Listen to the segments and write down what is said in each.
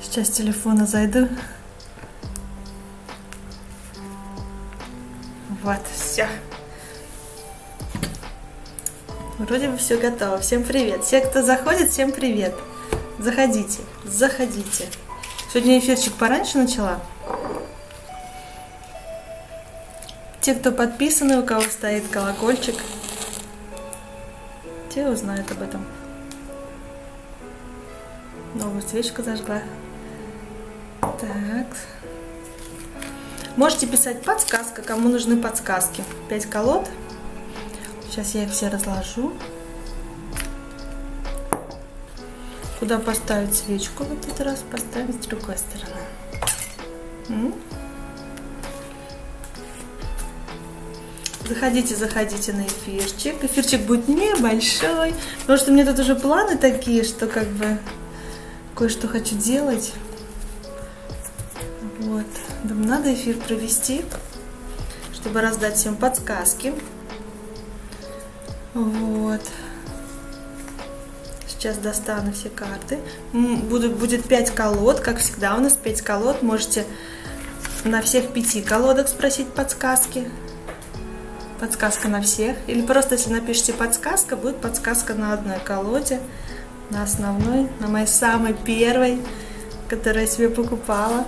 Сейчас с телефона зайду. Вот, все. Вроде бы все готово. Всем привет. Все, кто заходит, всем привет. Заходите, заходите. Сегодня эфирчик пораньше начала. Те, кто подписаны, у кого стоит колокольчик, те узнают об этом. Новую свечку зажгла. Так. Можете писать подсказка, кому нужны подсказки. 5 колод. Сейчас я их все разложу. Куда поставить свечку в этот раз? Поставим с другой стороны. Заходите, заходите на эфирчик. Эфирчик будет небольшой, потому что у меня тут уже планы такие, что как бы кое-что хочу делать. Вот. Думаю, надо эфир провести, чтобы раздать всем подсказки. Вот. Сейчас достану все карты. Будет 5 колод, как всегда у нас 5 колод. Можете на всех 5 колодах спросить подсказки. Подсказка на всех. Или просто если напишите подсказка, будет подсказка на одной колоде. На основной, на моей самой первой, которую я себе покупала.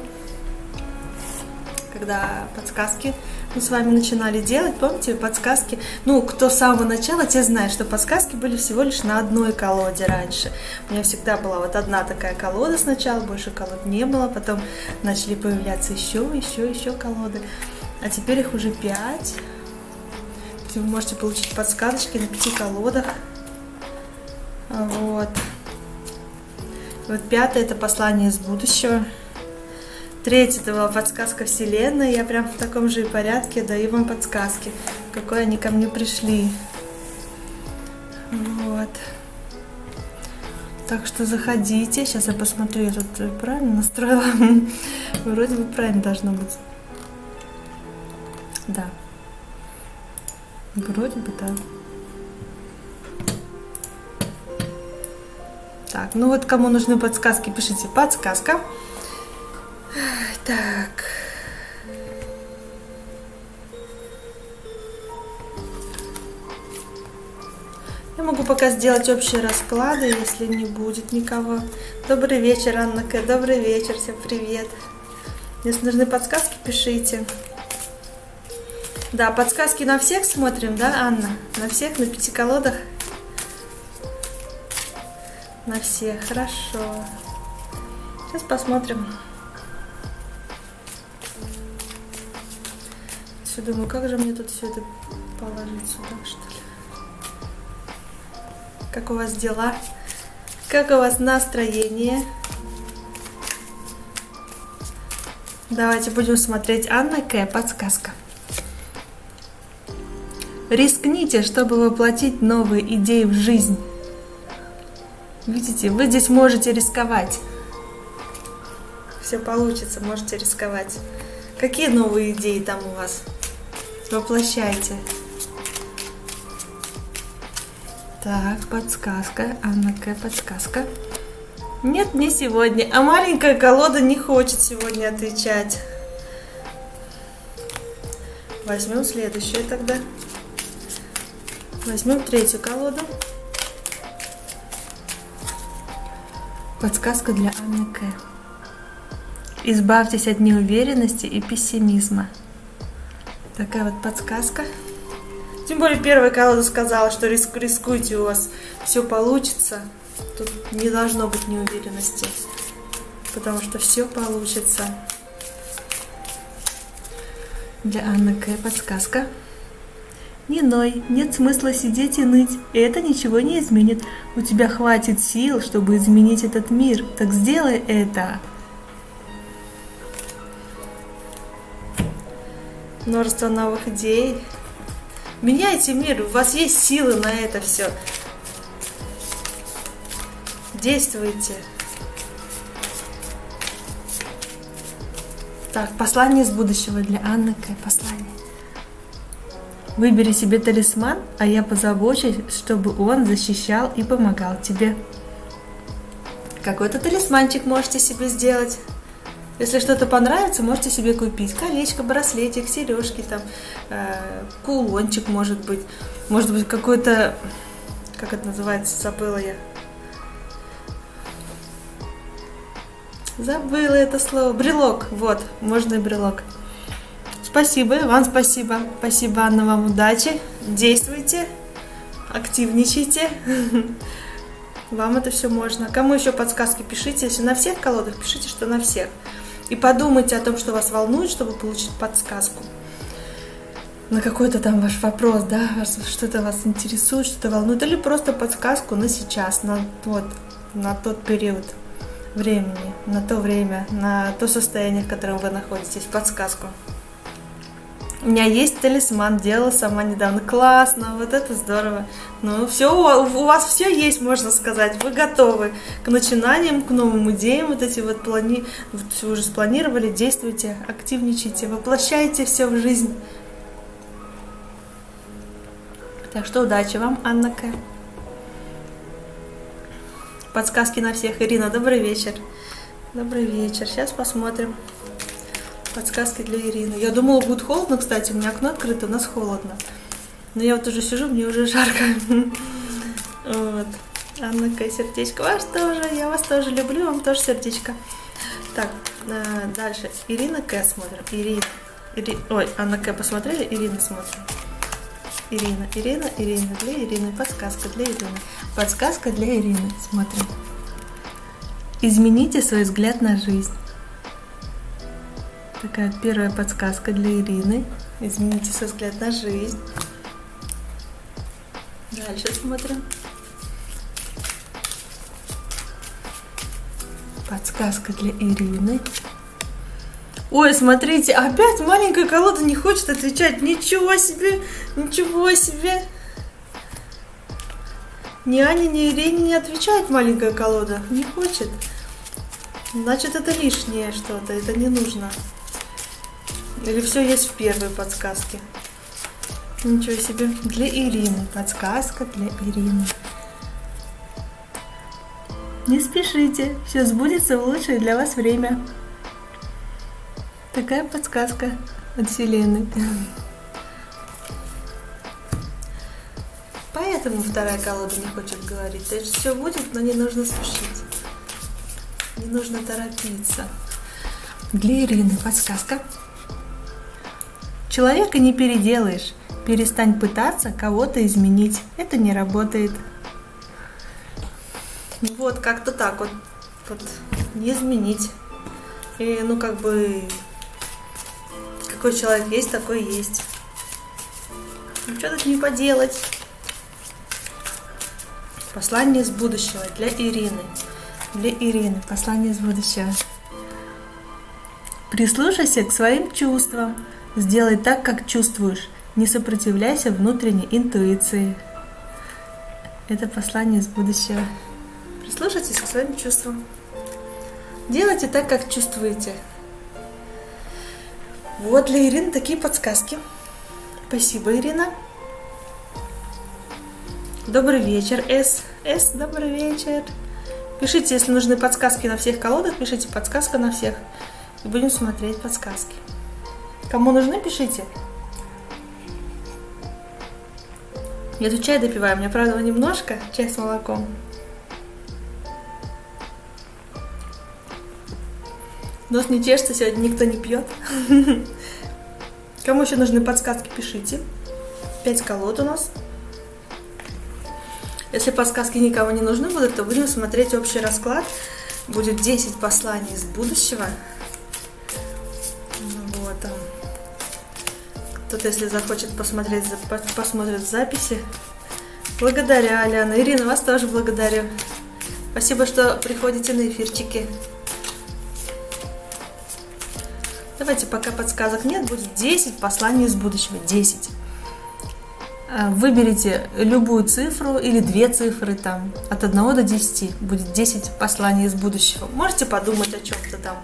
Когда подсказки мы с вами начинали делать, помните, подсказки, кто с самого начала, те знают, что подсказки были всего лишь на одной колоде раньше. У меня всегда была вот одна такая колода сначала, больше колод не было, потом начали появляться еще колоды, а теперь их уже 5. Вы можете получить подсказочки на 5 колодах. Вот. Вот 5 это послание из будущего. 3 это была подсказка Вселенной. Я прям в таком же порядке даю вам подсказки, какой они ко мне пришли. Вот. Так что заходите. Сейчас я посмотрю, я тут правильно настроила. Вроде бы правильно должно быть. Да. Вроде бы да. Так, вот кому нужны подсказки, пишите подсказка. Так. Я могу пока сделать общие расклады, если не будет никого. Добрый вечер, Анна К. Добрый вечер, всем привет. Если нужны подсказки, пишите. Да, подсказки на всех смотрим, да, Анна? На всех, на 5 колодах? На всех, хорошо. Сейчас посмотрим. Все думаю, как же мне тут все это положить сюда, что ли? Как у вас дела? Как у вас настроение? Давайте будем смотреть. Анна К. Подсказка. Рискните, чтобы воплотить новые идеи в жизнь. Видите, вы здесь можете рисковать. Все получится, можете рисковать. Какие новые идеи там у вас? Воплощайте. Так, подсказка. Анна К. Подсказка. Нет, не сегодня. А маленькая колода не хочет сегодня отвечать. Возьмем следующую тогда. Возьмем 3-ю колоду. Подсказка для Анны К. Избавьтесь от неуверенности и пессимизма. Такая вот подсказка. Тем более первая колода сказала, что рискуйте, у вас все получится. Тут не должно быть неуверенности, потому что все получится. Для Анны К. подсказка. Не ной, нет смысла сидеть и ныть, и это ничего не изменит. У тебя хватит сил, чтобы изменить этот мир, так сделай это. Множество новых идей. Меняйте мир, у вас есть силы на это все. Действуйте. Так, послание из будущего для Анны К. Послание. Выбери себе талисман, а я позабочусь, чтобы он защищал и помогал тебе. Какой-то талисманчик можете себе сделать. Если что-то понравится, можете себе купить колечко, браслетик, сережки, там, кулончик, может быть какой-то, как это называется, забыла это слово, брелок, вот, можно и брелок. Спасибо, вам спасибо, Анна, вам удачи, действуйте, активничайте. Вам это все можно. Кому еще подсказки, пишите. Если на всех колодах, пишите, что на всех. И подумайте о том, что вас волнует, чтобы получить подсказку. На какой-то там ваш вопрос, да, что-то вас интересует, что-то волнует. Или просто подсказку на сейчас, на тот период времени, на то время, на то состояние, в котором вы находитесь, подсказку. У меня есть талисман, делала сама недавно. Классно, вот это здорово. Ну, все, у вас все есть, можно сказать. Вы готовы к начинаниям, к новым идеям. Вот эти вот все уже спланировали, действуйте, активничайте, воплощайте все в жизнь. Так что удачи вам, Анна К. Подсказки на всех. Ирина, добрый вечер. Добрый вечер. Сейчас посмотрим. Подсказки для Ирины. Я думала, будет холодно, кстати, у меня окно открыто, у нас холодно. Но я вот уже сижу, мне уже жарко. Вот. Анна К, сердечко. Вас тоже, я вас тоже люблю, вам тоже сердечко. Так, дальше. Ирина К смотрим. Ой, Анна К посмотрели, Ирина смотрим. Ирина. Для Ирины. Подсказка для Ирины. Подсказка для Ирины. Смотрим. Измените свой взгляд на жизнь. Такая первая подсказка для Ирины. Измените свой взгляд на жизнь. Дальше смотрим. Подсказка для Ирины. Ой, смотрите, опять маленькая колода не хочет отвечать. Ничего себе, ничего себе. Ни Ане, ни Ирине не отвечает маленькая колода. Не хочет. Значит, это лишнее что-то, это не нужно. Или все есть в первой подсказке? Ничего себе. Для Ирины. Подсказка для Ирины. Не спешите. Все сбудется в лучшее для вас время. Такая подсказка от Вселенной. Поэтому вторая колода не хочет говорить. То есть все будет, но не нужно спешить. Не нужно торопиться. Для Ирины подсказка. Человека не переделаешь. Перестань пытаться кого-то изменить. Это не работает. Вот как-то так вот не изменить. И какой человек есть, такой есть. Ничего тут не поделать. Послание из будущего для Ирины. Для Ирины. Послание из будущего. Прислушайся к своим чувствам. Сделай так, как чувствуешь. Не сопротивляйся внутренней интуиции. Это послание из будущего. Прислушайтесь к своим чувствам. Делайте так, как чувствуете. Вот для Ирины такие подсказки. Спасибо, Ирина. Добрый вечер, С. Добрый вечер. Пишите, если нужны подсказки на всех колодах, пишите подсказка на всех. И будем смотреть подсказки. Кому нужны, пишите. Я тут чай допиваю. У меня, правда, немножко. Чай с молоком. Нос не чешется, сегодня никто не пьет. Кому еще нужны подсказки, пишите. 5 колод у нас. Если подсказки никому не нужны будут, то будем смотреть общий расклад. Будет 10 посланий из будущего. Вот. Кто-то, если захочет посмотреть, посмотрит записи. Благодарю, Аляна. Ирина, вас тоже благодарю. Спасибо, что приходите на эфирчики. Давайте, пока подсказок нет, будет 10 посланий из будущего. 10. Выберите любую цифру или 2 цифры там, от 1 до 10. Будет 10 посланий из будущего. Можете подумать о чем-то там,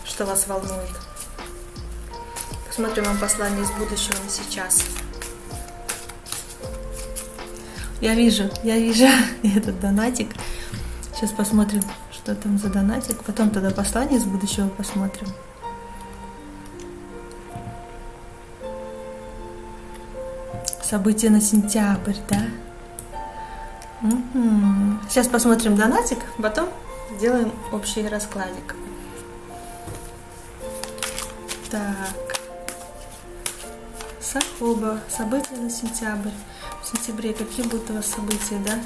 что вас волнует. Посмотрим вам послание из будущего на сейчас. Я вижу этот донатик. Сейчас посмотрим, что там за донатик. Потом тогда послание из будущего посмотрим. События на сентябрь, да? Угу. Сейчас посмотрим донатик, потом сделаем общий раскладик. Так. Сахоба. События на сентябрь. В сентябре какие будут у вас события, да?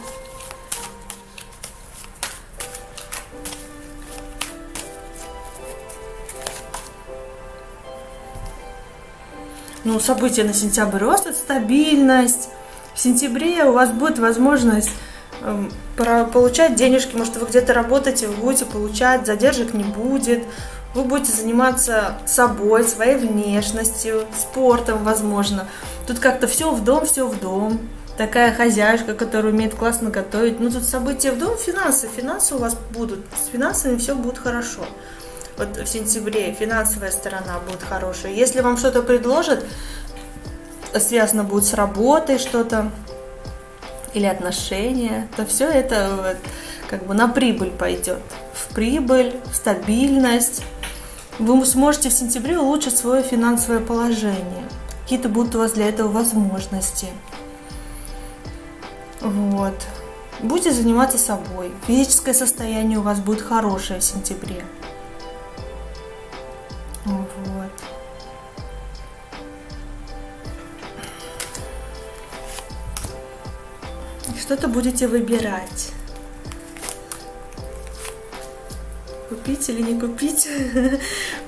Ну, события на сентябрь, рост, стабильность. В сентябре у вас будет возможность получать денежки. Может, вы где-то работаете, вы будете получать, задержек не будет. Вы будете заниматься собой, своей внешностью, спортом, возможно. Тут как-то все в дом, все в дом. Такая хозяюшка, которая умеет классно готовить. Ну, тут события в дом, финансы. Финансы у вас будут. С финансами все будет хорошо. Вот в сентябре финансовая сторона будет хорошая. Если вам что-то предложат, связано будет с работой что-то или отношения, то все это вот, как бы на прибыль пойдет. В прибыль, в стабильность. Вы сможете в сентябре улучшить свое финансовое положение. Какие-то будут у вас для этого возможности. Вот. Будете заниматься собой. Физическое состояние у вас будет хорошее в сентябре. Вот. Что-то будете выбирать. Купить или не купить?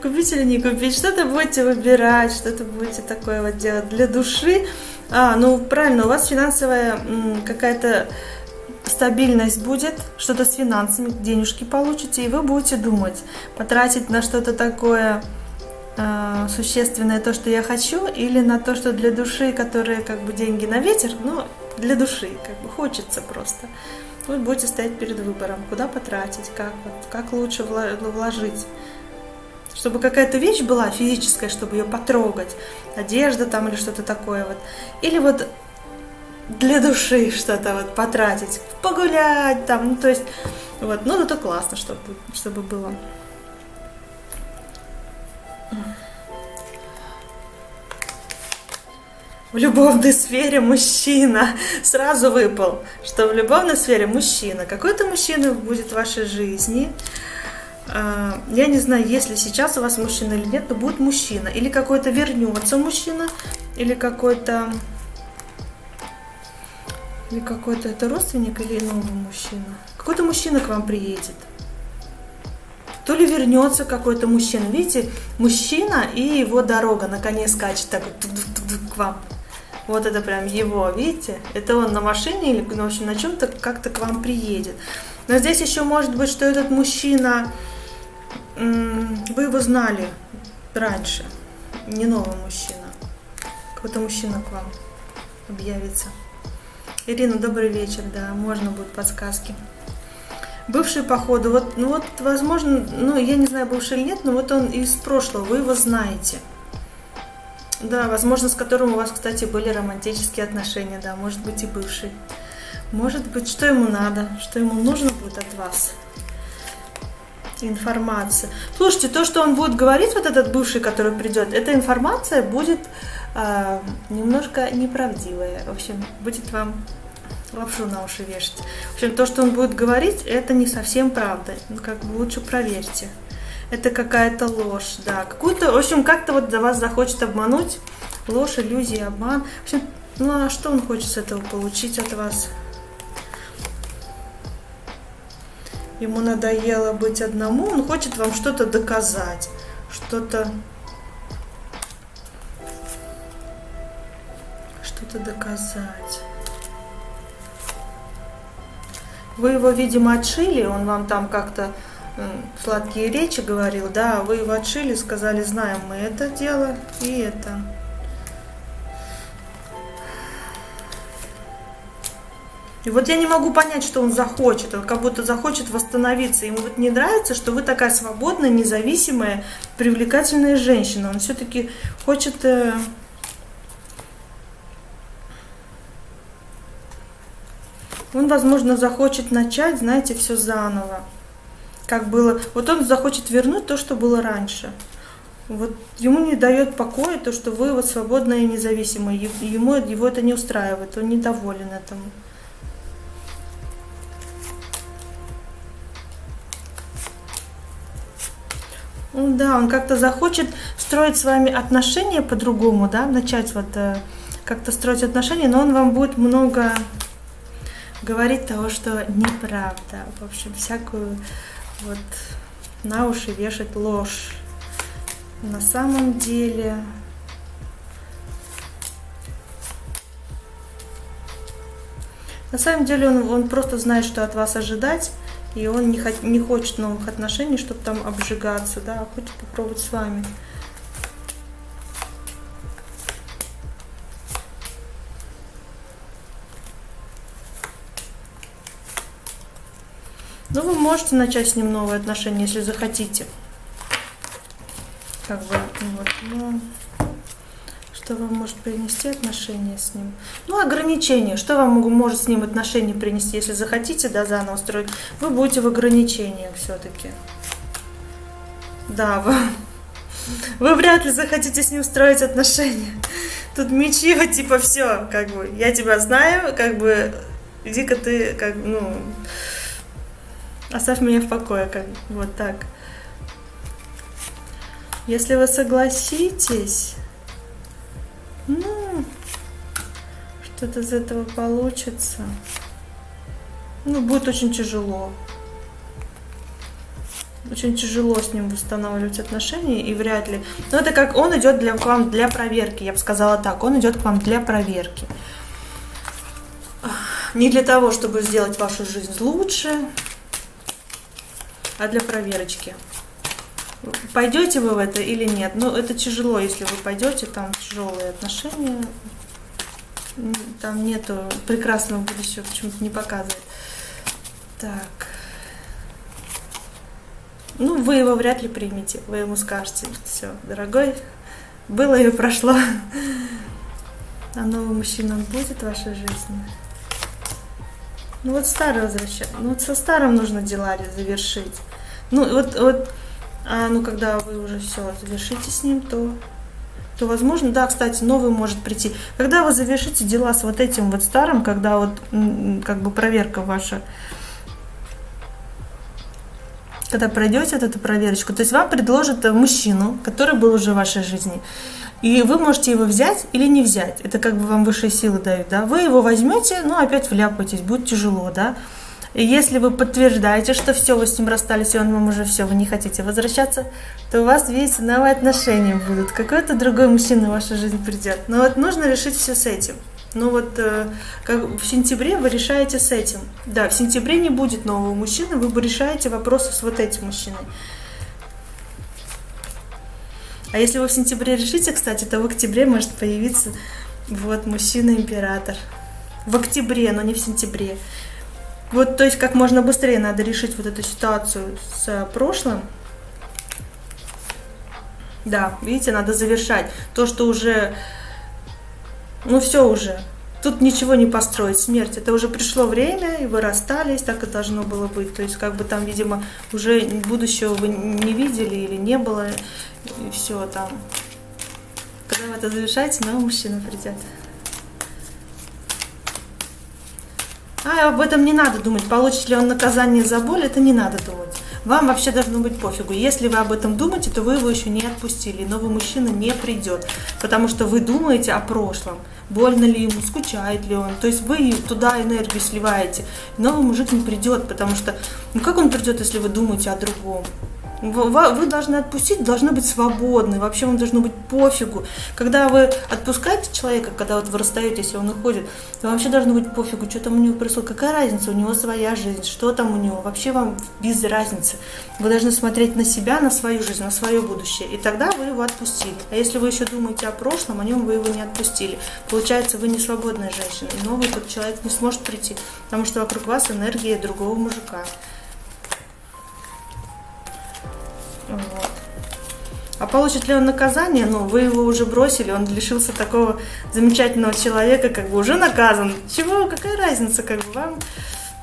Купить или не купить? Что-то будете выбирать, что-то будете такое вот делать для души. Ну правильно, у вас финансовая какая-то стабильность будет, что-то с финансами, денежки получите, и вы будете думать, потратить на что-то такое существенное, то, что я хочу, или на то, что для души, которые как бы деньги на ветер, но для души, как бы хочется просто. Вы будете стоять перед выбором, куда потратить, как лучше вложить. Чтобы какая-то вещь была физическая, чтобы ее потрогать, одежда там или что-то такое вот. Или вот для души что-то вот потратить, погулять там, ну то есть, вот, ну это классно, чтобы было. В любовной сфере мужчина. Сразу выпал, что в любовной сфере мужчина. Какой-то мужчина будет в вашей жизни. Я не знаю, если сейчас у вас мужчина или нет, но будет мужчина. Или какой-то вернется мужчина, или какой-то это родственник, или новый мужчина. Какой-то мужчина к вам приедет. То ли вернется какой-то мужчина. Видите, мужчина и его дорога на коне скачет так вот к вам. Вот это прям его, видите? Это он на машине или, в общем, на чем-то как-то к вам приедет. Но здесь еще может быть, что этот мужчина, вы его знали раньше. Не новый мужчина. Какой-то мужчина к вам объявится. Ирина, добрый вечер, да, можно будут подсказки. Бывший по ходу, вот, возможно, я не знаю, бывший или нет, но вот он из прошлого, вы его знаете. Да, возможно, с которым у вас, кстати, были романтические отношения, да, может быть и бывший. Может быть, что ему надо, что ему нужно будет от вас. Информация. Слушайте, то, что он будет говорить, вот этот бывший, который придет, эта информация будет немножко неправдивая. В общем, будет вам лапшу на уши вешать. В общем, то, что он будет говорить, это не совсем правда. Как бы лучше проверьте. Это какая-то ложь, да. Какую-то, в общем, как-то вот за вас захочет обмануть. Ложь, иллюзия, обман. В общем, а что он хочет с этого получить от вас? Ему надоело быть одному, он хочет вам что-то доказать. Что-то доказать. Вы его, видимо, отшили, он вам там как-то сладкие речи говорил, да, вы его отшили, сказали, знаем мы это дело и это. И вот я не могу понять, что он захочет, он как будто захочет восстановиться, ему вот не нравится, что вы такая свободная, независимая, привлекательная женщина, он все-таки хочет... Он, возможно, захочет начать, знаете, все заново. Как было. Вот он захочет вернуть то, что было раньше. Вот ему не дает покоя то, что вы вот свободные и независимые. Его это не устраивает, он недоволен этому. Да, он как-то захочет строить с вами отношения по-другому, да, начать вот как-то строить отношения, но он вам будет много говорить того, что неправда. В общем, всякую вот на уши вешать ложь. На самом деле он просто знает, что от вас ожидать. И он не хочет новых отношений, чтобы там обжигаться, да, а хочет попробовать с вами. Ну, вы можете начать с ним новые отношения, если захотите. Как бы, вот, ну, что вам может принести отношения с ним? Ну, ограничения. Что вам может с ним отношения принести? Если захотите, да, заново строить, вы будете в ограничениях все-таки. Да, вы вряд ли захотите с ним строить отношения. Тут мечи, вот типа все, как бы, я тебя знаю, как бы, иди-ка ты, как, ну, оставь меня в покое, как, вот так. Если вы согласитесь, ну, что-то из этого получится. Ну, будет очень тяжело. Очень тяжело с ним восстанавливать отношения, и вряд ли. Но это как он идет к вам для проверки, я бы сказала так. Он идет к вам для проверки. Не для того, чтобы сделать вашу жизнь лучше, а для проверочки. Пойдете вы в это или нет? Ну, это тяжело, если вы пойдете, там тяжелые отношения, там нету прекрасного будущего, почему-то не показывает. Так. Ну, вы его вряд ли примете, вы ему скажете: все, дорогой, было и прошло. А новый мужчина будет в вашей жизни? Ну, вот старый возвращает. Ну, вот со старым нужно дела завершить. Ну, вот. Ну, когда вы уже все завершите с ним, то возможно, да, кстати, новый может прийти. Когда вы завершите дела с вот этим вот старым, когда вот как бы проверка ваша, когда пройдете вот эту проверочку, то есть вам предложат мужчину, который был уже в вашей жизни, и вы можете его взять или не взять. Это как бы вам высшие силы дают, да. Вы его возьмете, но опять вляпаетесь, будет тяжело, да. И если вы подтверждаете, что все, вы с ним расстались, и он вам уже все, вы не хотите возвращаться, то у вас, видите, новые отношения будут. Какой-то другой мужчина в вашу жизнь придет. Но вот нужно решить все с этим. Ну вот как в сентябре вы решаете с этим. Да, в сентябре не будет нового мужчины, вы решаете вопросы с вот этим мужчиной. А если вы в сентябре решите, кстати, то в октябре может появиться вот мужчина-император. В октябре, но не в сентябре. Вот, то есть, как можно быстрее надо решить вот эту ситуацию с прошлым. Да, видите, надо завершать. То, что уже, ну все уже. Тут ничего не построить, смерть. Это уже пришло время, и вы расстались, так и должно было быть. То есть, как бы там, видимо, уже будущего вы не видели или не было. И все там. Когда вы это завершаете, новый мужчина придет. А об этом не надо думать, получит ли он наказание за боль, это не надо думать. Вам вообще должно быть пофигу. Если вы об этом думаете, то вы его еще не отпустили, и новый мужчина не придет, потому что вы думаете о прошлом. Больно ли ему, скучает ли он, то есть вы туда энергию сливаете. И новый мужик не придет, потому что, ну как он придет, если вы думаете о другом? Вы должны отпустить, должны быть свободны, вообще вам должно быть пофигу. Когда вы отпускаете человека, когда вот вы расстаетесь, и он уходит, то вообще должно быть пофигу, что там у него происходит, какая разница, у него своя жизнь, что там у него, вообще вам без разницы. Вы должны смотреть на себя, на свою жизнь, на свое будущее, и тогда вы его отпустили. А если вы еще думаете о прошлом, о нем вы его не отпустили. Получается, вы не свободная женщина, и новый тот человек не сможет прийти, потому что вокруг вас энергия другого мужика. Вот. А получит ли он наказание? Ну, вы его уже бросили, он лишился такого замечательного человека, как бы уже наказан. Чего, какая разница, как бы вам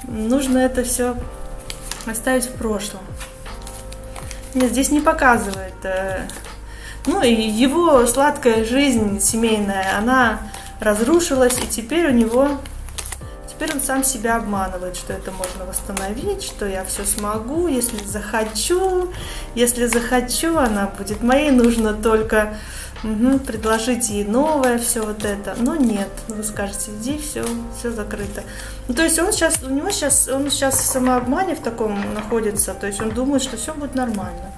нужно это все оставить в прошлом. Нет, здесь не показывает. Ну, и его сладкая жизнь семейная, она разрушилась, и теперь он сам себя обманывает, что это можно восстановить, что я все смогу, если захочу, она будет моей, нужно только предложить ей новое, все вот это. Но нет, вы скажете, иди, все закрыто. Ну, то есть он сейчас в самообмане в таком находится, то есть он думает, что все будет нормально.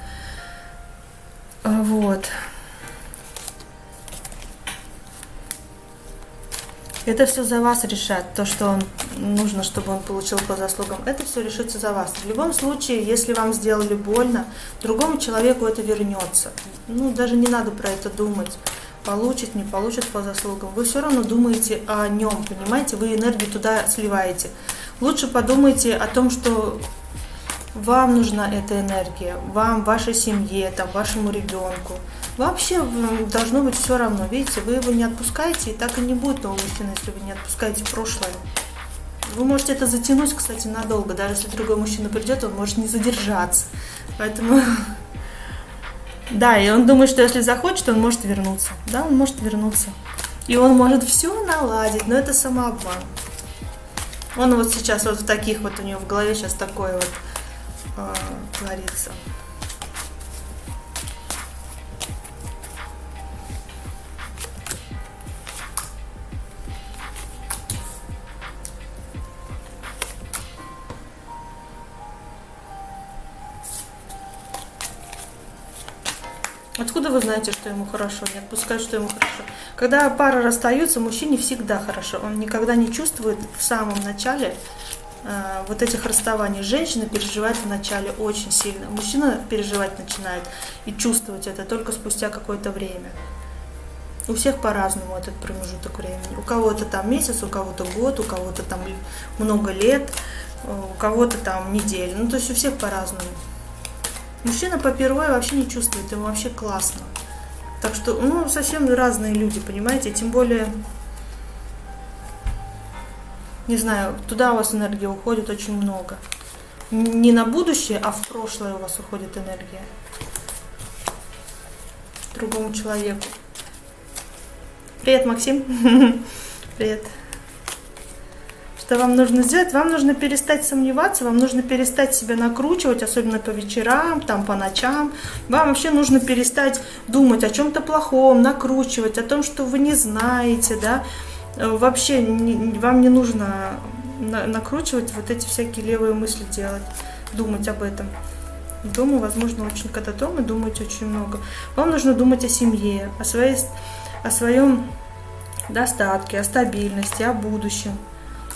Вот. Это все за вас решат, то, что нужно, чтобы он получил по заслугам. Это все решится за вас. В любом случае, если вам сделали больно, другому человеку это вернется. Ну, даже не надо про это думать. Получит, не получит по заслугам. Вы все равно думаете о нем, понимаете? Вы энергию туда сливаете. Лучше подумайте о том, что вам нужна эта энергия, вам, вашей семье, там, вашему ребенку. Вообще должно быть все равно. Видите, вы его не отпускаете, и так и не будет нового мужчины, если вы не отпускаете прошлое. Вы можете это затянуть, кстати, надолго. Даже если другой мужчина придет, он может не задержаться. Поэтому, да, и он думает, что если захочет, он может вернуться. Да, он может вернуться. И он может все наладить, но это самообман. Он вот сейчас вот в таких вот, у него в голове сейчас такое вот творится. Откуда вы знаете, что ему хорошо? Не отпускать, что ему хорошо. Когда пары расстаются, мужчине всегда хорошо. Он никогда не чувствует в самом начале вот этих расставаний. Женщина переживает в начале очень сильно. Мужчина переживать начинает и чувствовать это только спустя какое-то время. У всех по-разному этот промежуток времени. У кого-то там месяц, у кого-то год, у кого-то там много лет, у кого-то там неделя. Ну, то есть у всех по-разному. Мужчина по первой вообще не чувствует, ему вообще классно. Так что, ну, совсем разные люди, понимаете? Тем более, не знаю, туда у вас энергия уходит очень много. Не на будущее, а в прошлое у вас уходит энергия. Другому человеку. Привет, Максим. Привет. Что вам нужно сделать? Вам нужно перестать сомневаться, вам нужно перестать себя накручивать, особенно по вечерам, там, по ночам. Вам вообще нужно перестать думать о чем-то плохом, накручивать, о том, что вы не знаете, да. Вообще вам не нужно накручивать вот эти всякие левые мысли делать, думать об этом. Дома, возможно, очень, когда дома думаете очень много. Вам нужно думать о семье, о своем достатке, о стабильности, о будущем.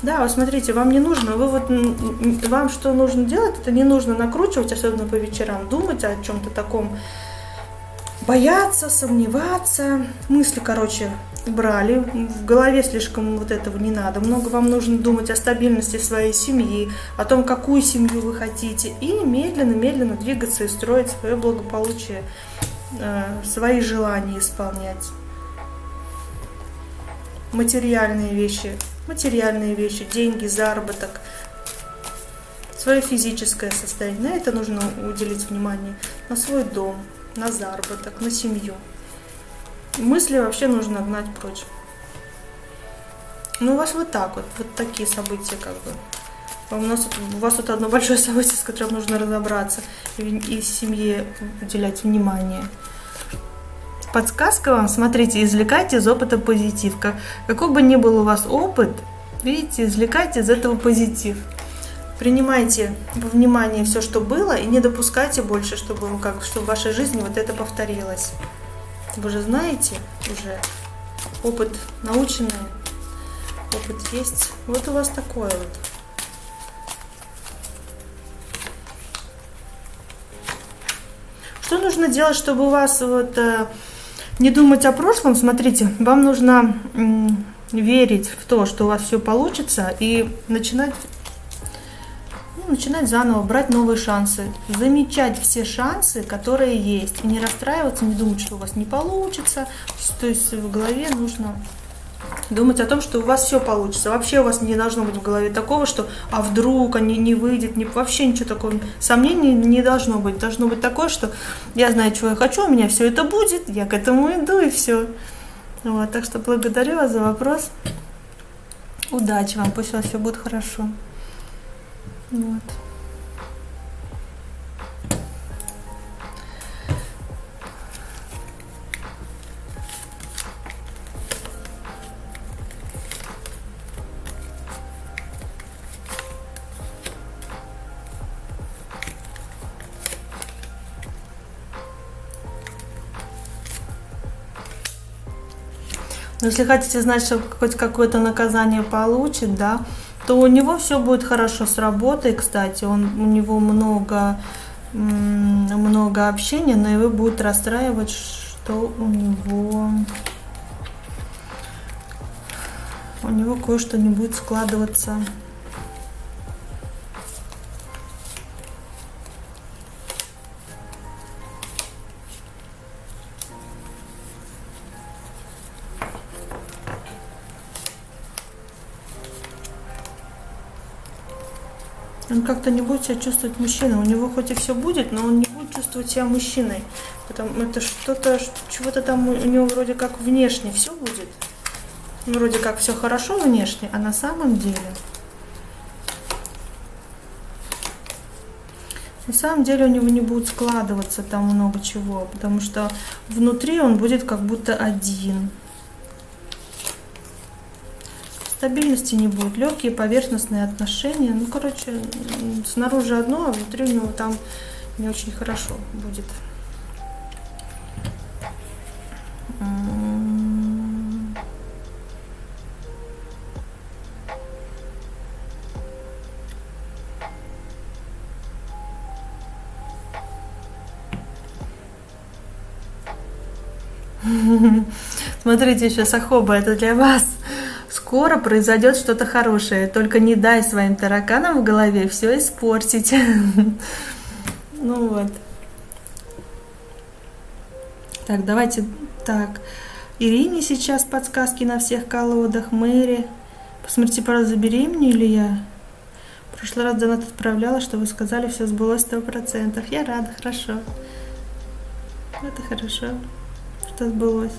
Да, вот смотрите, вам не нужно, вам что нужно делать, это не нужно накручивать, особенно по вечерам, думать о чем-то таком, бояться, сомневаться, мысли, короче, убрали, в голове слишком вот этого не надо, много вам нужно думать о стабильности своей семьи, о том, какую семью вы хотите, и медленно-медленно двигаться и строить свое благополучие, свои желания исполнять. Материальные вещи, деньги, заработок, свое физическое состояние. На это нужно уделить внимание, на свой дом, на заработок, на семью. Мысли вообще нужно гнать прочь. Ну, у вас вот так вот такие события как бы. У вас тут одно большое событие, с которым нужно разобраться и семье уделять внимание. Подсказка вам, смотрите, извлекайте из опыта позитив. Какой бы ни был у вас опыт, видите, извлекайте из этого позитив. Принимайте во внимание все, что было, и не допускайте больше, чтобы в вашей жизни вот это повторилось. Вы же знаете уже, опыт наученный, опыт есть. Вот у вас такое вот. Что нужно делать, чтобы у вас не думать о прошлом? Смотрите, вам нужно верить в то, что у вас все получится, и начинать Ну, начинать заново, брать новые шансы, замечать все шансы, которые есть, и не расстраиваться, не думать, что у вас не получится. То есть в голове нужно думать о том, что у вас все получится. Вообще у вас не должно быть в голове такого, что а вдруг они не выйдет, вообще ничего такого. Сомнений не должно быть. Должно быть такое, что я знаю, чего я хочу, у меня все это будет, я к этому иду и все. Вот, так что благодарю вас за вопрос. Удачи вам, пусть у вас все будет хорошо. Вот. Но если хотите знать, что хоть какое-то наказание получит, да, то у него все будет хорошо с работой, кстати, у него много общения, но его будет расстраивать, что у него кое-что не будет складываться. Он как-то не будет себя чувствовать мужчиной. У него хоть и все будет, но он не будет чувствовать себя мужчиной. Потому это что-то, чего-то там у него вроде как внешне все будет. Вроде как все хорошо внешне, а на самом деле... На самом деле у него не будет складываться там много чего, потому что внутри он будет как будто один. Стабильности не будет, легкие поверхностные отношения. Ну, короче, снаружи одно, а внутри у него там не очень хорошо будет. Смотрите, сейчас Ахоба, это для вас. Скоро произойдет что-то хорошее. Только не дай своим тараканам в голове все испортить. Ну вот. Так, давайте так. Ирине сейчас подсказки на всех колодах. Мэри. Посмотрите, правда, забеременею ли я? В прошлый раз донат отправляла, что вы сказали, все сбылось 100%. Я рада, хорошо. Это хорошо, что сбылось.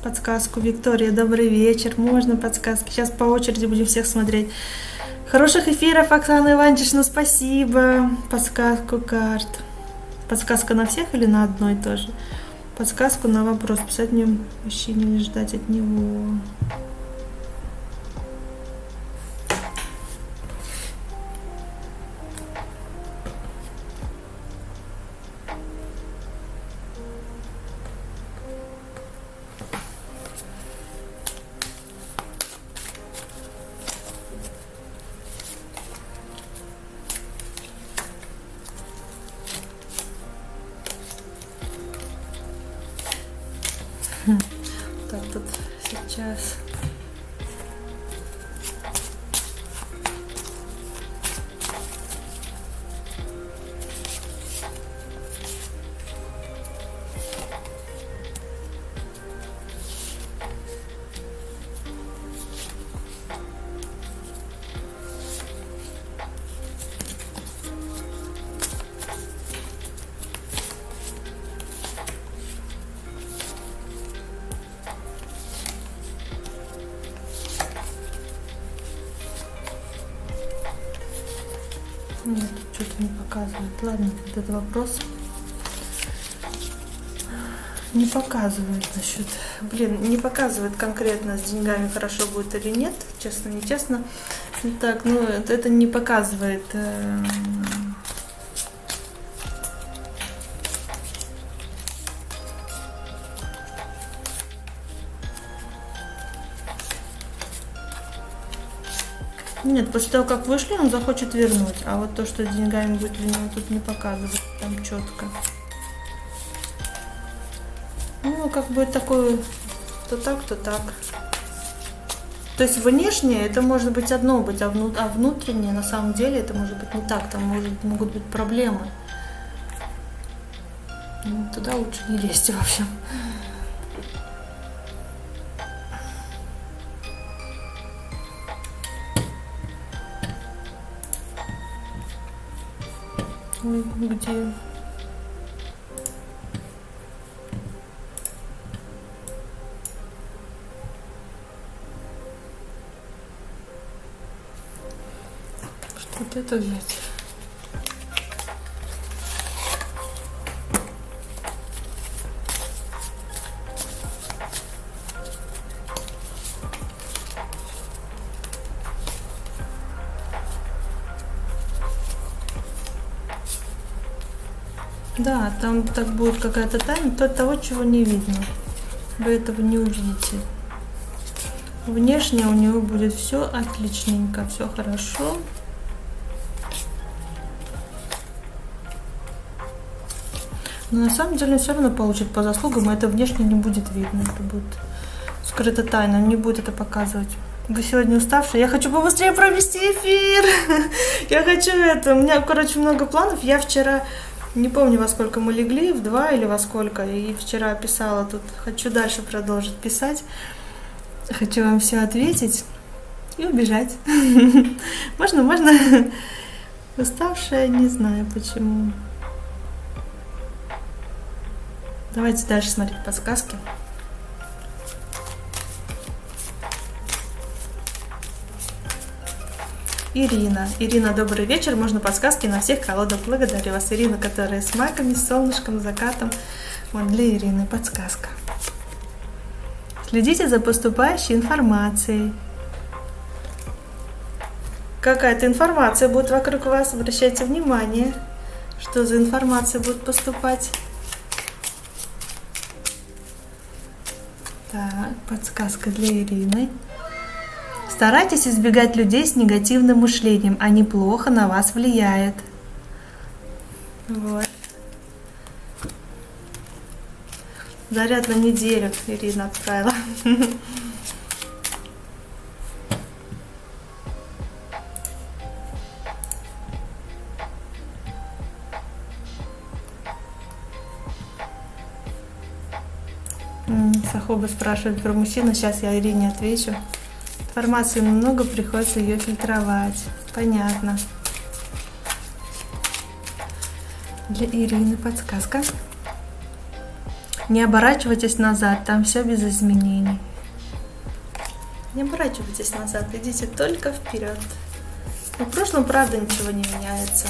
Подсказку. Виктория, добрый вечер. Можно подсказки? Сейчас по очереди будем всех смотреть. Хороших эфиров, Оксана Иванчевна, спасибо. Подсказку карт. Подсказка на всех или на одной тоже? Подсказку на вопрос. Писать мне мужчине или ждать от него? Так, тут сейчас... Нет, что-то не показывает. Ладно, этот вопрос не показывает насчет... Блин, не показывает конкретно, с деньгами хорошо будет или нет. Честно, не честно. Так, ну, это не показывает... Нет, после того, как вышли, он захочет вернуть. А вот то, что с деньгами будет для него, тут не показывает. Там четко. Ну, как бы такое, то так, то так. То есть внешнее это может быть одно быть, а внутреннее на самом деле это может быть не так, там могут быть проблемы. Ну, туда лучше не лезть, в общем. Ой, где? Вот это взять. Да, там так будет какая-то тайна, того, чего не видно. Вы этого не увидите. Внешне у него будет все отличненько, все хорошо. Но на самом деле он все равно получит по заслугам, и это внешне не будет видно. Это будет скрыта тайна, он не будет это показывать. Вы сегодня уставшие? Я хочу побыстрее провести эфир. Я хочу это. У меня, короче, много планов. Я вчера, не помню, во сколько мы легли, в 2 или во сколько. И вчера писала тут. Хочу дальше продолжить писать. Хочу вам все ответить и убежать. Можно. Уставшая, не знаю почему. Давайте дальше смотреть подсказки. Ирина, добрый вечер. Можно подсказки на всех колодах. Благодарю вас, Ирина, которая с маками, с солнышком, закатом. Вот для Ирины подсказка. Следите за поступающей информацией. Какая-то информация будет вокруг вас. Обращайте внимание, что за информация будет поступать. Так, подсказка для Ирины. Старайтесь избегать людей с негативным мышлением. Они плохо на вас влияют. Вот. Заряд на неделю Ирина отправила. Сахоба спрашивает про мужчину. Сейчас я Ирине отвечу. Информации много, приходится ее фильтровать. Понятно. Для Ирины подсказка. Не оборачивайтесь назад, там все без изменений. Не оборачивайтесь назад, идите только вперед. В прошлом, правда, ничего не меняется.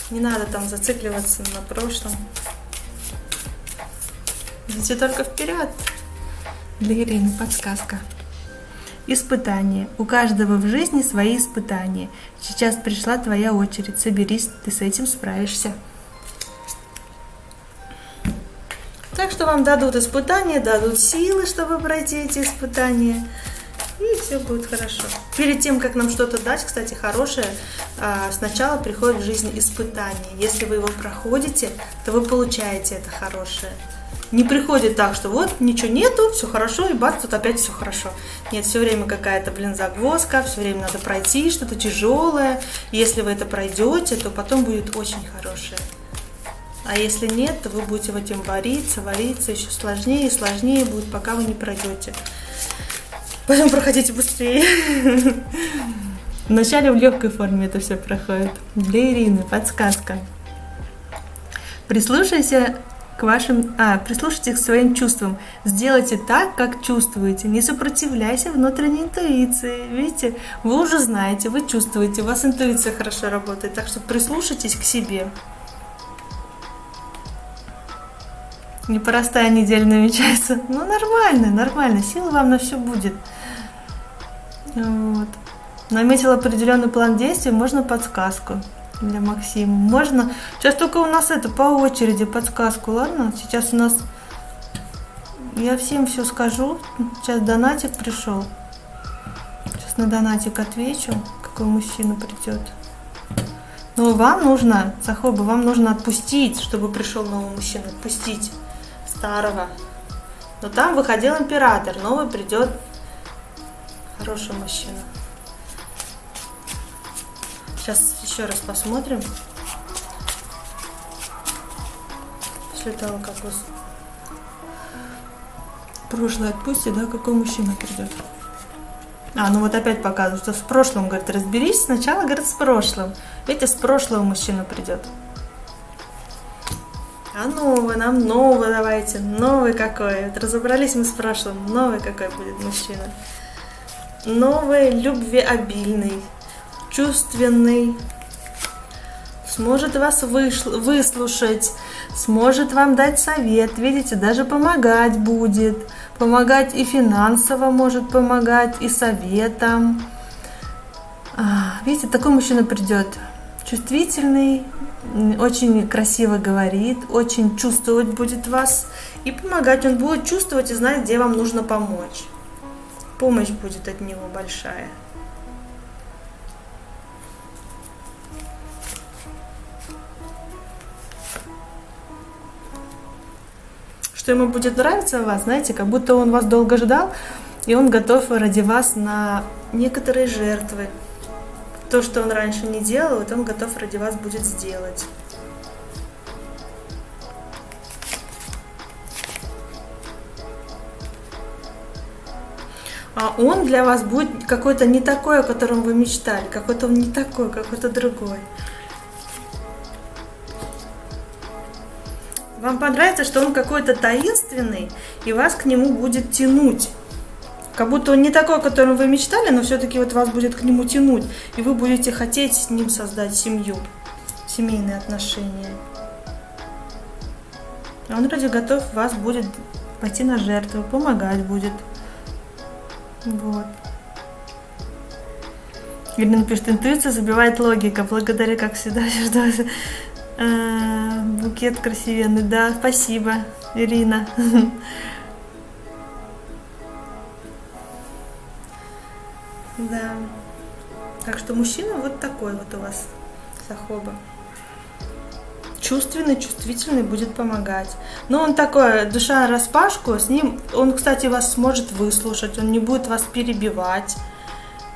Не надо там зацикливаться на прошлом. Идите только вперед. Для Ирины подсказка. Испытания. У каждого в жизни свои испытания. Сейчас пришла твоя очередь. Соберись, ты с этим справишься. Так что вам дадут испытания, дадут силы, чтобы пройти эти испытания. И все будет хорошо. Перед тем, как нам что-то дать, кстати, хорошее, сначала приходит в жизнь испытание. Если вы его проходите, то вы получаете это хорошее. Не приходит так, что вот ничего нету, все хорошо, и бац, тут опять все хорошо. Нет, все время какая-то, загвоздка, все время надо пройти что-то тяжелое. Если вы это пройдете, то потом будет очень хорошее. А если нет, то вы будете в этом вариться, еще сложнее и сложнее будет, пока вы не пройдете. Поэтому проходите быстрее. Вначале в легкой форме это все проходит. Для Ирины подсказка. Прислушайтесь к своим чувствам. Сделайте так, как чувствуете. Не сопротивляйся внутренней интуиции. Видите, вы уже знаете, вы чувствуете, у вас интуиция хорошо работает. Так что прислушайтесь к себе. Непростая неделя намечается. Ну, нормально. Силы вам на все будет. Вот. Наметил определенный план действий, можно подсказку для Максима. Можно. Сейчас только у нас по очереди подсказку, ладно? Сейчас у нас... Я всем все скажу. Сейчас донатик пришел. Сейчас на донатик отвечу, какой мужчина придет. Но вам нужно, Сахоба, вам нужно отпустить, чтобы пришел новый мужчина. Отпустить старого. Но там выходил император, новый придет Хороший мужчина. Сейчас еще раз посмотрим. После того, как вы прошлое отпустите, да, какой мужчина придет. Ну вот опять показывают, что с прошлым, говорит, разберись. Сначала, говорит, с прошлым. Видите, с прошлого мужчина придет. А новый, нам новый давайте. Новый какой. Вот разобрались мы с прошлым. Новый какой будет мужчина. Новый, любвеобильный, чувственный. Сможет вас выслушать, сможет вам дать совет. Видите, даже помогать будет. Помогать и финансово может помогать, и советом. Видите, такой мужчина придет. Чувствительный, очень красиво говорит, очень чувствовать будет вас. И помогать он будет чувствовать и знать, где вам нужно помочь. Помощь будет от него большая. Что ему будет нравиться в вас, знаете, как будто он вас долго ждал, и он готов ради вас на некоторые жертвы. То, что он раньше не делал, вот он готов ради вас будет сделать. А он для вас будет какой-то не такой, о котором вы мечтали, какой-то он не такой, какой-то другой. Вам понравится, что он какой-то таинственный, и вас к нему будет тянуть. Как будто он не такой, о котором вы мечтали, но все-таки вот вас будет к нему тянуть, и вы будете хотеть с ним создать семью, семейные отношения. Он вроде готов вас будет пойти на жертву, помогать будет. Вот. Ирина пишет, интуиция забивает логика. Благодарю, как всегда. Букет красивенный. Да, спасибо, Ирина. Да. Так что мужчина вот такой вот у вас, Сахоба. Чувственный, чувствительный, будет помогать. Но он такой, душа нараспашку, с ним, он, кстати, вас сможет выслушать, он не будет вас перебивать,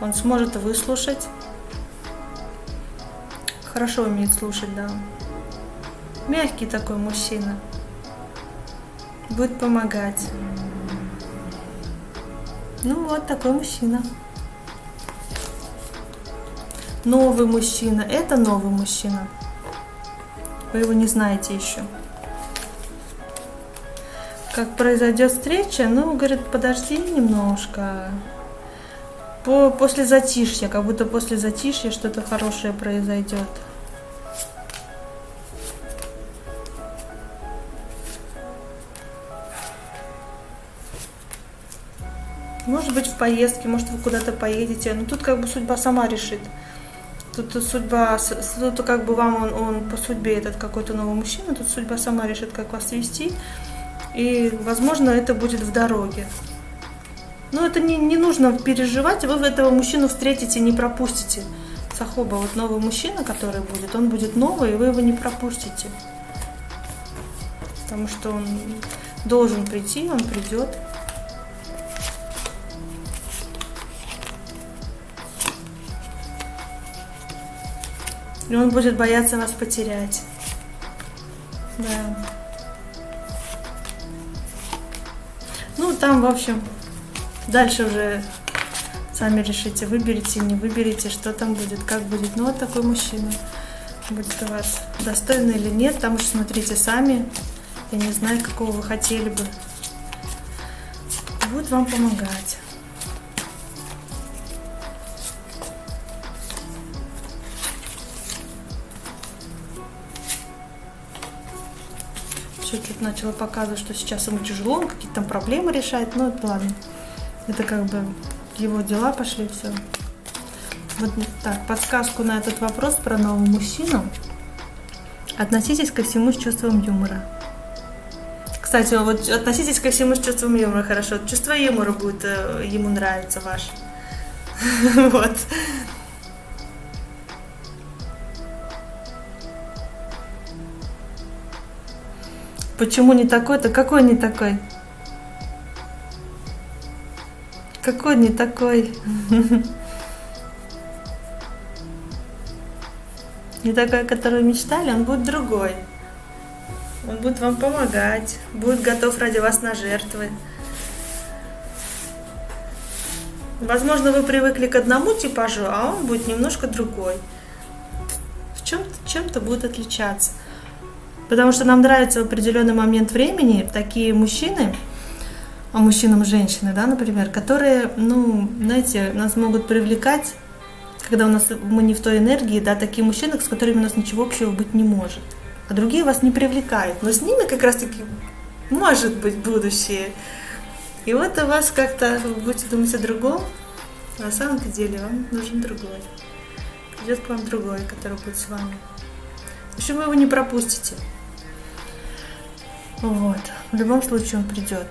он сможет выслушать. Хорошо умеет слушать, да. Мягкий такой мужчина. Будет помогать. Ну вот такой мужчина. Новый мужчина. Это новый мужчина. Вы его не знаете еще. Как произойдет встреча? Ну, говорит, подожди немножко. После затишья, как будто после затишья что-то хорошее произойдет. Может быть, в поездке, может, вы куда-то поедете. Но тут как бы судьба сама решит. Тут судьба, тут как бы вам он по судьбе этот какой-то новый мужчина, тут судьба сама решит, как вас вести. И, возможно, это будет в дороге. Но это не нужно переживать, вы этого мужчину встретите, не пропустите. Сахоба, вот новый мужчина, который будет, он будет новый, и вы его не пропустите. Потому что он должен прийти, он придет. И он будет бояться вас потерять. Да. Ну, там, в общем, дальше уже сами решите, выберите, не выберите, что там будет, как будет. Ну, вот такой мужчина будет у вас. Достойный или нет, там уж смотрите сами. Я не знаю, какого вы хотели бы. Будет вам помогать. Чуть-чуть начала показывать, что сейчас ему тяжело, он какие-то там проблемы решает, но это ладно. Это как бы его дела пошли, все. Вот так, подсказку на этот вопрос про нового мужчину. Относитесь ко всему с чувством юмора. Кстати, вот относитесь ко всему с чувством юмора, хорошо. Чувство юмора будет ему нравиться ваше. Вот. Почему не такой-то? Какой не такой? Какой не такой? Не такой, о котором мечтали, он будет другой. Он будет вам помогать, будет готов ради вас на жертвы. Возможно, вы привыкли к одному типажу, а он будет немножко другой. В чем-то будет отличаться. Потому что нам нравится в определенный момент времени такие мужчины, а мужчинам женщины, да, например, которые, знаете, нас могут привлекать, когда мы не в той энергии, да, такие мужчины, с которыми у нас ничего общего быть не может. А другие вас не привлекают. Но с ними как раз-таки может быть будущее. И вот у вас как-то, вы будете думать о другом, а на самом-то деле вам нужен другой. Придет к вам другой, который будет с вами. В общем, вы его не пропустите. Вот. В любом случае он придет.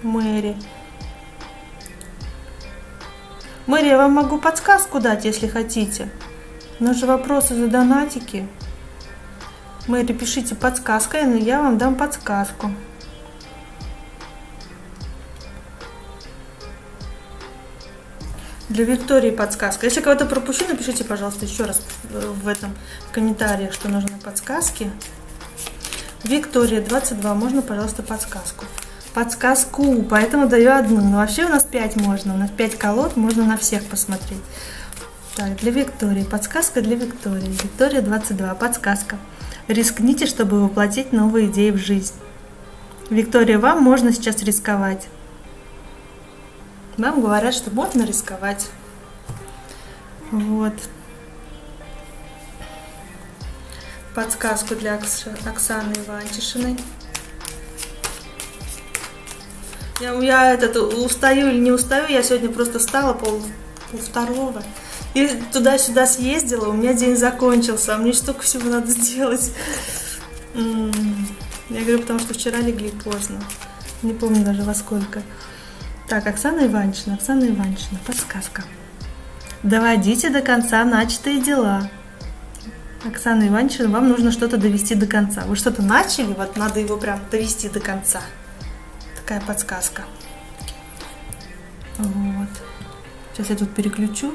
Мэри. Мэри, я вам могу подсказку дать, если хотите. Но же вопросы за донатики. Мэри, пишите подсказка, и я вам дам подсказку. Для Виктории подсказка. Если кого-то пропущу, напишите, пожалуйста, еще раз в комментариях, что нужны подсказки. Виктория 22, можно, пожалуйста, подсказку. Подсказку, поэтому даю одну. Но вообще у нас 5 можно. У нас 5 колод, можно на всех посмотреть. Так, для Виктории. Подсказка для Виктории. Виктория 22. Подсказка. Рискните, чтобы воплотить новые идеи в жизнь. Виктория, вам можно сейчас рисковать. Вам говорят, что можно рисковать. Вот. Подсказку для Оксаны Иванчишиной. Я устаю или не устаю, я сегодня просто встала полвторого и туда-сюда съездила, у меня день закончился, а мне столько всего надо сделать. Я говорю, потому что вчера легли поздно, не помню даже во сколько. Так, Оксана Иванчина, подсказка. Доводите до конца начатые дела. Оксана Иванчина, вам нужно что-то довести до конца. Вы что-то начали, вот надо его прям довести до конца. Такая подсказка. Вот. Сейчас я тут переключу,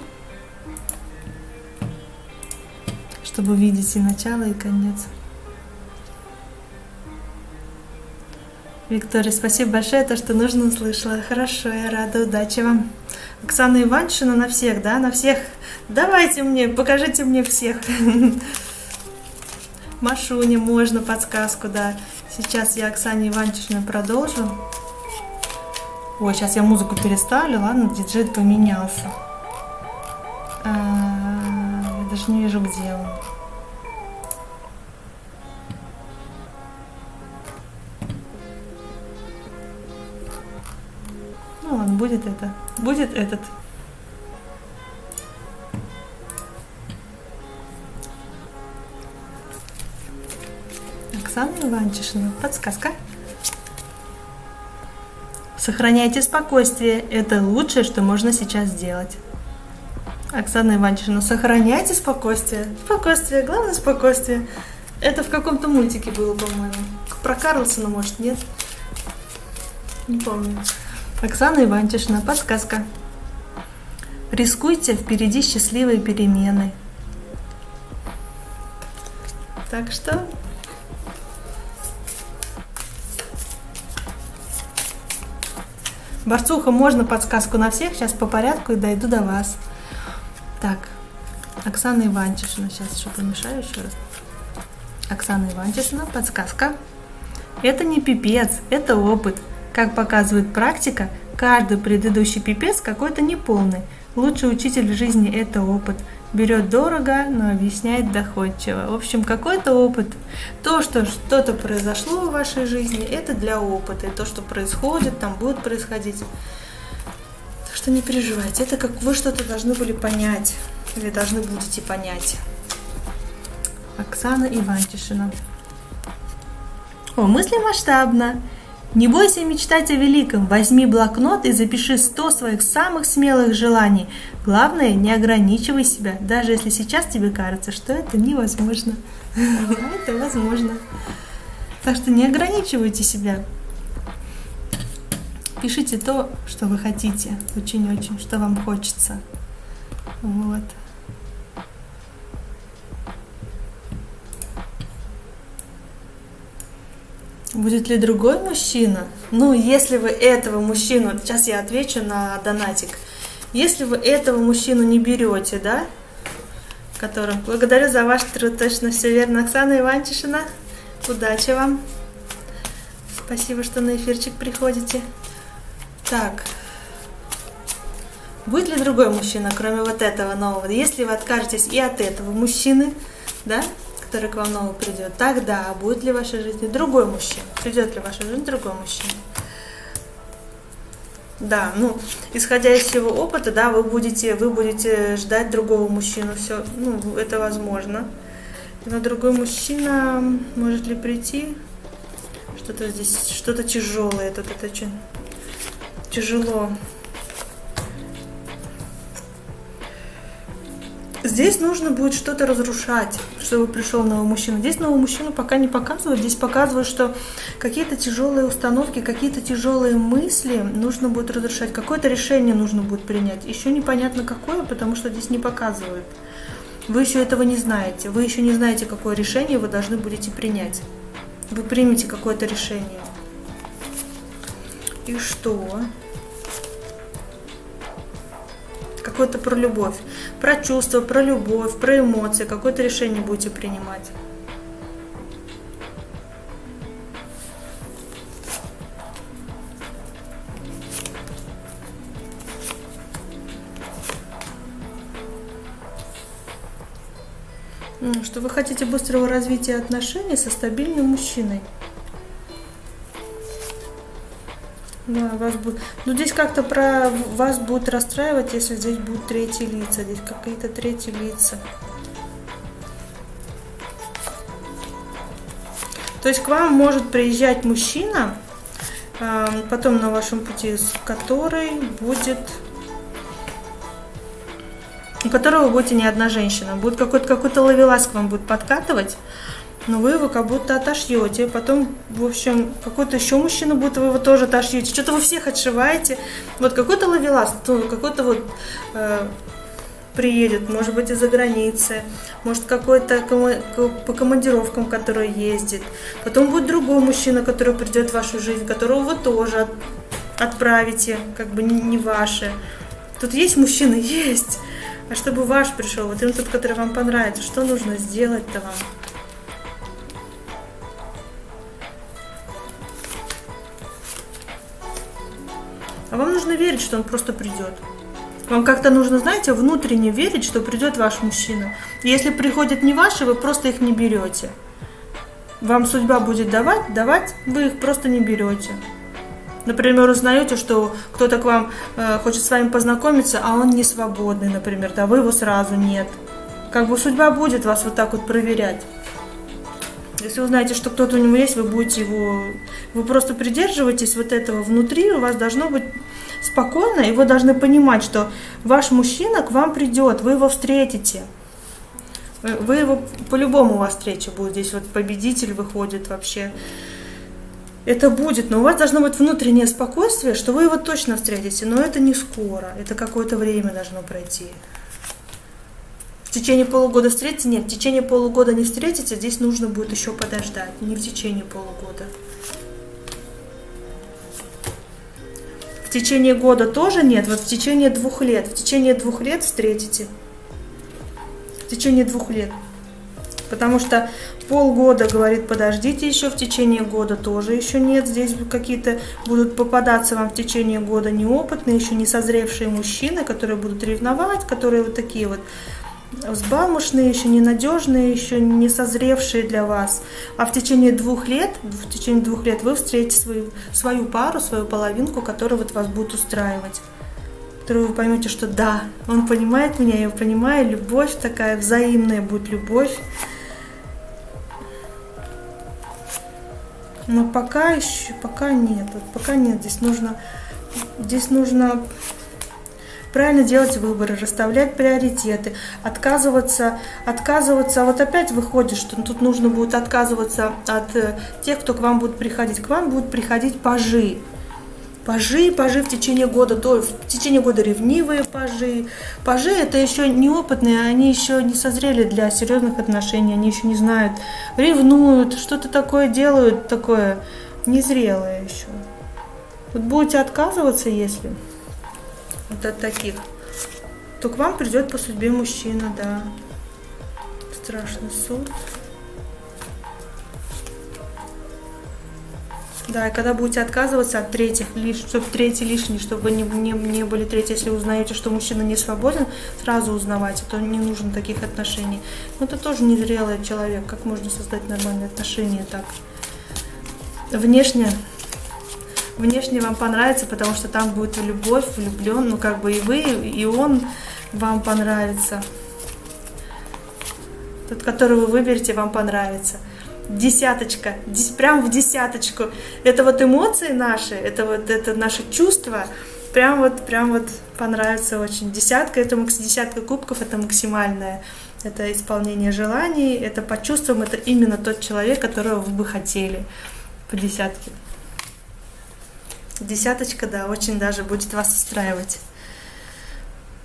чтобы видеть и начало, и конец. Виктория, спасибо большое, то, что нужно, услышала. Хорошо, я рада, удачи вам. Оксана Иванчина на всех, да, на всех. Давайте мне, покажите мне всех. Машуне можно подсказку, да. Сейчас я Оксане Иванчиной продолжу. Ой, сейчас я музыку переставлю, ладно, диджей поменялся. Я даже не вижу, где он. Ну ладно, будет это. Будет этот. Оксана Иванчишина. Подсказка. Сохраняйте спокойствие. Это лучшее, что можно сейчас сделать. Оксана Иванчишина. Сохраняйте спокойствие. Спокойствие. Главное спокойствие. Это в каком-то мультике было, по-моему. Про Карлсона, может, нет? Не помню. Оксана Иванчишина. Подсказка. Рискуйте, впереди счастливые перемены. Так что... Борцуха, можно подсказку на всех? Сейчас по порядку и дойду до вас. Так, Оксана Иванчишина. Сейчас еще помешаю еще раз. Оксана Иванчишина. Подсказка. Это не пипец, это опыт. Как показывает практика, каждый предыдущий пипец какой-то неполный. Лучший учитель жизни – это опыт. Берет дорого, но объясняет доходчиво. В общем, какой-то опыт. То, что что-то произошло в вашей жизни, это для опыта. И то, что происходит, там будет происходить. Так что не переживайте. Это как вы что-то должны были понять. Или должны будете понять. Оксана Иванчишина. О, мысли масштабно. Не бойся мечтать о великом, возьми блокнот и запиши 100 своих самых смелых желаний. Главное, не ограничивай себя, даже если сейчас тебе кажется, что это невозможно. Это возможно. Так что не ограничивайте себя. Пишите то, что вы хотите, очень-очень, что вам хочется. Вот. Будет ли другой мужчина? Ну, если вы этого мужчину, сейчас я отвечу на донатик. Если вы этого мужчину не берете, да, которым, благодарю за ваш труд, точно все верно, Оксана Иванчишина, удачи вам. Спасибо, что на эфирчик приходите. Так, будет ли другой мужчина, кроме вот этого нового? Если вы откажетесь и от этого мужчины, да, который к вам новый придет, тогда будет ли в вашей жизни другой мужчина? Придет ли в вашу жизнь другой мужчина? Да, ну, исходя из всего опыта, да, вы будете ждать другого мужчину, все, ну, это возможно. Но другой мужчина может ли прийти? Что-то здесь, что-то тяжелое, тут это очень тяжело. Здесь нужно будет что-то разрушать, чтобы пришел новый мужчина. Здесь нового мужчину пока не показывают. Здесь показывают, что какие-то тяжелые установки, какие-то тяжелые мысли нужно будет разрушать. Какое-то решение нужно будет принять. Еще непонятно какое, потому что здесь не показывают. Вы еще этого не знаете. Вы еще не знаете, какое решение вы должны будете принять. Вы примете какое-то решение. И что? Какое-то про любовь, про чувства, про любовь, про эмоции, какое-то решение будете принимать. Что вы хотите быстрого развития отношений со стабильным мужчиной. Да, вас будет. Ну, здесь как-то про вас будет расстраивать, если здесь будут третьи лица. Здесь какие-то третьи лица. То есть к вам может приезжать мужчина, потом на вашем пути, который будет, у которого вы будете не одна женщина. Будет какой-то ловелас к вам будет подкатывать. Но вы его как будто отошьете, потом, в общем, какой-то еще мужчина будет, вы его тоже отошьете. Что-то вы всех отшиваете. Вот какой-то ловелас, какой-то вот приедет, может быть, из-за границы, может, какой-то по командировкам, который ездит. Потом будет другой мужчина, который придет в вашу жизнь, которого вы тоже отправите, как бы не ваши. Тут есть мужчина? Есть. А чтобы ваш пришел, вот именно тот, который вам понравится, что нужно сделать-то вам? А вам нужно верить, что он просто придет. Вам как-то нужно, знаете, внутренне верить, что придет ваш мужчина. И если приходят не ваши, вы просто их не берете. Вам судьба будет давать, вы их просто не берете. Например, узнаете, что кто-то к вам хочет с вами познакомиться, а он не свободный, например, да, вы его сразу нет. Как бы судьба будет вас вот так вот проверять. Если вы знаете, что кто-то у него есть, вы будете вы просто придерживаетесь вот этого внутри, у вас должно быть спокойно, и вы должны понимать, что ваш мужчина к вам придет, вы его встретите. Вы его, по-любому у вас встреча будет, здесь вот победитель выходит вообще. Это будет, но у вас должно быть внутреннее спокойствие, что вы его точно встретите, но это не скоро, это какое-то время должно пройти. В течение полугода встретите? Нет, в течение полугода не встретите, здесь нужно будет еще подождать, не в течение полугода. В течение года тоже нет, вот в течение 2 лет. В течение 2 лет встретите. В течение 2 лет. Потому что полгода, говорит, подождите еще, в течение года тоже еще нет. Здесь какие-то будут попадаться вам в течение года неопытные, еще не созревшие мужчины, которые будут ревновать, которые вот такие вот взбалмошные, еще ненадежные, еще не созревшие для вас. А в течение 2 лет вы встретите свою пару, свою половинку, которая вот вас будет устраивать. Которую вы поймете, что да, он понимает меня, я его понимаю, любовь такая, взаимная будет любовь. Но пока еще, пока нет. Вот пока нет. Здесь нужно правильно делать выборы, расставлять приоритеты, отказываться. Вот опять выходит, что тут нужно будет отказываться от тех, кто к вам будет приходить. К вам будут приходить пажи. Пажи в течение года, в течение года ревнивые пажи. Пажи это еще неопытные, они еще не созрели для серьезных отношений, они еще не знают, ревнуют, что-то такое делают, такое незрелое еще. Вот будете отказываться, если вот от таких, то к вам придет по судьбе мужчина, да. Страшный суд. Да, и когда будете отказываться от третьих, чтобы третий лишний, чтобы вы не были третьи, если узнаете, что мужчина не свободен, сразу узнавайте, то не нужно таких отношений. Но это тоже незрелый человек. Как можно создать нормальные отношения так? Внешне вам понравится, потому что там будет любовь, влюблен, ну как бы и вы, и он вам понравится. Тот, которого вы выберете, вам понравится. Десяточка, прям в десяточку. Это вот эмоции наши, это наши чувства, прям вот понравится очень. Десятка кубков, это максимальное. Это исполнение желаний, это по чувствам, это именно тот человек, которого вы бы хотели. По десятке. Десяточка, да, очень даже будет вас устраивать.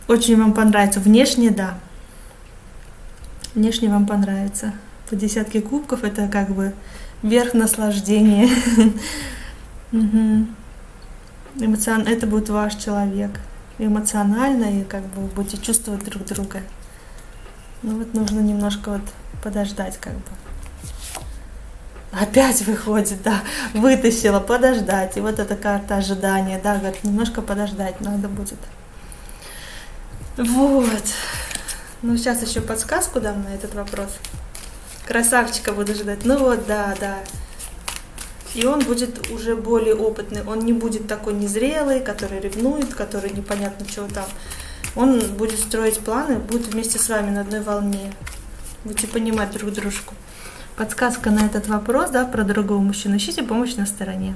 Очень вам понравится. Внешне, да. Внешне вам понравится. По десятке кубков это как бы верх наслаждения. Это будет ваш человек. Эмоционально, и как бы вы будете чувствовать друг друга. Ну вот нужно немножко вот подождать как бы. Опять выходит, да, вытащила, подождать. И вот эта карта ожидания, да, говорит, немножко подождать надо будет. Вот. Ну сейчас еще подсказку дам на этот вопрос. Красавчика буду ждать. Ну вот, да. И он будет уже более опытный. Он не будет такой незрелый, который ревнует, который непонятно чего там. Он будет строить планы, будет вместе с вами на одной волне. Будете понимать друг дружку. Подсказка на этот вопрос, да, про другого мужчину. Ищите помощь на стороне.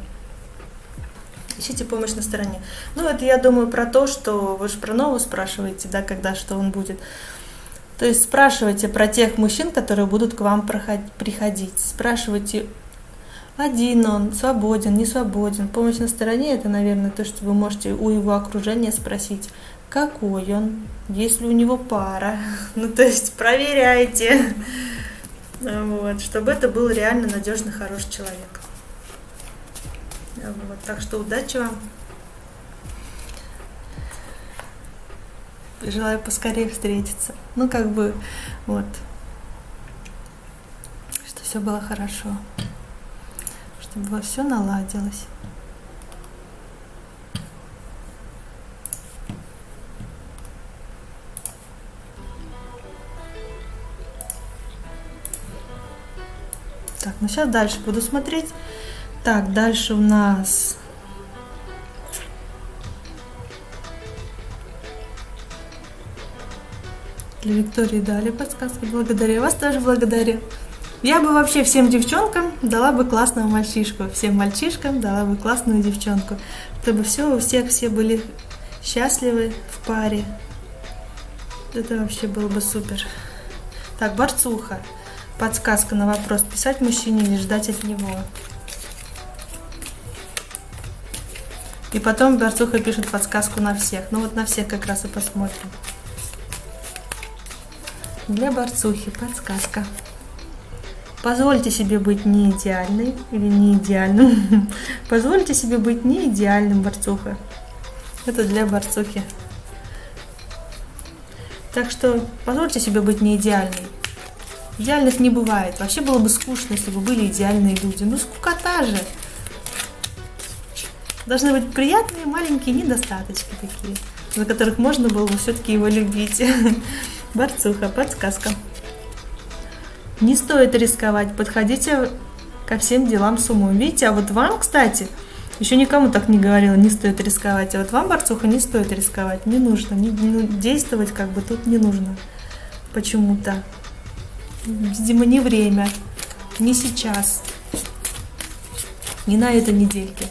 Ищите помощь на стороне. Ну, это я думаю про то, что вы же про нового спрашиваете, да, когда что он будет. То есть спрашивайте про тех мужчин, которые будут к вам приходить. Спрашивайте, один он, свободен, не свободен. Помощь на стороне – это, наверное, то, что вы можете у его окружения спросить, какой он, есть ли у него пара. Ну, то есть проверяйте, вот, чтобы это был реально надежный, хороший человек. Вот, так что удачи вам. Желаю поскорее встретиться. Ну, как бы, вот, что все было хорошо, чтобы все наладилось. Так, ну сейчас дальше буду смотреть. Так, дальше у нас... Для Виктории дали подсказки. Благодарю вас, тоже благодарю. Я бы вообще всем девчонкам дала бы классного мальчишку. Всем мальчишкам дала бы классную девчонку. Чтобы у всех все были счастливы в паре. Это вообще было бы супер. Так, борцуха. Подсказка на вопрос. Писать мужчине или ждать от него. И потом борцуха пишет подсказку на всех. Ну вот на всех как раз и посмотрим. Для борцухи подсказка. Позвольте себе быть не идеальной или не идеальным. Позвольте себе быть не идеальным, борцуха. Это для борцухи. Так что позвольте себе быть не идеальной. Идеальных не бывает. Вообще было бы скучно, если бы были идеальные люди. Ну скукота же. Должны быть приятные маленькие недостаточки такие, за которых можно было бы все-таки его любить. Борцуха, подсказка. Не стоит рисковать, подходите ко всем делам с умом. Видите, а вот вам, кстати, еще никому так не говорила, не стоит рисковать. А вот вам, борцуха, не стоит рисковать, не нужно. Действовать как бы тут не нужно почему-то. Видимо, не время, не сейчас. Не на этой недельке.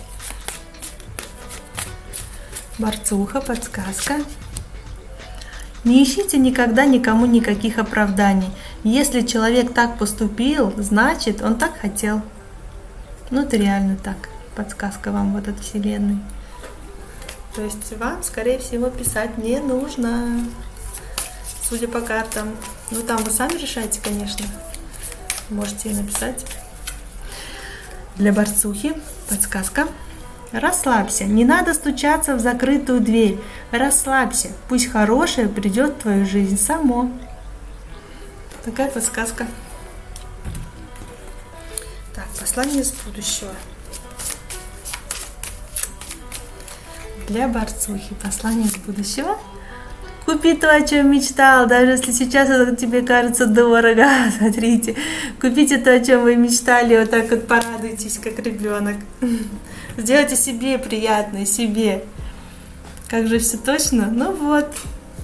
Борцуха, подсказка. Не ищите никогда никому никаких оправданий. Если человек так поступил, значит, он так хотел. Ну, это реально так. Подсказка вам вот от Вселенной. То есть вам, скорее всего, писать не нужно. Судя по картам. Ну, там вы сами решаете, конечно. Можете и написать. Для борцухи подсказка. Расслабься. Не надо стучаться в закрытую дверь. Расслабься. Пусть хорошее придет в твою жизнь само. Такая подсказка. Так, послание из будущего. Для борцухи послание из будущего. Купи то, о чем мечтал, даже если сейчас это тебе кажется дорого. Смотрите, купите то, о чем вы мечтали, вот так вот порадуйтесь, как ребенок. Сделайте себе приятное, себе. Как же все точно? Ну вот,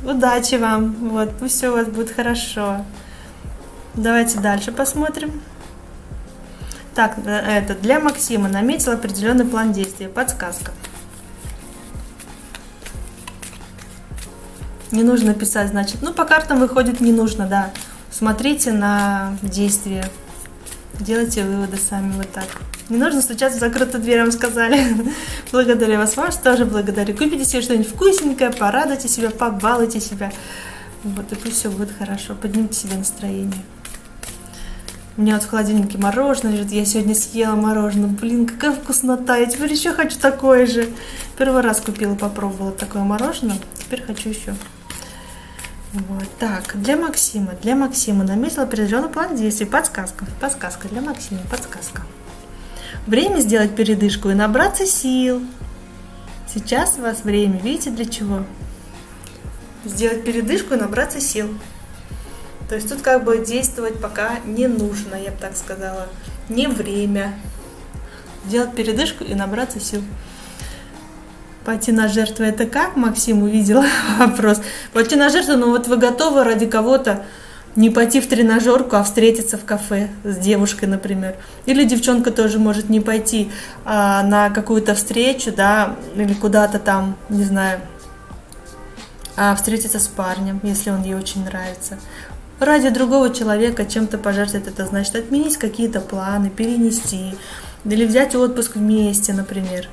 удачи вам, вот, пусть все у вас будет хорошо. Давайте дальше посмотрим. Так, это для Максима. Наметил определенный план действия. Подсказка. Не нужно писать, значит. Ну, по картам выходит не нужно, да. Смотрите на действия. Делайте выводы сами вот так. Не нужно стучаться в закрытую дверь, вам сказали. Благодарю вас, вас тоже благодарю. Купите себе что-нибудь вкусненькое, порадуйте себя, побалуйте себя. Вот, и пусть все будет хорошо. Поднимите себе настроение. У меня вот в холодильнике мороженое лежит. Я сегодня съела мороженое. Блин, какая вкуснота. Я теперь еще хочу такое же. Первый раз купила, попробовала такое мороженое. Теперь хочу еще. Вот, так, для Максима. Для Максима наметил определенный план действий. Подсказка. Подсказка для Максима. Подсказка. Время сделать передышку и набраться сил. Сейчас у вас время. Видите, для чего? Сделать передышку и набраться сил. То есть тут как бы действовать пока не нужно, я бы так сказала. Не время. Делать передышку и набраться сил. Пойти на жертву — это как? Максим увидел вопрос. Пойти на жертву, ну вот вы готовы ради кого-то не пойти в тренажерку, а встретиться в кафе с девушкой, например. Или девчонка тоже может не пойти на какую-то встречу, да, или куда-то там, не знаю, а встретиться с парнем, если он ей очень нравится. Ради другого человека чем-то пожертвовать — это значит отменить какие-то планы, перенести, или взять отпуск вместе, например.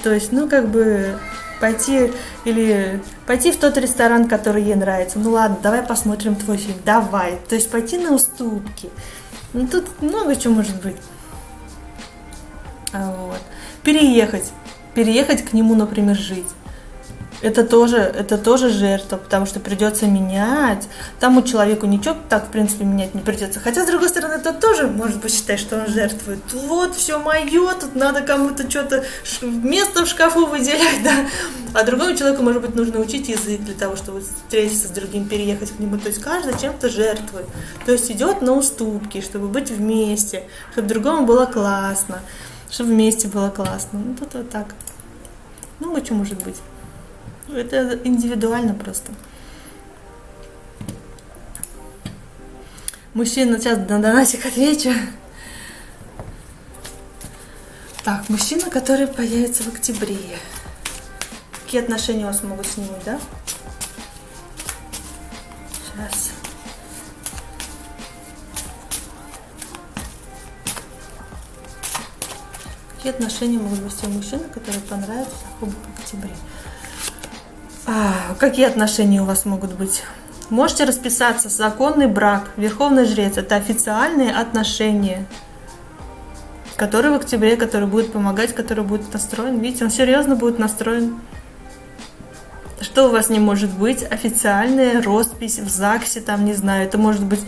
То есть, ну, как бы пойти в тот ресторан, который ей нравится. Ну ладно, давай посмотрим твой фильм, давай. То есть пойти на уступки. Ну, тут много чего может быть. Вот. Переехать к нему, например, жить. Это тоже жертва, потому что придется менять. Тому человеку ничего так, в принципе, менять не придется. Хотя, с другой стороны, тот тоже, может быть, считает, что он жертвует. Вот, все мое, тут надо кому-то что-то, место в шкафу выделять, да. А другому человеку, может быть, нужно учить язык для того, чтобы встретиться с другим, переехать к нему. То есть каждый чем-то жертвует. То есть идет на уступки, чтобы быть вместе, чтобы другому было классно, чтобы вместе было классно. Ну, тут вот так. Ну, что может быть. Это индивидуально просто. Мужчина, сейчас на донатик отвечу. Так, мужчина, который появится в октябре. Какие отношения у вас могут с ним, да? Сейчас. Какие отношения могут быть у мужчины, который понравится в октябре? Какие отношения у вас могут быть? Можете расписаться. Законный брак, верховный жрец. Это официальные отношения, которые в октябре, который будет помогать, который будет настроен. Видите, он серьезно будет настроен. Что у вас не может быть? Официальная роспись в ЗАГСе, там, не знаю. Это может быть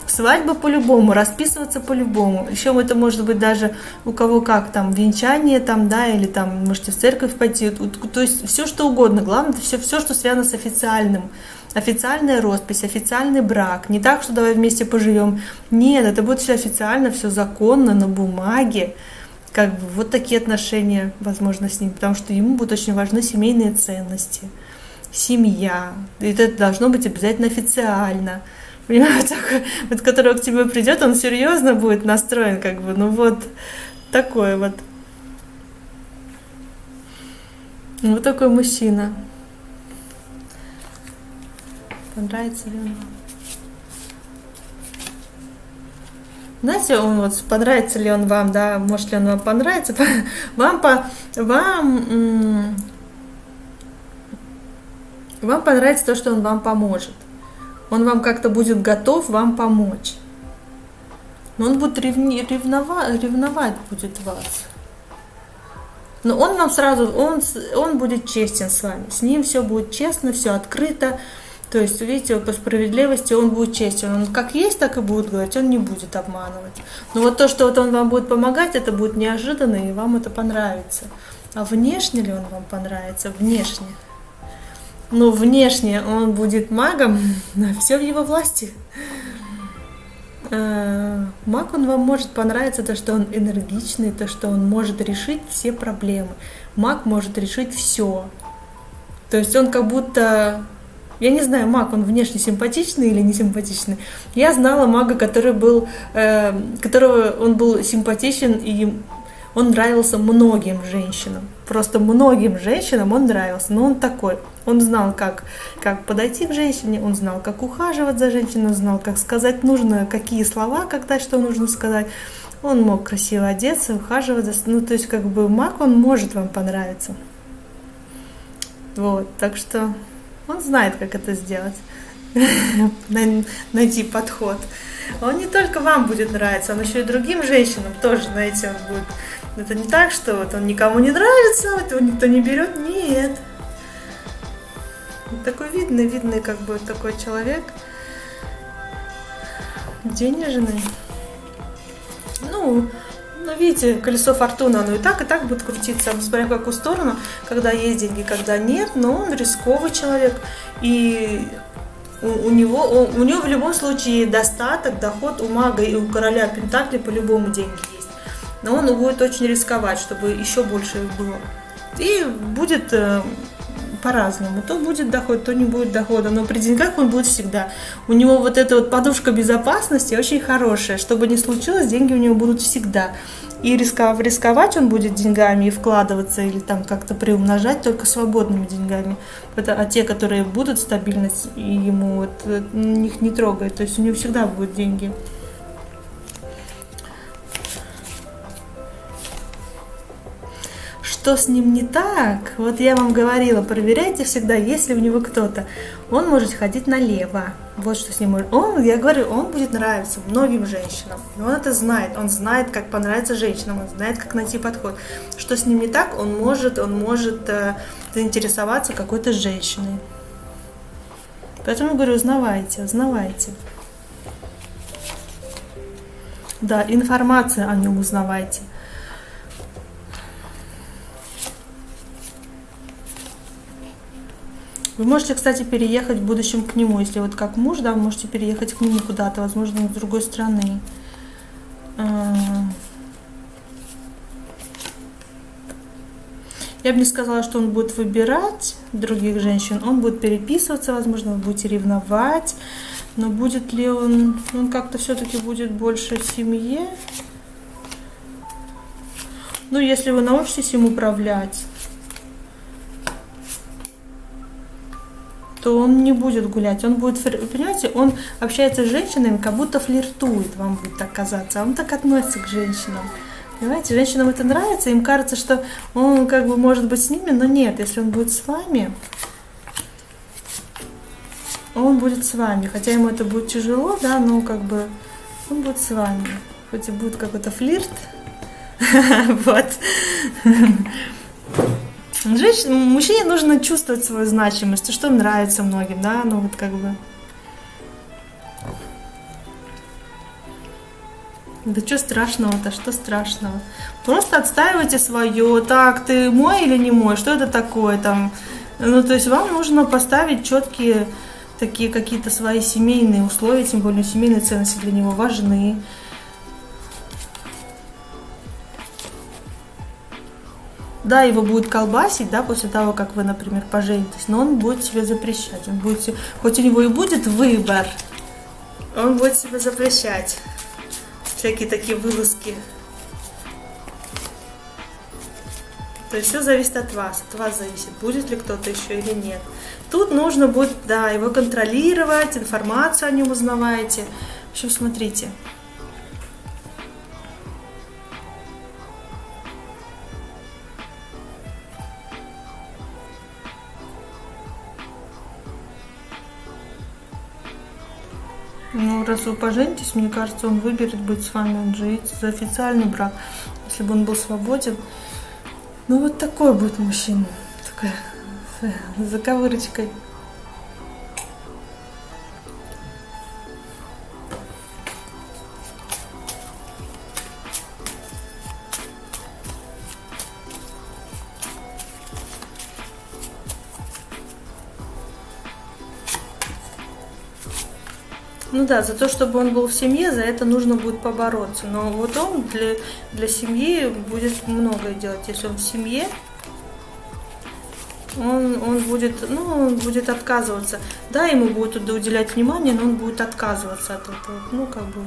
свадьба по-любому, расписываться по-любому. Еще это может быть даже у кого как, там, венчание, там, да, или там, можете в церковь пойти. То есть все, что угодно. Главное, это все, что связано с официальным. Официальная роспись, официальный брак. Не так, что давай вместе поживем. Нет, это будет все официально, все законно, на бумаге. Как бы вот такие отношения, возможно, с ним. Потому что ему будут очень важны семейные ценности. Семья. И это должно быть обязательно официально. Понимаете, вот который к тебе придет, он серьезно будет настроен, как бы, ну вот, такой вот. Вот такой мужчина. Понравится ли он вам? Знаете, он вот понравится ли он вам, да, может ли он вам понравиться? Вам понравится то, что он вам поможет. Он вам как-то будет готов вам помочь. Но он будет ревновать будет вас. Но он вам сразу, он будет честен с вами. С ним все будет честно, все открыто. То есть, видите, по справедливости он будет честен. Он как есть, так и будет говорить, он не будет обманывать. Но вот то, что вот он вам будет помогать, это будет неожиданно, и вам это понравится. А внешне ли он вам понравится? Внешне. Но внешне он будет магом, все в его власти. Маг, он вам может понравиться, то, что он энергичный, то, что он может решить все проблемы. Маг может решить все. То есть он как будто... Я не знаю, маг, он внешне симпатичный или не симпатичный. Я знала мага, которого он был симпатичен, и он нравился многим женщинам. Просто многим женщинам он нравился. Но он такой. Он знал, как подойти к женщине, он знал, как ухаживать за женщиной, он знал, как сказать нужно, какие слова, когда что нужно сказать. Он мог красиво одеться, ухаживать за... Ну, то есть, как бы, маг, он может вам понравиться. Вот, так что он знает, как это сделать. Найти подход. Он не только вам будет нравиться, он еще и другим женщинам тоже, знаете, он будет... Это не так, что вот он никому не нравится, его никто не берет. Нет. Такой видный как бы такой человек. Денежный. Ну, видите, колесо фортуны, оно и так будет крутиться, смотря в какую сторону, когда есть деньги, когда нет, но он рисковый человек. И у него в любом случае достаток, доход у мага и у короля Пентаклей по-любому деньги есть. Но он будет очень рисковать, чтобы еще больше их было. И будет по-разному. То будет доход, то не будет дохода. Но при деньгах он будет всегда. У него вот эта вот подушка безопасности очень хорошая. Что бы ни случилось, деньги у него будут всегда. И рисковать он будет деньгами и вкладываться или там как-то приумножать только свободными деньгами. А те, которые будут стабильность, ему вот, их не трогает. То есть у него всегда будут деньги. Что с ним не так? Вот я вам говорила, проверяйте всегда, есть ли у него кто-то. Он может ходить налево. Вот что с ним может. Я говорю, он будет нравиться многим женщинам. И он это знает. Он знает, как понравиться женщинам. Он знает, как найти подход. Что с ним не так? Он может заинтересоваться какой-то женщиной. Поэтому говорю, узнавайте. Да, информацию о нем узнавайте. Вы можете, кстати, переехать в будущем к нему. Если вот как муж, да, вы можете переехать к нему куда-то, возможно, с другой страны. Я бы не сказала, что он будет выбирать других женщин. Он будет переписываться, возможно, вы будете ревновать. Но будет ли он как-то все-таки будет больше в семье? Ну, если вы научитесь им управлять, то он не будет гулять, он будет, понимаете, он общается с женщинами, как будто флиртует, вам будет так казаться, а он так относится к женщинам. Понимаете, женщинам это нравится, им кажется, что он как бы может быть с ними, но нет, если он будет с вами, он будет с вами, хотя ему это будет тяжело, да, но как бы он будет с вами, хоть и будет какой-то флирт, вот. Мужчине нужно чувствовать свою значимость, что нравится многим, да, ну вот как бы. Да что страшного-то, что страшного? Просто отстаивайте свое, так, ты мой или не мой, что это такое там? Ну, то есть вам нужно поставить четкие такие какие-то свои семейные условия, тем более семейные ценности для него важны. Да, его будет колбасить, да, после того, как вы, например, поженитесь, но он будет себе запрещать. Он будет, хоть у него и будет выбор, он будет себе запрещать всякие такие вылазки. То есть все зависит от вас зависит, будет ли кто-то еще или нет. Тут нужно будет, да, его контролировать, информацию о нем узнаваете. В общем, смотрите. Ну, раз вы поженитесь, мне кажется, он выберет быть с вами жить за официальный брак, если бы он был свободен. Ну, вот такой будет мужчина, такая, с заковырочкой. Ну да, за то, чтобы он был в семье, за это нужно будет побороться. Но вот он для семьи будет многое делать. Если он в семье, он будет отказываться. Да, ему будет туда уделять внимание, но он будет отказываться от этого. Ну, как бы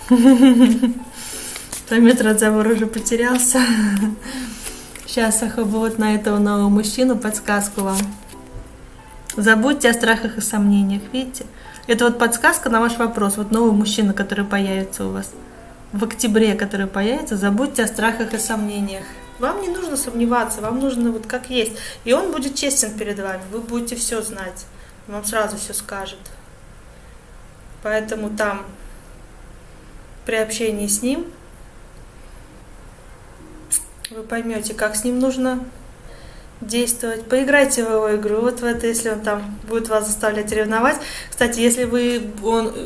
вот. Метр от забора уже потерялся. Сейчас вот на этого нового мужчину подсказку вам. Забудьте о страхах и сомнениях, видите? Это вот подсказка на ваш вопрос. Вот новый мужчина, который появится у вас в октябре, который появится, забудьте о страхах и сомнениях. Вам не нужно сомневаться, вам нужно вот как есть. И он будет честен перед вами, вы будете все знать. Он вам сразу все скажет. Поэтому там при общении с ним вы поймете, как с ним нужно действовать. Поиграйте в его игру, вот в это, если он там будет вас заставлять ревновать. Кстати, если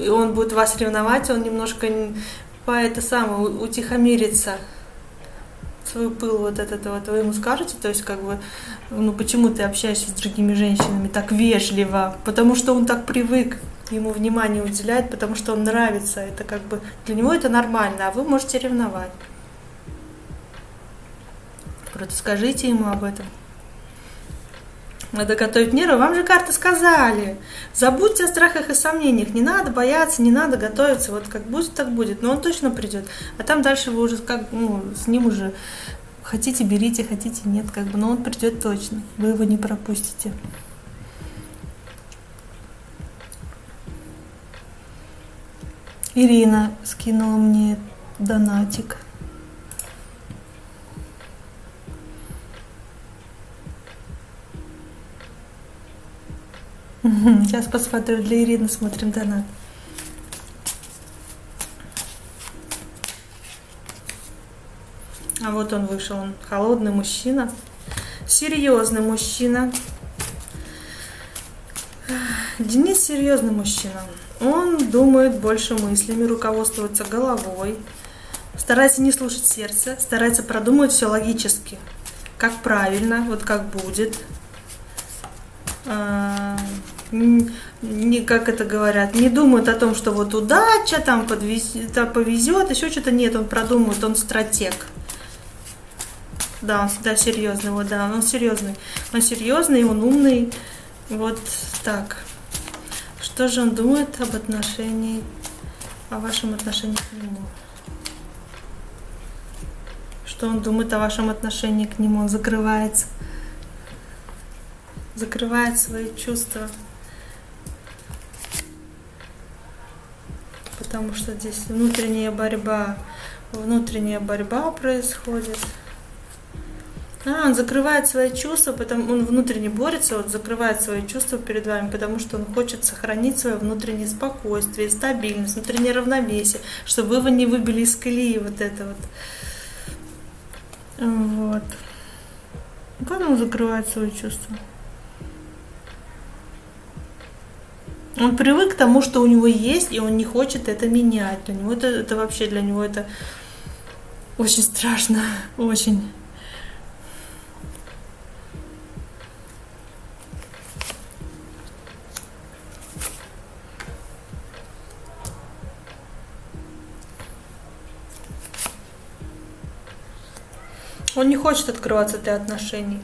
он будет вас ревновать, он немножко утихомирится, свой пыл вот этот вот, вы ему скажете, то есть как бы, ну почему ты общаешься с другими женщинами так вежливо, потому что он так привык ему внимание уделять, потому что он нравится, это как бы, для него это нормально, а вы можете ревновать. Просто скажите ему об этом. Надо готовить нервы. Вам же карты сказали. Забудьте о страхах и сомнениях. Не надо бояться, не надо готовиться. Вот как будет, так будет. Но он точно придет. А там дальше вы уже с ним уже хотите берите, хотите нет. Но он придет точно. Вы его не пропустите. Ирина скинула мне донатик. Сейчас посмотрю, для Ирины смотрим донат. А вот он вышел, он холодный мужчина, серьезный мужчина. Денис серьезный мужчина. Он думает больше мыслями, руководствуется головой, старается не слушать сердце, старается продумывать все логически, как правильно, вот как будет. Как это говорят, не думают о том, что вот удача, там повезет, еще что-то. Нет, он продумывает, он стратег. Да, он всегда серьезный, вот да, он серьезный. Он серьезный, он умный. Вот так. Что же он думает о вашем отношении к нему? Что он думает о вашем отношении к нему? Он закрывает свои чувства, потому что здесь внутренняя борьба происходит. Он закрывает свои чувства, он внутренне борется, закрывает свои чувства перед вами, потому что он хочет сохранить свое внутреннее спокойствие, стабильность, внутреннее равновесие, чтобы вы его не выбили из колеи, вот это вот. Вот. Как он закрывает свои чувства? Он привык к тому, что у него есть, и он не хочет это менять. Для него это вообще, для него это очень страшно, очень. Он не хочет открываться для отношений.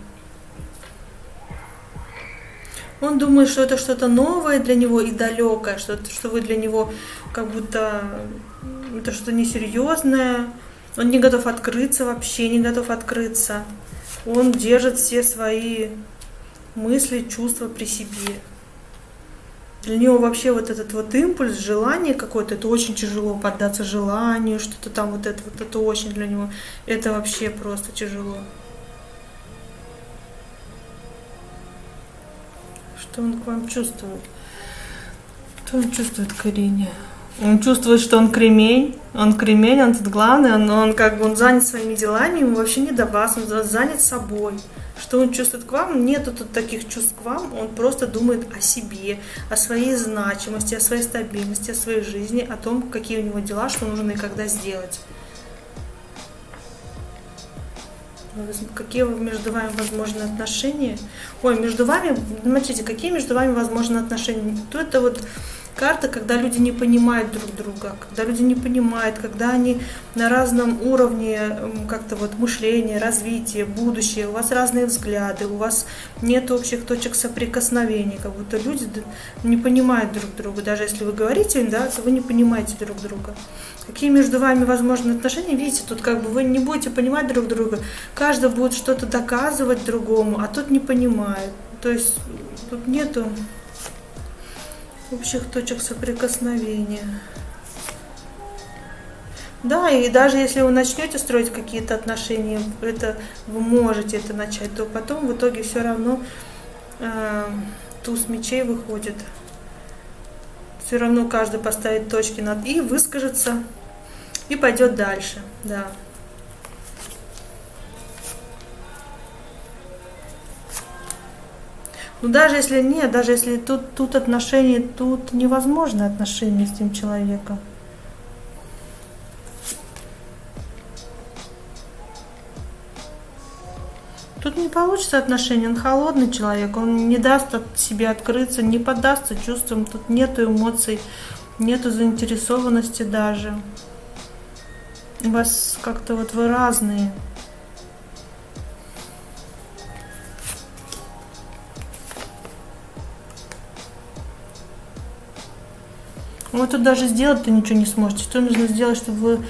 Он думает, что это что-то новое для него и далекое, что вы для него как будто это что-то несерьезное. Он не готов открыться, вообще не готов открыться. Он держит все свои мысли, чувства при себе. Для него вообще вот этот вот импульс, желание какое-то, это очень тяжело поддаться желанию, что-то там вот это очень для него, это вообще просто тяжело. Что он к вам чувствует? Что он чувствует к Ирине? Он чувствует, что он кремень, он тут главный, он как бы он занят своими делами, ему вообще не до вас, он занят собой. Что он чувствует к вам? Нету тут таких чувств к вам, он просто думает о себе, о своей значимости, о своей стабильности, о своей жизни, о том, какие у него дела, что нужно и когда сделать. Какие между вами возможны отношения? Ой, между вами, смотрите, какие между вами возможны отношения? То это вот карта, когда люди не понимают друг друга, когда люди не понимают, когда они на разном уровне как-то вот мышления, развития, будущее, у вас разные взгляды, у вас нет общих точек соприкосновения, как будто люди не понимают друг друга, даже если вы говорите им, да, то вы не понимаете друг друга. Какие между вами возможны отношения, видите, тут как бы вы не будете понимать друг друга, каждый будет что-то доказывать другому, а тот не понимает, то есть тут нету общих точек соприкосновения. Да, и даже если вы начнете строить какие-то отношения, вы можете это начать, то потом в итоге все равно туз мечей выходит. Все равно каждый поставит точки над «и», выскажется и пойдет дальше. Да. Ну даже если нет, даже если тут отношения, тут невозможны отношения с тем человеком. Тут не получится отношения, он холодный человек, он не даст себе открыться, не поддастся чувствам, тут нету эмоций, нету заинтересованности даже. У вас как-то вот вы разные. Вы тут даже сделать-то ничего не сможете. Что нужно сделать, чтобы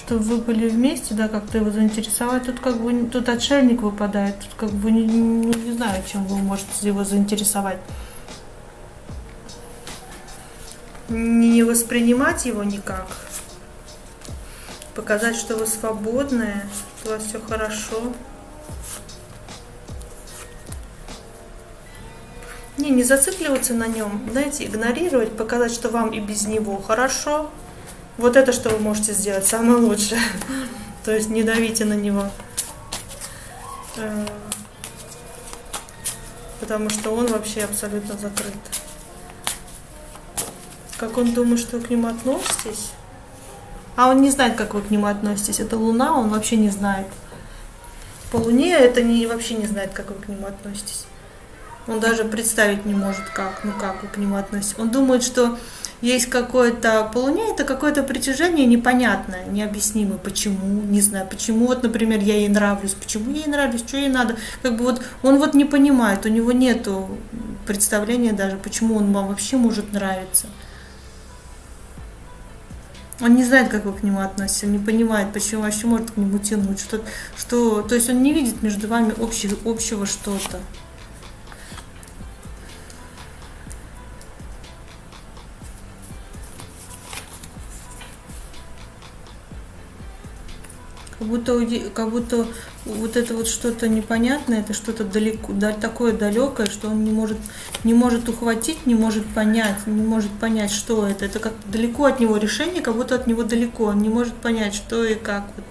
вы были вместе, да, как-то его заинтересовать? Тут как бы тут отшельник выпадает. Тут как бы не знаю, чем вы можете его заинтересовать. Не воспринимать его никак. Показать, что вы свободная, что у вас все хорошо. Не зацикливаться на нем, знаете, игнорировать, показать, что вам и без него хорошо. Вот это, что вы можете сделать, самое лучшее. То есть не давите на него. Потому что он вообще абсолютно закрыт. Как он думает, что вы к нему относитесь? А он не знает, как вы к нему относитесь. Это Луна, он вообще не знает. По Луне это вообще не знает, как вы к нему относитесь. Он даже представить не может, как вы к нему относитесь. Он думает, что есть какое-то, по Луне это какое-то притяжение непонятное, необъяснимое. Почему? Не знаю. Почему, вот, например, я ей нравлюсь. Почему я ей нравлюсь? Что ей надо? Как бы вот он вот не понимает, у него нету представления даже, почему он вам вообще может нравиться. Он не знает, как вы к нему относитесь, он не понимает, почему вообще может к нему тянуть. То есть он не видит между вами общего что-то. Как будто вот это вот что-то непонятное, это что-то далеко, такое далекое, что он не может ухватить, не может понять, что это. Это как-то далеко от него решение, как будто от него далеко. Он не может понять, что и как. Вот.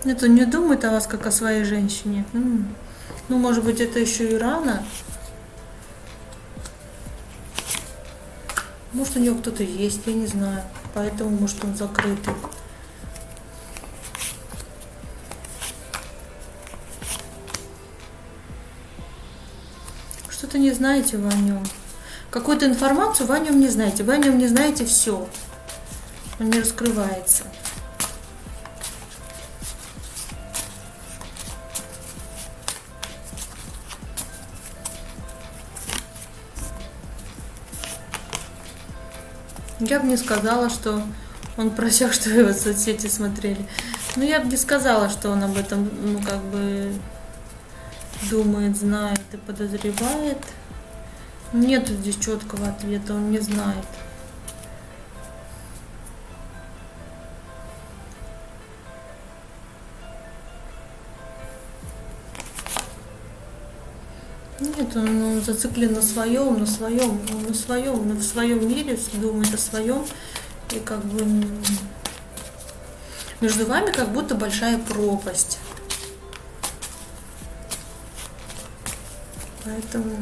Нет, он не думает о вас, как о своей женщине. Ну, может быть, это еще и рано. Может, у него кто-то есть, я не знаю. Поэтому, может, он закрытый. Что-то не знаете вы о нем. Какую-то информацию вы о нем не знаете. Вы о нем не знаете все. Он не раскрывается. Я бы не сказала, что он просек, что вы в соцсети смотрели. Но я бы не сказала, что он об этом, ну, как бы думает, знает и подозревает. Нет здесь четкого ответа, он не знает. Нет, он зациклен на своем, он в своем мире, думает о своем. И как бы между вами как будто большая пропасть. Поэтому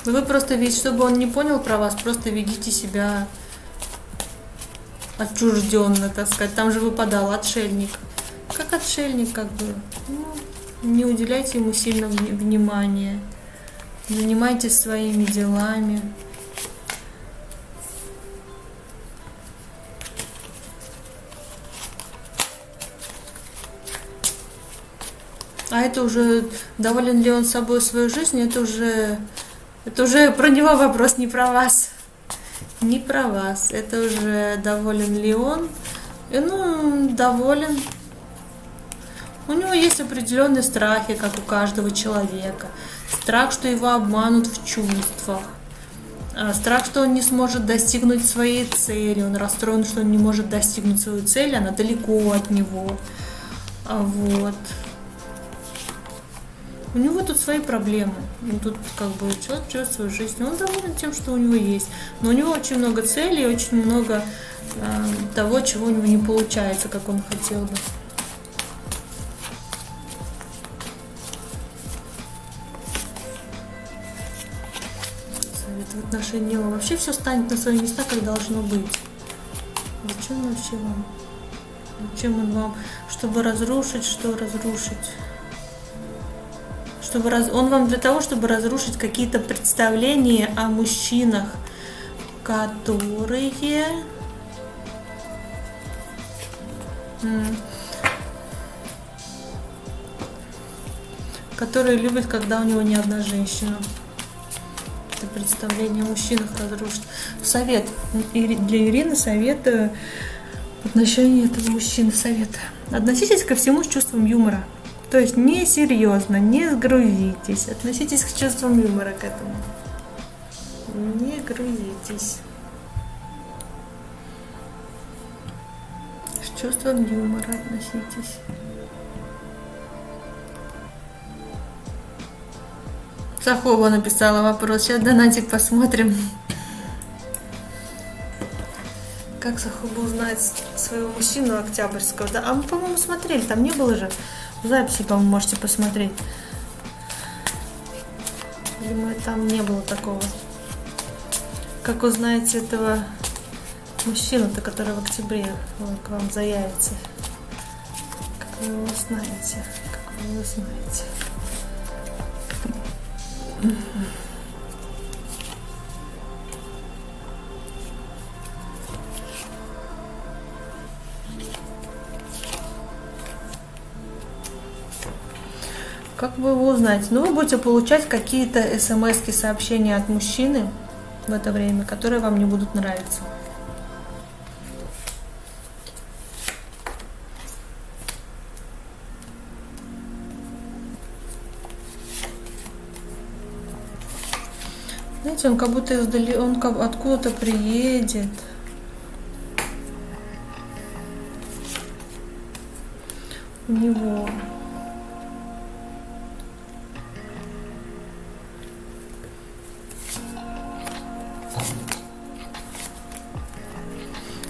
вы просто видите, чтобы он не понял про вас, просто ведите себя отчужденно, так сказать. Там же выпадал отшельник. Как отшельник, как бы. Ну, не уделяйте ему сильно внимания. Занимайтесь своими делами. А это уже, доволен ли он собой свою жизнь, это уже про него вопрос, не про вас. Не про вас. Это уже доволен ли он. Ну, доволен. У него есть определенные страхи, как у каждого человека. Страх, что его обманут в чувствах. Страх, что он не сможет достигнуть своей цели. Он расстроен, что он не может достигнуть свою цель, она далеко от него. Вот. У него тут свои проблемы. Ну, тут как бы человек живет свою жизнь. Он доволен тем, что у него есть. Но у него очень много целей, очень много того, чего у него не получается, как он хотел бы. Совет в отношении его. Вообще все станет на свои места, как должно быть. Зачем вообще вам? Зачем он вам? Чтобы разрушить, что разрушить? Он вам для того, чтобы разрушить какие-то представления о мужчинах, которые любят, когда у него не одна женщина. Это представление о мужчинах разрушить. Совет. Для Ирины совет в отношении этого мужчины. Совет. Относитесь ко всему с чувством юмора. То есть не серьезно, не сгрузитесь. Относитесь к чувствам юмора к этому. Не грузитесь. С чувством юмора относитесь. Сахоба написала вопрос. Сейчас донатик посмотрим. Как Сахоба узнает своего мужчину Октябрьского? Да, а мы, по-моему, смотрели, там не было же. В записи, по-моему, можете посмотреть. Думаю, там не было такого. Как узнаете этого мужчину-то, который в октябре к вам заявится? Как вы его узнаете? Как вы его узнаете? Как вы его узнаете? Ну, вы будете получать какие-то смс-ки, сообщения от мужчины в это время, которые вам не будут нравиться. Знаете, он как будто откуда-то приедет. У него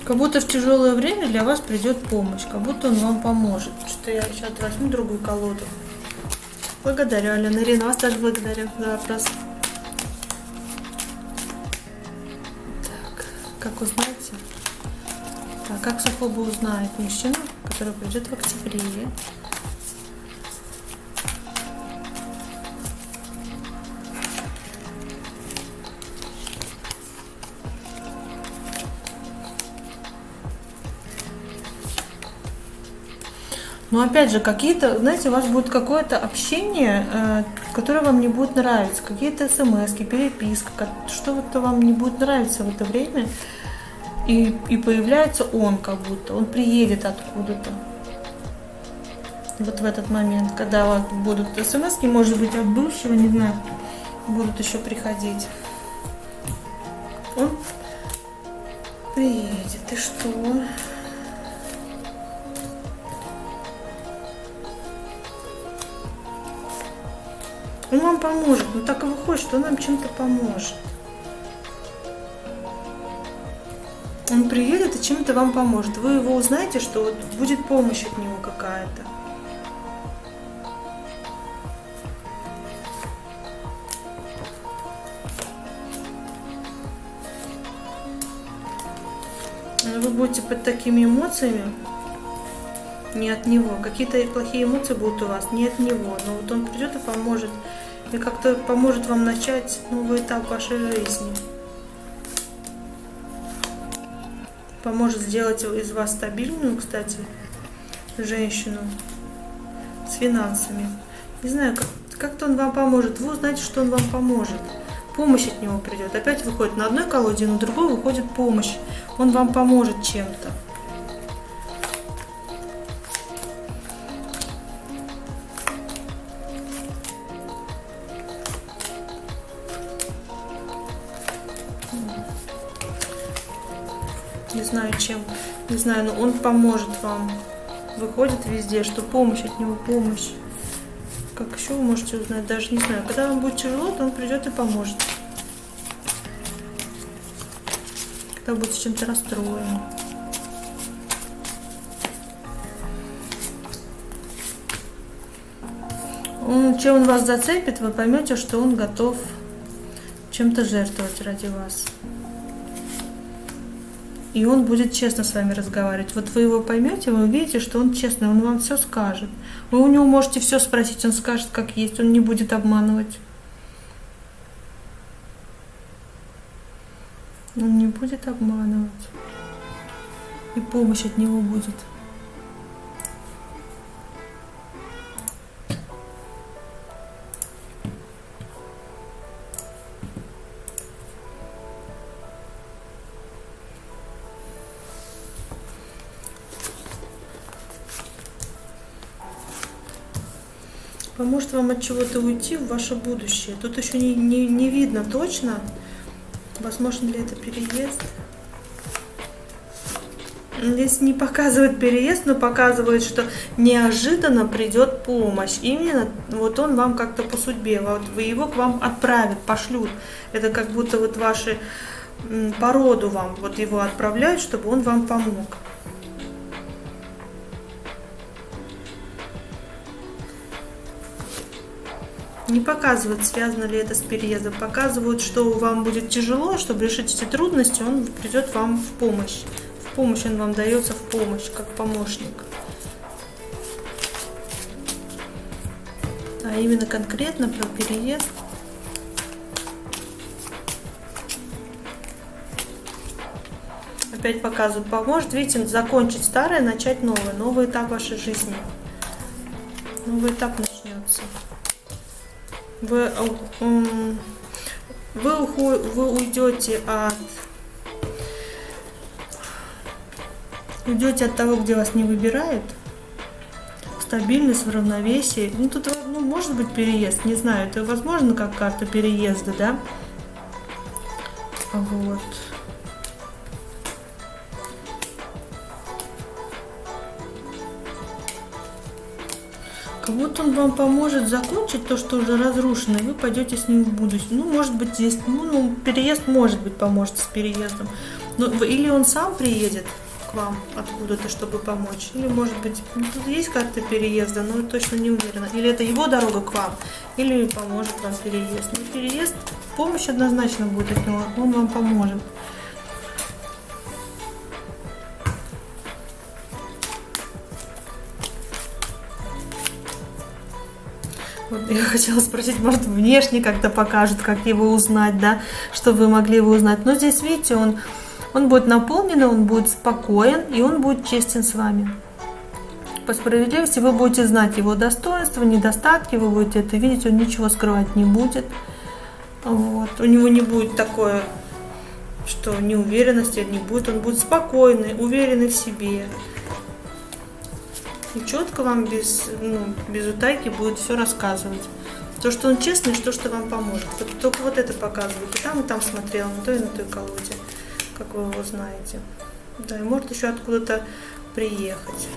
как будто в тяжелое время для вас придет помощь, как будто он вам поможет. Что я сейчас возьму другую колоду. Благодарю, Алена. Ирина, вас тоже благодарю за вопрос. Так, как узнаете? Так, как Сахоба узнает мужчину, который придет в октябре? Но опять же, какие-то, знаете, у вас будет какое-то общение, которое вам не будет нравиться, какие-то смс-ки, переписка, что-то вам не будет нравиться в это время, и появляется он как будто, он приедет откуда-то. Вот в этот момент, когда у вас будут смс-ки, может быть, от бывшего, не знаю, будут еще приходить. Он приедет, и что? Он вам поможет, но так и выходит, что он вам чем-то поможет. Он приедет и чем-то вам поможет. Вы его узнаете, что вот будет помощь от него какая-то. Вы будете под такими эмоциями, не от него. Какие-то плохие эмоции будут у вас, не от него. Но вот он придет и поможет. И как-то поможет вам начать новый этап вашей жизни. Поможет сделать из вас стабильную, кстати, женщину с финансами. Не знаю, как-то он вам поможет. Вы узнаете, что он вам поможет. Помощь от него придет. Опять выходит на одной колоде, на другой выходит помощь. Он вам поможет чем-то. Не знаю чем, не знаю, но он поможет вам. Выходит везде, что помощь от него, помощь. Как еще вы можете узнать, даже не знаю. Когда вам будет тяжело, то он придет и поможет. Когда будете чем-то расстроены. Чем он вас зацепит, вы поймете, что он готов чем-то жертвовать ради вас. И он будет честно с вами разговаривать. Вот вы его поймете, вы увидите, что он честный, он вам все скажет. Вы у него можете все спросить, он скажет, как есть, он не будет обманывать. Он не будет обманывать. И помощь от него будет. Поможет вам от чего-то уйти в ваше будущее. Тут еще не видно точно, возможно ли это переезд. Здесь не показывает переезд, но показывает, что неожиданно придет помощь. Именно вот он вам как-то по судьбе, вот его к вам отправят, пошлют. Это как будто вот ваши по роду вам вот его отправляют, чтобы он вам помог. Не показывают, связано ли это с переездом. Показывают, что вам будет тяжело, чтобы решить эти трудности, он придет вам в помощь. В помощь он вам дается, в помощь, как помощник. А именно конкретно про переезд. Опять показывают, поможет, видите, закончить старое, начать новое. Новый этап вашей жизни. Новый этап начнется. Вы уйдете от того, где вас не выбирают. Стабильность, в равновесии. Ну, тут может быть переезд, не знаю, это возможно как карта переезда, да? Вот. Как будто он вам поможет закончить то, что уже разрушено, и вы пойдете с ним в будущее. Ну, может быть, здесь, переезд, может быть, поможет с переездом. Но, или он сам приедет к вам откуда-то, чтобы помочь. Или, может быть, тут есть карта переезда, но точно не уверена. Или это его дорога к вам, или поможет вам переезд. Но переезд, помощь однозначно будет от него, он вам поможет. Вот я хотела спросить, может, внешне как-то покажет, как его узнать, да, что вы могли его узнать. Но здесь, видите, он будет наполнен, он будет спокоен, и он будет честен с вами. по справедливости вы будете знать его достоинства, недостатки, вы будете это видеть, он ничего скрывать не будет. Вот. У него не будет такое, что неуверенности не будет, он будет спокойный, уверенный в себе. И четко вам без утайки будет все рассказывать. То, что он честный, что вам поможет. Только вот это показывает. И там смотрела, на той и на той колоде, как вы его знаете. Да, и может еще откуда-то приехать.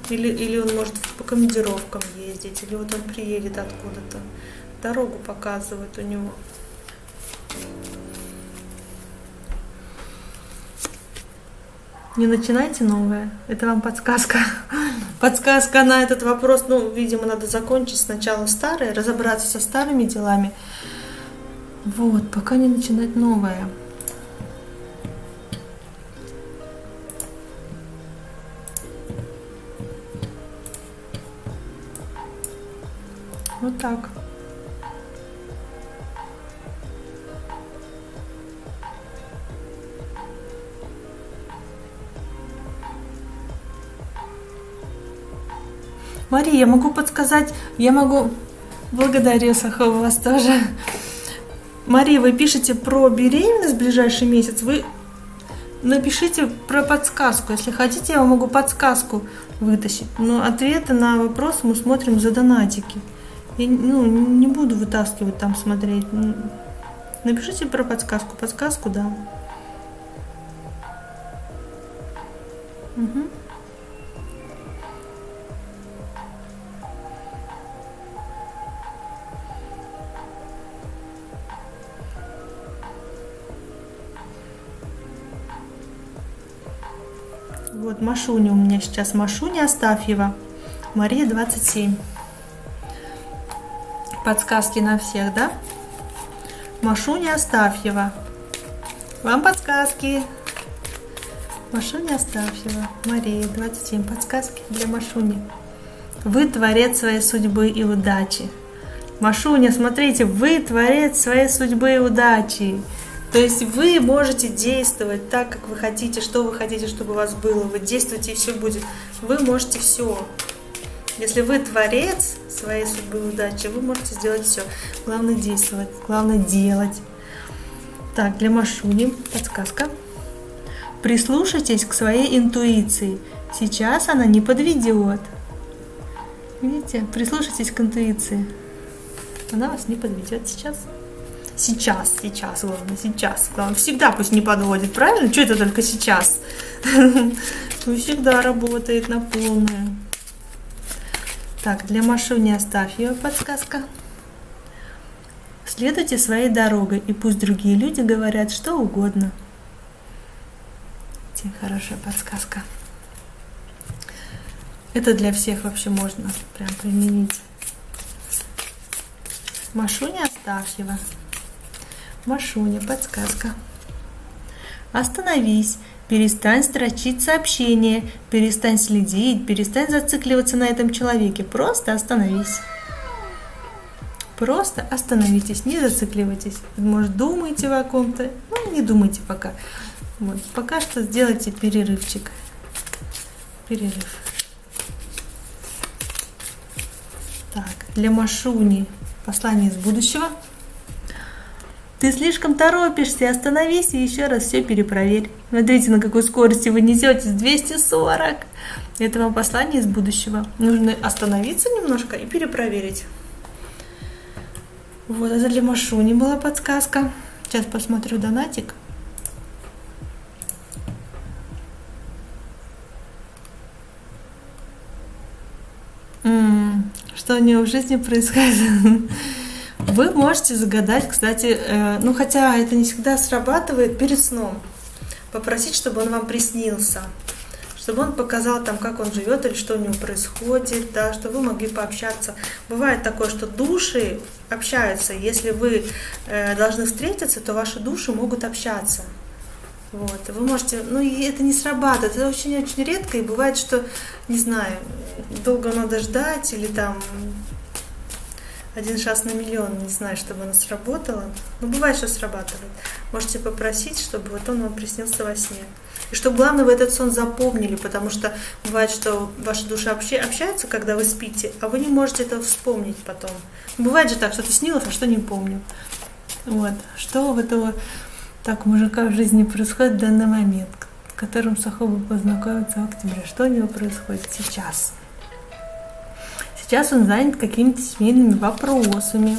Или он может по командировкам ездить, или вот он приедет откуда-то. Дорогу показывает у него. Не начинайте новое. Это вам подсказка. Подсказка на этот вопрос. Видимо, надо закончить сначала старое, разобраться со старыми делами. Вот, пока не начинать новое. Вот так. Мария, я могу подсказать, благодарю, Сахова, вас тоже. Мария, вы пишете про беременность в ближайший месяц, вы напишите про подсказку. Если хотите, я вам могу подсказку вытащить. Но ответы на вопросы мы смотрим за донатики. Я не буду вытаскивать там, смотреть. Напишите про подсказку. Подсказку, да. Угу. Вот Машуня у меня сейчас. Машуня Астафьева. Мария 27. Подсказки на всех, да? Машуня Астафьева. Вам подсказки. Машуня Астафьева. Мария 27. Подсказки для Машуни. Вы творец своей судьбы и удачи. Машуня, смотрите, вы творец своей судьбы и удачи. То есть вы можете действовать так, как вы хотите, что вы хотите, чтобы у вас было. Вы действуете, и все будет. Вы можете все. Если вы творец своей судьбы и удачи, вы можете сделать все. Главное действовать, главное делать. Так, для Машуни подсказка. Прислушайтесь к своей интуиции. Сейчас она не подведет. Видите? Прислушайтесь к интуиции. Она вас не подведет сейчас. Сейчас, главное, сейчас. Главное, всегда пусть не подводит, правильно? Что это только сейчас? Всегда работает на полную. Так, для Машуни Астафьева подсказка. Следуйте своей дорогой, и пусть другие люди говорят что угодно. Хорошая подсказка. Это для всех вообще можно прям применить. Машуня Астафьева. Машуня, подсказка. Остановись, перестань строчить сообщения, перестань следить, перестань зацикливаться на этом человеке. Просто остановись. Просто остановитесь, не зацикливайтесь. Может, думаете о ком-то, не думайте пока. Вот, пока что сделайте перерывчик. Перерыв. Так, для Машуни послание из будущего. Ты слишком торопишься, остановись и еще раз все перепроверь. Смотрите, на какой скорости вы несетесь, 240. Это вам послание из будущего. Нужно остановиться немножко и перепроверить. Вот, это для Машуни была подсказка. Сейчас посмотрю донатик. Что у нее в жизни происходит? Вы можете загадать, кстати, хотя это не всегда срабатывает, перед сном попросить, чтобы он вам приснился, чтобы он показал там, как он живет или что у него происходит, да, чтобы вы могли пообщаться. Бывает такое, что души общаются. Если вы должны встретиться, то ваши души могут общаться. Вот, вы можете, и это не срабатывает, это очень-очень редко, и бывает, что, не знаю, долго надо ждать, или там один шанс на миллион, не знаю, чтобы оно сработало. Но бывает, что срабатывает. Можете попросить, чтобы вот он вам приснился во сне. И чтобы, главное, вы этот сон запомнили, потому что бывает, что ваша душа общается, когда вы спите, а вы не можете этого вспомнить потом. Бывает же так, что ты снилось, а что не помню. Вот. Что у этого так мужика в жизни происходит в данный момент, с которым Сахоба познакомится в октябре? Что у него происходит сейчас? Сейчас он занят какими-то семейными вопросами.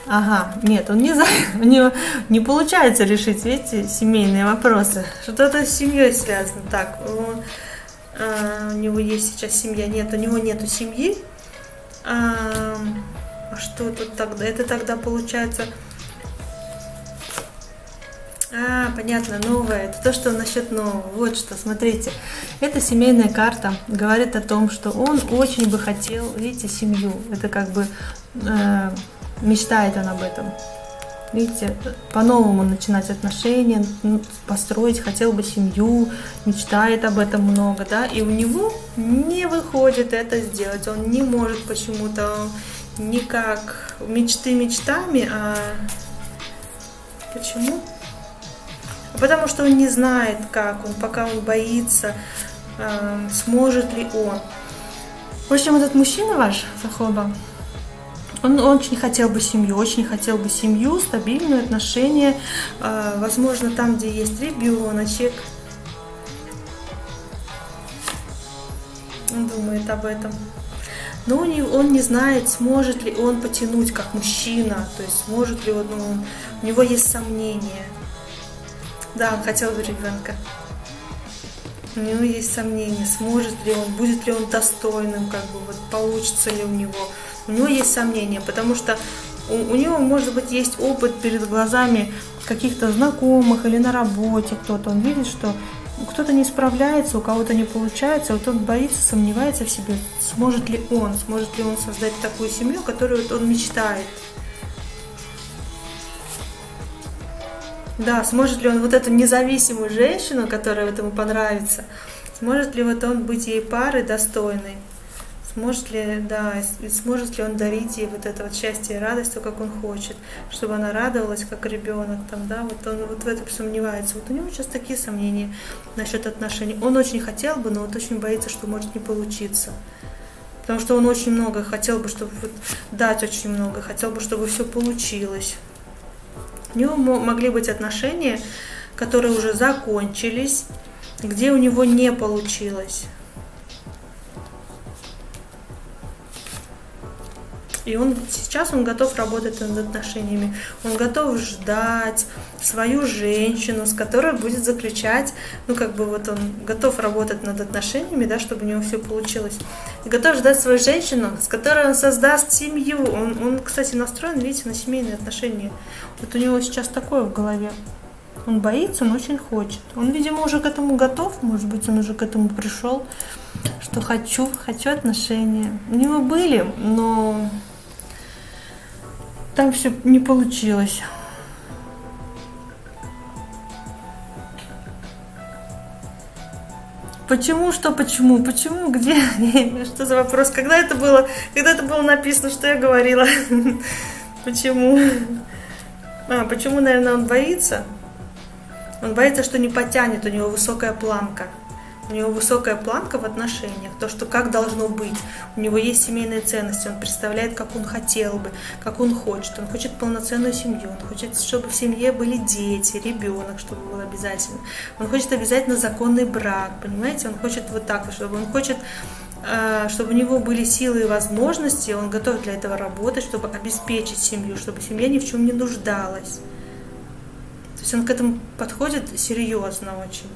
Ага, нет, он не занят, у него не получается решить, видите, семейные вопросы. Что-то с семьей связано. Так, у него есть сейчас семья, нет, у него нету семьи. А что тут тогда? Это тогда получается... понятно, новое. Это то, что насчет нового. Вот что, смотрите. Эта семейная карта говорит о том, что он очень бы хотел, видите, семью. Это как бы мечтает он об этом. Видите, по-новому начинать отношения, построить, хотел бы семью, мечтает об этом много, да, и у него не выходит это сделать. Он не может почему-то никак. Мечты мечтами, а почему? Потому что он не знает, как он, пока он боится, сможет ли он. В общем, этот мужчина ваш, Сахоба, он очень хотел бы семью, стабильные отношения, возможно, там, где есть ребеночек. Он думает об этом. Но он не знает, сможет ли он потянуть как мужчина, то есть сможет ли он, у него есть сомнения. Да, он хотел бы ребенка. У него есть сомнения, сможет ли он, будет ли он достойным, как бы вот получится ли у него. У него есть сомнения, потому что у него, может быть, есть опыт перед глазами каких-то знакомых или на работе кто-то. Он видит, что кто-то не справляется, у кого-то не получается, вот он боится, сомневается в себе, сможет ли он создать такую семью, которую он мечтает. Да, сможет ли он вот эту независимую женщину, которая вот ему понравится, сможет ли вот он быть ей парой достойной, сможет ли он дарить ей вот это вот счастье и радость, то, как он хочет, чтобы она радовалась, как ребенок, там, да, вот он вот в этом сомневается. Вот у него сейчас такие сомнения насчет отношений. Он очень хотел бы, но вот очень боится, что может не получиться. Потому что он очень много хотел бы, чтобы вот, дать очень много, хотел бы, чтобы все получилось. У него могли быть отношения, которые уже закончились, где у него не получилось. И сейчас он готов работать над отношениями. Он готов ждать свою женщину, с которой будет заключать, он готов работать над отношениями, да, чтобы у него все получилось. И готов ждать свою женщину, с которой он создаст семью. Он, кстати, настроен, видите, на семейные отношения. Вот у него сейчас такое в голове. Он боится, он очень хочет. Он, видимо, уже к этому готов, может быть, он уже к этому пришел, что хочу отношения. У него были, но там все не получилось. Почему, где? Что за вопрос? Когда это было написано, что я говорила? Почему? Почему, наверное, он боится? Он боится, что не потянет, у него высокая планка. У него высокая планка в отношениях, то, что как должно быть. У него есть семейные ценности, он представляет, как он хотел бы, как он хочет. Он хочет полноценную семью, он хочет, чтобы в семье были дети, ребенок, чтобы был обязательно. Он хочет обязательно законный брак, понимаете? Он хочет вот так, чтобы у него были силы и возможности, он готов для этого работать, чтобы обеспечить семью, чтобы семья ни в чем не нуждалась. То есть он к этому подходит серьезно очень.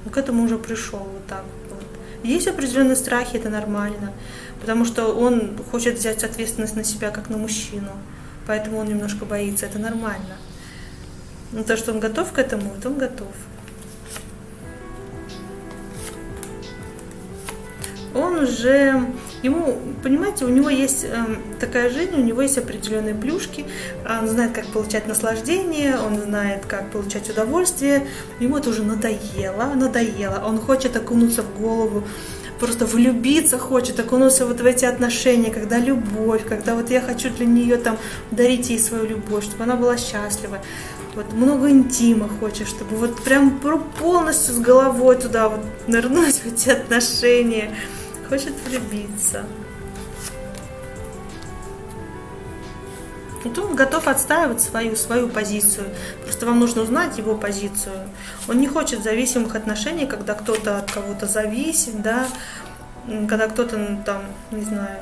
Он к этому уже пришел вот так вот. Есть определенные страхи, это нормально, потому что он хочет взять ответственность на себя как на мужчину, поэтому он немножко боится, это нормально. Но то, что он готов к этому, вот он готов. Он уже, понимаете, у него есть такая жизнь, у него есть определенные плюшки, он знает, как получать наслаждение, он знает, как получать удовольствие, ему это уже надоело, он хочет окунуться в голову просто влюбиться хочет, окунуться вот в эти отношения, когда любовь, когда вот я хочу для нее там дарить ей свою любовь, чтобы она была счастлива. Вот много интима хочешь, чтобы вот прям полностью с головой туда вот нырнуть в эти отношения. Хочет влюбиться. Вот он готов отстаивать свою позицию. Просто вам нужно узнать его позицию. Он не хочет зависимых отношений, когда кто-то от кого-то зависит, да, когда кто-то там, не знаю,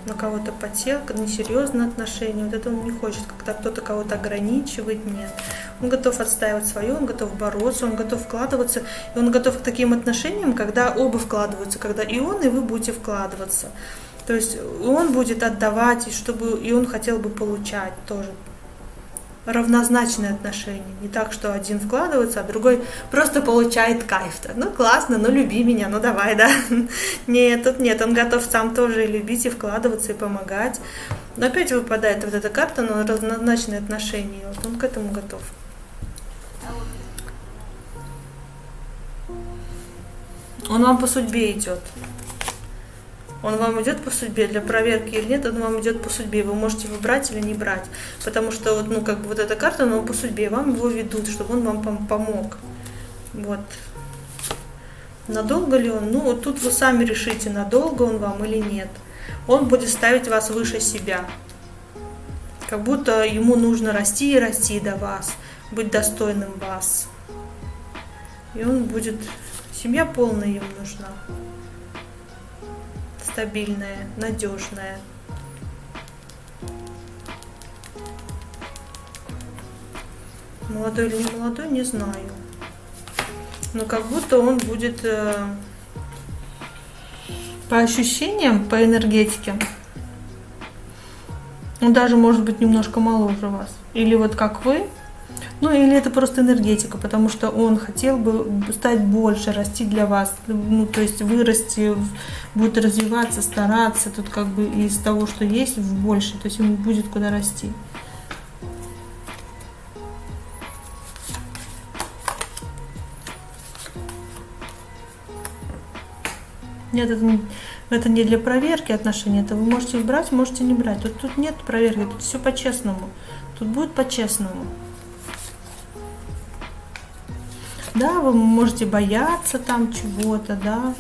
на кого-то потел, несерьезные отношения. Вот это он не хочет, когда кто-то кого-то ограничивает, нет. Он готов отстаивать свое, он готов бороться, он готов вкладываться. И он готов к таким отношениям, когда оба вкладываются, когда и он, и вы будете вкладываться. То есть он будет отдавать, и он хотел бы получать тоже. Равнозначные отношения. Не так, что один вкладывается, а другой просто получает кайф-то. Ну классно, ну люби меня, ну давай, да. Нет, тут нет, он готов сам тоже и любить, и вкладываться, и помогать. Но опять выпадает вот эта карта на равнозначные отношения. Вот он к этому готов. Он вам по судьбе идет. Он вам идет по судьбе, для проверки или нет, он вам идет по судьбе. Вы можете его брать или не брать. Потому что вот, ну, как бы вот эта карта, но по судьбе, вам его ведут, чтобы он вам помог. Вот. Надолго ли он? Ну, вот тут вы сами решите, надолго он вам или нет. Он будет ставить вас выше себя. Как будто ему нужно расти и расти до вас, быть достойным вас. И он будет... Семья полная ему нужна. Стабильная, надежная. Молодой или не молодой, не знаю. Но как будто он будет по ощущениям, по энергетике, он даже может быть немножко моложе вас. Или вот как вы. Ну, или это просто энергетика, потому что он хотел бы стать больше, расти для вас, ну, то есть вырасти, будет развиваться, стараться, тут как бы из того, что есть, в больше, то есть ему будет куда расти. Нет, это не для проверки отношений, это вы можете брать, можете не брать, тут нет проверки, тут все по-честному, тут будет по-честному. Да, вы можете бояться там чего-то, да,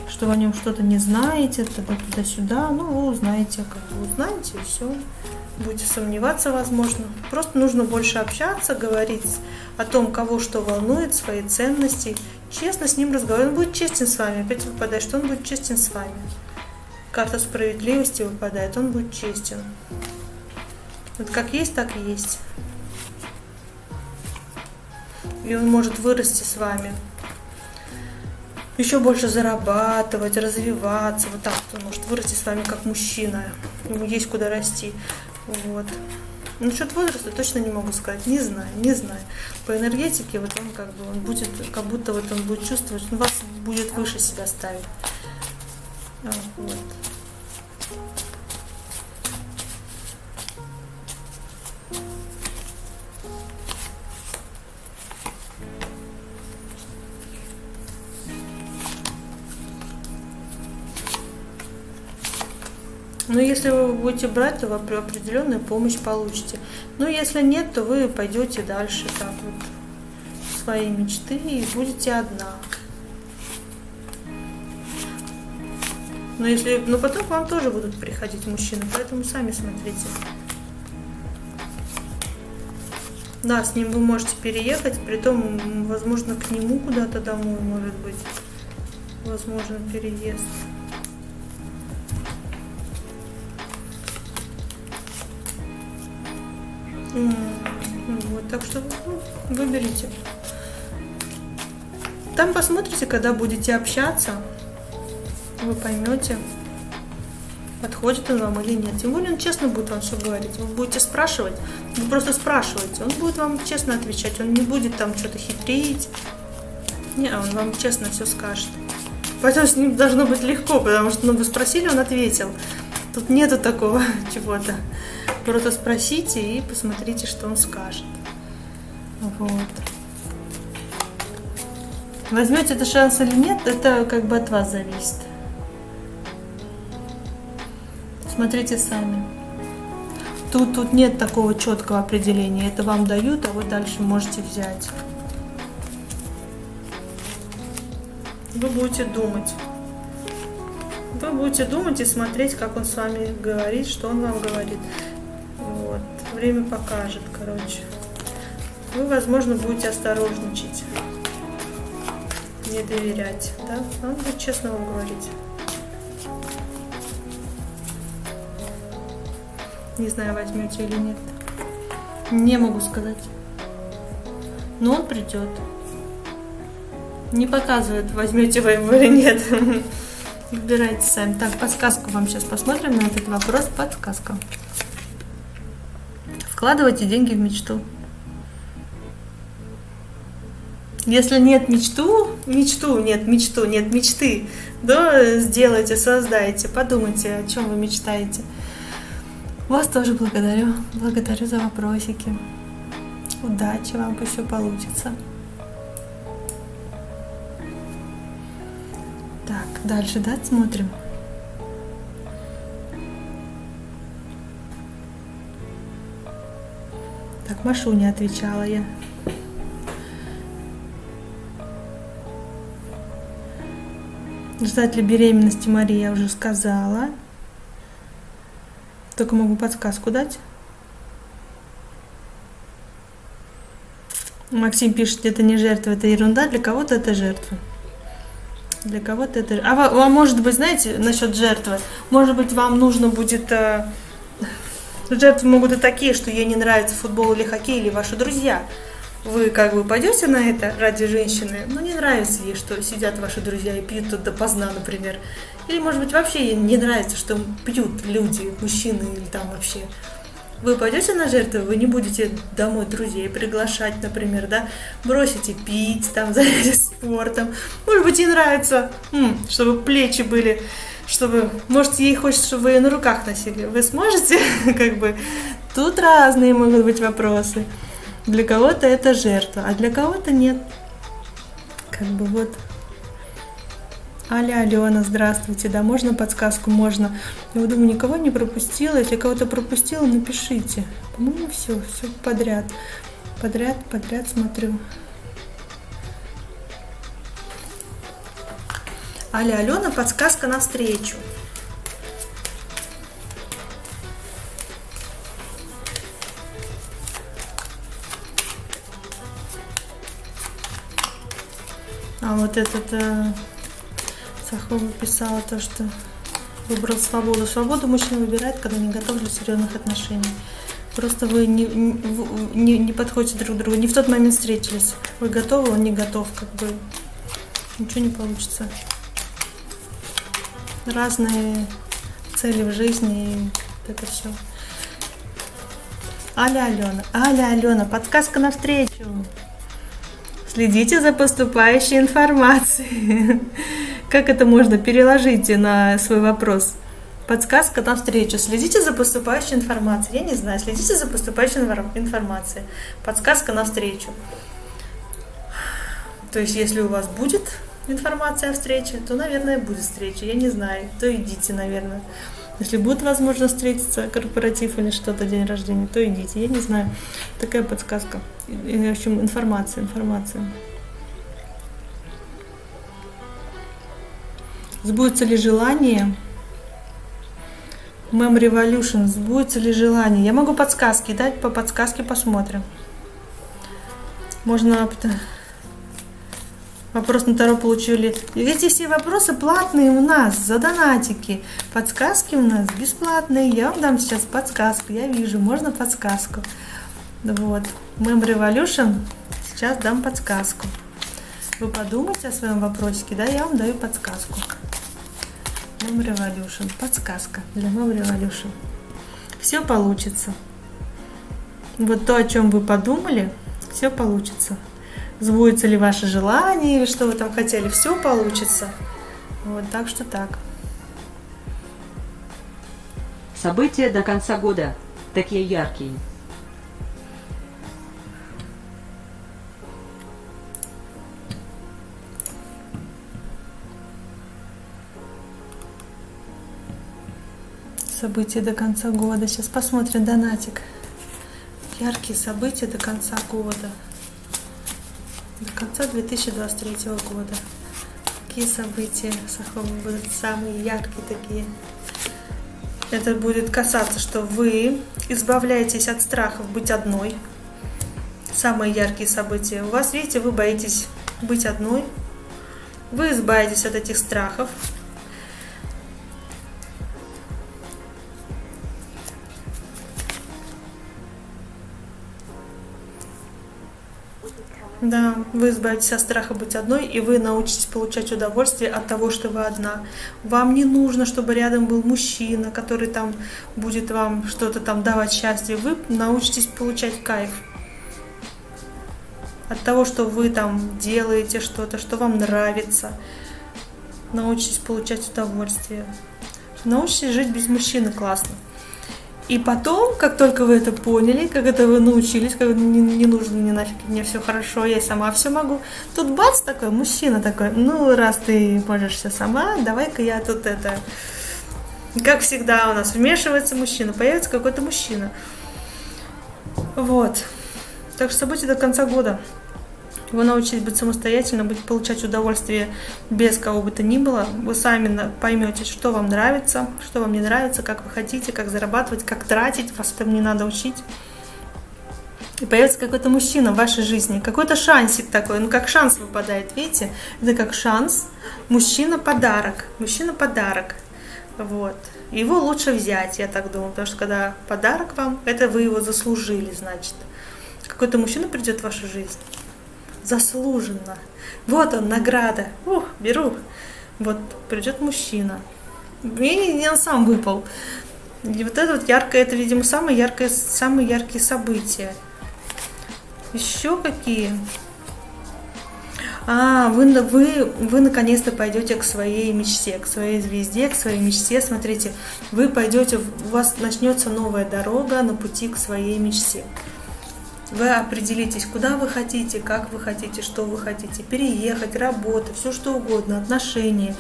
что вы о нем что-то не знаете, туда-сюда, ну, вы узнаете, как вы узнаете, и все. Будете сомневаться, возможно. Просто нужно больше общаться, говорить о том, кого что волнует, свои ценности. Честно с ним разговаривать. Он будет честен с вами. Опять выпадает, что он будет честен с вами. Карта справедливости выпадает, он будет честен. Вот как есть, так и есть. И он может вырасти с вами, еще больше зарабатывать, развиваться, вот так он может вырасти с вами как мужчина, ему есть куда расти, вот. Насчет возраста точно не могу сказать, не знаю. По энергетике вот он как бы, он будет, как будто вот он будет чувствовать, он вас будет выше себя ставить, вот. Но если вы будете брать, то вы определенную помощь получите. Но если нет, то вы пойдете дальше так вот в свои мечты и будете одна. Но потом к вам тоже будут приходить мужчины, поэтому сами смотрите. Да, с ним вы можете переехать, притом, возможно, к нему куда-то домой, может быть, возможно, переезд. Вот, так что выберите. Там посмотрите, когда будете общаться, вы поймете, подходит он вам или нет. Тем более он честно будет вам все говорить. Вы будете спрашивать, вы просто спрашиваете, он будет вам честно отвечать, он не будет там что-то хитрить. Не, он вам честно все скажет. Поэтому с ним должно быть легко, потому что вы спросили, он ответил. Тут нету такого чего-то. Просто спросите и посмотрите, что он скажет. Вот. Возьмете это шанс или нет, это как бы от вас зависит. Смотрите сами. Тут нет такого четкого определения. Это вам дают, а вы дальше можете взять. Вы будете думать. Вы будете думать и смотреть, как он с вами говорит, что он вам говорит. Вот. Время покажет, короче. Вы, возможно, будете осторожничать. Не доверять. Да? Он будет честно вам говорить. Не знаю, возьмете или нет. Не могу сказать. Но он придет. Не показывает, возьмете вы его или нет. Выбирайте сами. Так, подсказку вам сейчас посмотрим на этот вопрос. Подсказка. Вкладывайте деньги в мечту. Если нет мечты, да, сделайте, создайте, подумайте, о чем вы мечтаете. Вас тоже благодарю за вопросики. Удачи вам, пусть все получится. Так, дальше, да, смотрим. Так, Машуня отвечала я. Ждать ли беременности Марии я уже сказала. Только могу подсказку дать. Максим пишет, это не жертва, это ерунда. Для кого-то это жертва. Для кого-то это... А может быть, знаете, насчет жертвы, может быть, вам нужно будет... Жертвы могут и такие, что ей не нравится футбол или хоккей, или ваши друзья. Вы как бы пойдете на это ради женщины, но не нравится ей, что сидят ваши друзья и пьют тут допоздна, например. Или, может быть, вообще ей не нравится, что пьют люди, мужчины или там вообще. Вы пойдете на жертву, вы не будете домой друзей приглашать, например, да, бросите пить, там, заняться спортом. Может быть, ей нравится, чтобы плечи были, чтобы, может, ей хочется, чтобы вы ее на руках носили. Вы сможете, как бы, тут разные могут быть вопросы. Для кого-то это жертва, а для кого-то нет. Как бы вот. Аля, Алена, здравствуйте. Да, можно подсказку? Можно. Я вот думаю, никого не пропустила. Если кого-то пропустила, напишите. По-моему, все подряд. Подряд смотрю. Аля, Алена, подсказка навстречу. А вот этот Сахова писала то, что выбрал свободу. Свободу мужчина выбирает, когда не готов для серьезных отношений. Просто вы не подходите друг к другу, не в тот момент встретились. Вы готовы, он не готов, как бы ничего не получится. Разные цели в жизни, и это все. Аля, Алена, подсказка навстречу. Следите за поступающей информацией. Как это можно переложить на свой вопрос? Подсказка навстречу. Следите за поступающей информацией. Я не знаю, следите за поступающей информацией. Подсказка навстречу. То есть, если у вас будет информация о встрече, то, наверное, будет встреча. Я не знаю, то идите, наверное. Если будет возможность встретиться, корпоратив или что-то, день рождения, то идите. Я не знаю. Такая подсказка. В общем, информация. Сбудется ли желание? Mem Revolution. Сбудется ли желание? Я могу подсказки дать, по подсказке посмотрим. Можно... Вопрос на Таро получили. Эти все вопросы платные у нас, за донатики. Подсказки у нас бесплатные. Я вам дам сейчас подсказку. Я вижу, можно подсказку. Вот. Mem Revolution. Сейчас дам подсказку. Вы подумайте о своем вопросике, да? Я вам даю подсказку. Mem Revolution. Подсказка для Mem Revolution. Все получится. Вот то, о чем вы подумали, все получится. Сбудется ли ваше желание, или что вы там хотели, все получится. Вот, так что так. События до конца года такие яркие. события до конца года. Сейчас посмотрим донатик. Яркие события до конца года. До конца 2023 года. Какие события будут самые яркие такие? Это будет касаться, что вы избавляетесь от страхов быть одной. Самые яркие события. У вас, видите, вы боитесь быть одной. Вы избавитесь от этих страхов. Да, вы избавитесь от страха быть одной, и вы научитесь получать удовольствие от того, что вы одна. Вам не нужно, чтобы рядом был мужчина, который там будет вам что-то там давать счастье. Вы научитесь получать кайф от того, что вы там делаете что-то, что вам нравится. Научитесь получать удовольствие. Научитесь жить без мужчины классно. И потом, как только вы это поняли, как это вы научились, как не нужно мне нафиг, мне все хорошо, я сама все могу. Тут бац, такой мужчина такой, ну раз ты можешь все сама, давай-ка я тут это... Как всегда у нас вмешивается мужчина, появится какой-то мужчина. Вот. Так что события до конца года. Вы научитесь быть самостоятельно, получать удовольствие без кого бы то ни было. Вы сами поймете, что вам нравится, что вам не нравится, как вы хотите, как зарабатывать, как тратить. Вас этому не надо учить. И появится какой-то мужчина в вашей жизни, какой-то шансик такой, ну как шанс выпадает, видите? Это как шанс. Мужчина-подарок. Мужчина-подарок. Вот. Его лучше взять, я так думаю, потому что когда подарок вам, это вы его заслужили, значит. Какой-то мужчина придет в вашу жизнь. Заслуженно. Вот он, награда. Беру. Вот придет мужчина. И он сам выпал. И вот это вот яркое, это, видимо, самые яркие события. Еще какие? Вы наконец-то пойдете к своей мечте, к своей звезде, к своей мечте. Смотрите, вы пойдете, у вас начнется новая дорога на пути к своей мечте. Вы определитесь, куда вы хотите, как вы хотите, что вы хотите, переехать, работа, все что угодно, отношения.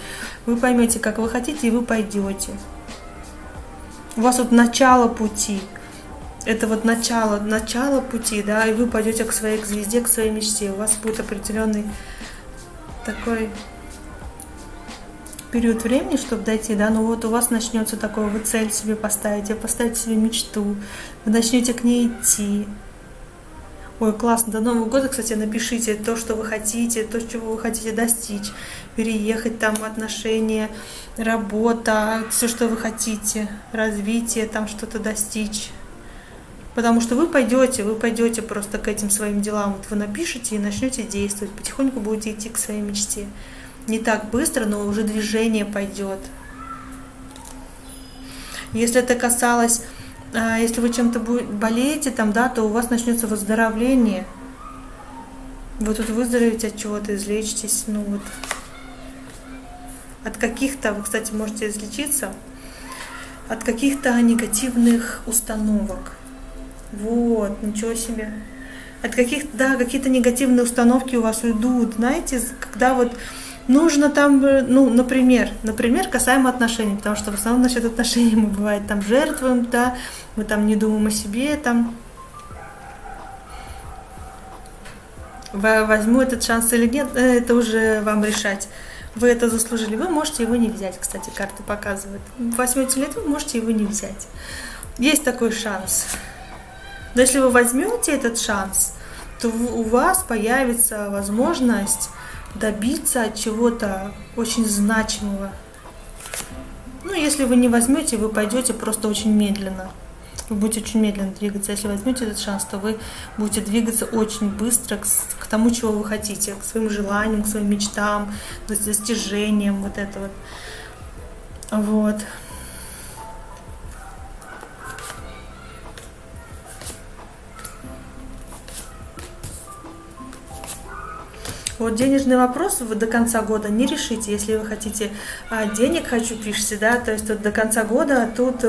Вы поймете, как вы хотите, и вы пойдете. У вас вот начало пути. Это вот начало пути, да, и вы пойдете к своей звезде, к своей мечте. У вас будет определенный такой период времени, чтобы дойти, да, но вот у вас начнется такое, вы цель себе поставите, поставите себе мечту, вы начнете к ней идти. Ой, классно, до Нового года, кстати, напишите то, что вы хотите, то, чего вы хотите достичь, переехать там, отношения, работа, все, что вы хотите, развитие, там что-то достичь. Потому что вы пойдете просто к этим своим делам, вот вы напишите и начнете действовать, потихоньку будете идти к своей мечте. Не так быстро, но уже движение пойдет. Если это касалось... Если вы чем-то болеете, там, да, то у вас начнется выздоровление. Вы тут выздоровеете от чего-то, излечитесь. Ну вот. От каких-то, вы, кстати, можете излечиться, от каких-то негативных установок. Вот, ничего себе. От какие-то негативные установки у вас уйдут. Знаете, когда вот нужно там, ну, например, касаемо отношений, потому что в основном насчет отношений мы бывает там жертвуем, да, мы там не думаем о себе, там, возьму этот шанс или нет, это уже вам решать. Вы это заслужили, вы можете его не взять, кстати, карты показывают. Возьмете ли вы можете его не взять. Есть такой шанс. Но если вы возьмете этот шанс, то у вас появится возможность добиться от чего-то очень значимого. Ну, если вы не возьмете, вы пойдете просто очень медленно. Вы будете очень медленно двигаться. Если возьмете этот шанс, то вы будете двигаться очень быстро к тому, чего вы хотите, к своим желаниям, к своим мечтам, к достижениям, вот это вот. Вот. Вот денежный вопрос вы до конца года не решите, если вы хотите денег хочу, пишите, да, то есть вот до конца года тут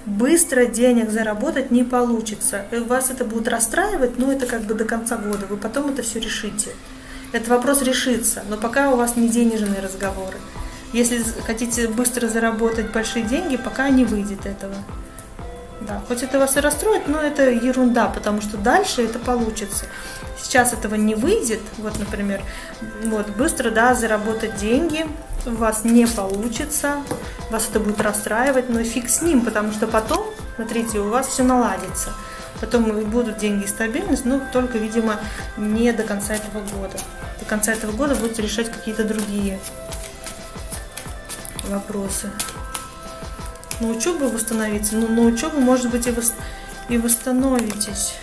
быстро денег заработать не получится. И вас это будет расстраивать, но это как бы до конца года, вы потом это все решите. Этот вопрос решится, но пока у вас не денежные разговоры. если хотите быстро заработать большие деньги, пока не выйдет этого. Да, хоть это вас и расстроит, но это ерунда, потому что дальше это получится. Сейчас этого не выйдет, вот, например, вот, быстро, да, заработать деньги у вас не получится, вас это будет расстраивать, но фиг с ним, потому что потом, смотрите, у вас все наладится. Потом будут деньги и стабильность, но только, видимо, не до конца этого года. До конца этого года будете решать какие-то другие вопросы. На учебу восстановиться, ну, на учебу, может быть, и восстановитесь.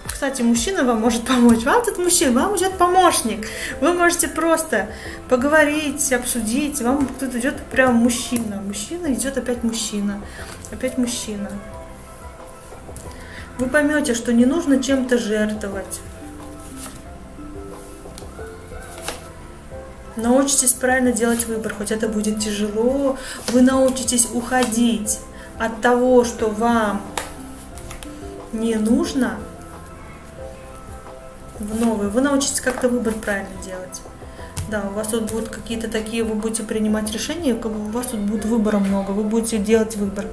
Кстати, мужчина вам может помочь. Вам тут мужчина, вам идет помощник. Вы можете просто поговорить, обсудить. Вам тут идет прям мужчина. Мужчина идет опять мужчина. Опять мужчина. Вы поймете, что не нужно чем-то жертвовать. Научитесь правильно делать выбор, хоть это будет тяжело. Вы научитесь уходить от того, что вам не нужно, в новый. Вы научитесь как-то выбор правильно делать. Да, у вас тут будут какие-то такие, вы будете принимать решения, как бы у вас тут будет выбора много, вы будете делать выбор.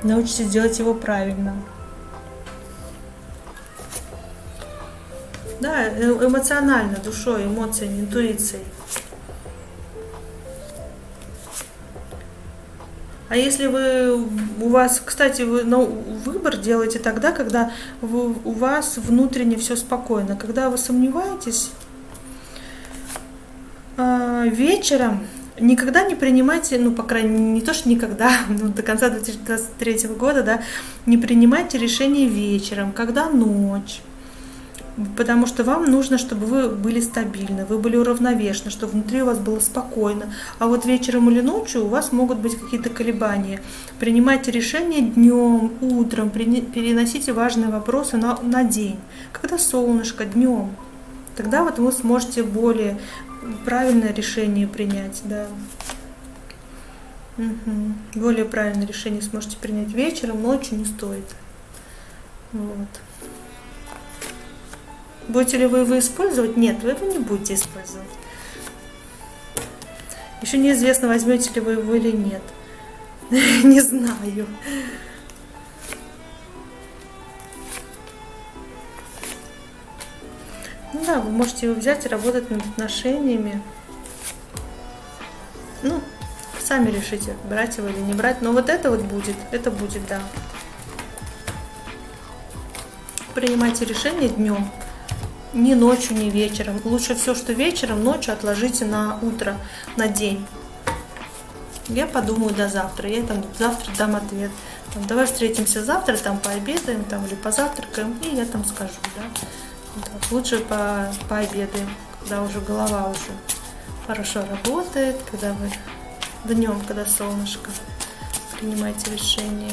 Научитесь делать его правильно. Да, эмоционально, душой, эмоциями, интуицией. А если у вас, кстати, вы выбор делаете тогда, когда у вас внутренне все спокойно. Когда вы сомневаетесь, вечером никогда не принимайте, ну, по крайней мере, не то, что никогда, но до конца 2023 года, да, не принимайте решения вечером, когда ночь. Потому что вам нужно, чтобы вы были стабильны, вы были уравновешены, чтобы внутри у вас было спокойно. А вот вечером или ночью у вас могут быть какие-то колебания. Принимайте решения днем, утром, переносите важные вопросы на день. Когда солнышко, днем. Тогда вот вы сможете более правильное решение принять. Да. Более правильное решение сможете принять вечером, ночью не стоит. Вот. Будете ли вы его использовать? Нет, вы его не будете использовать. Еще неизвестно, возьмете ли вы его или нет. Не знаю. Ну да, вы можете его взять и работать над отношениями. Ну, сами решите, брать его или не брать. Но вот это вот будет, да. Принимайте решение днем. Ни ночью, ни вечером. Лучше все, что вечером, ночью отложите на утро, на день. Я подумаю до завтра. Я там завтра дам ответ. Там, давай встретимся завтра, там пообедаем, там или позавтракаем, и я там скажу, да. Вот, лучше пообедаем, когда уже голова уже хорошо работает, когда вы днем, когда солнышко, принимаете решение.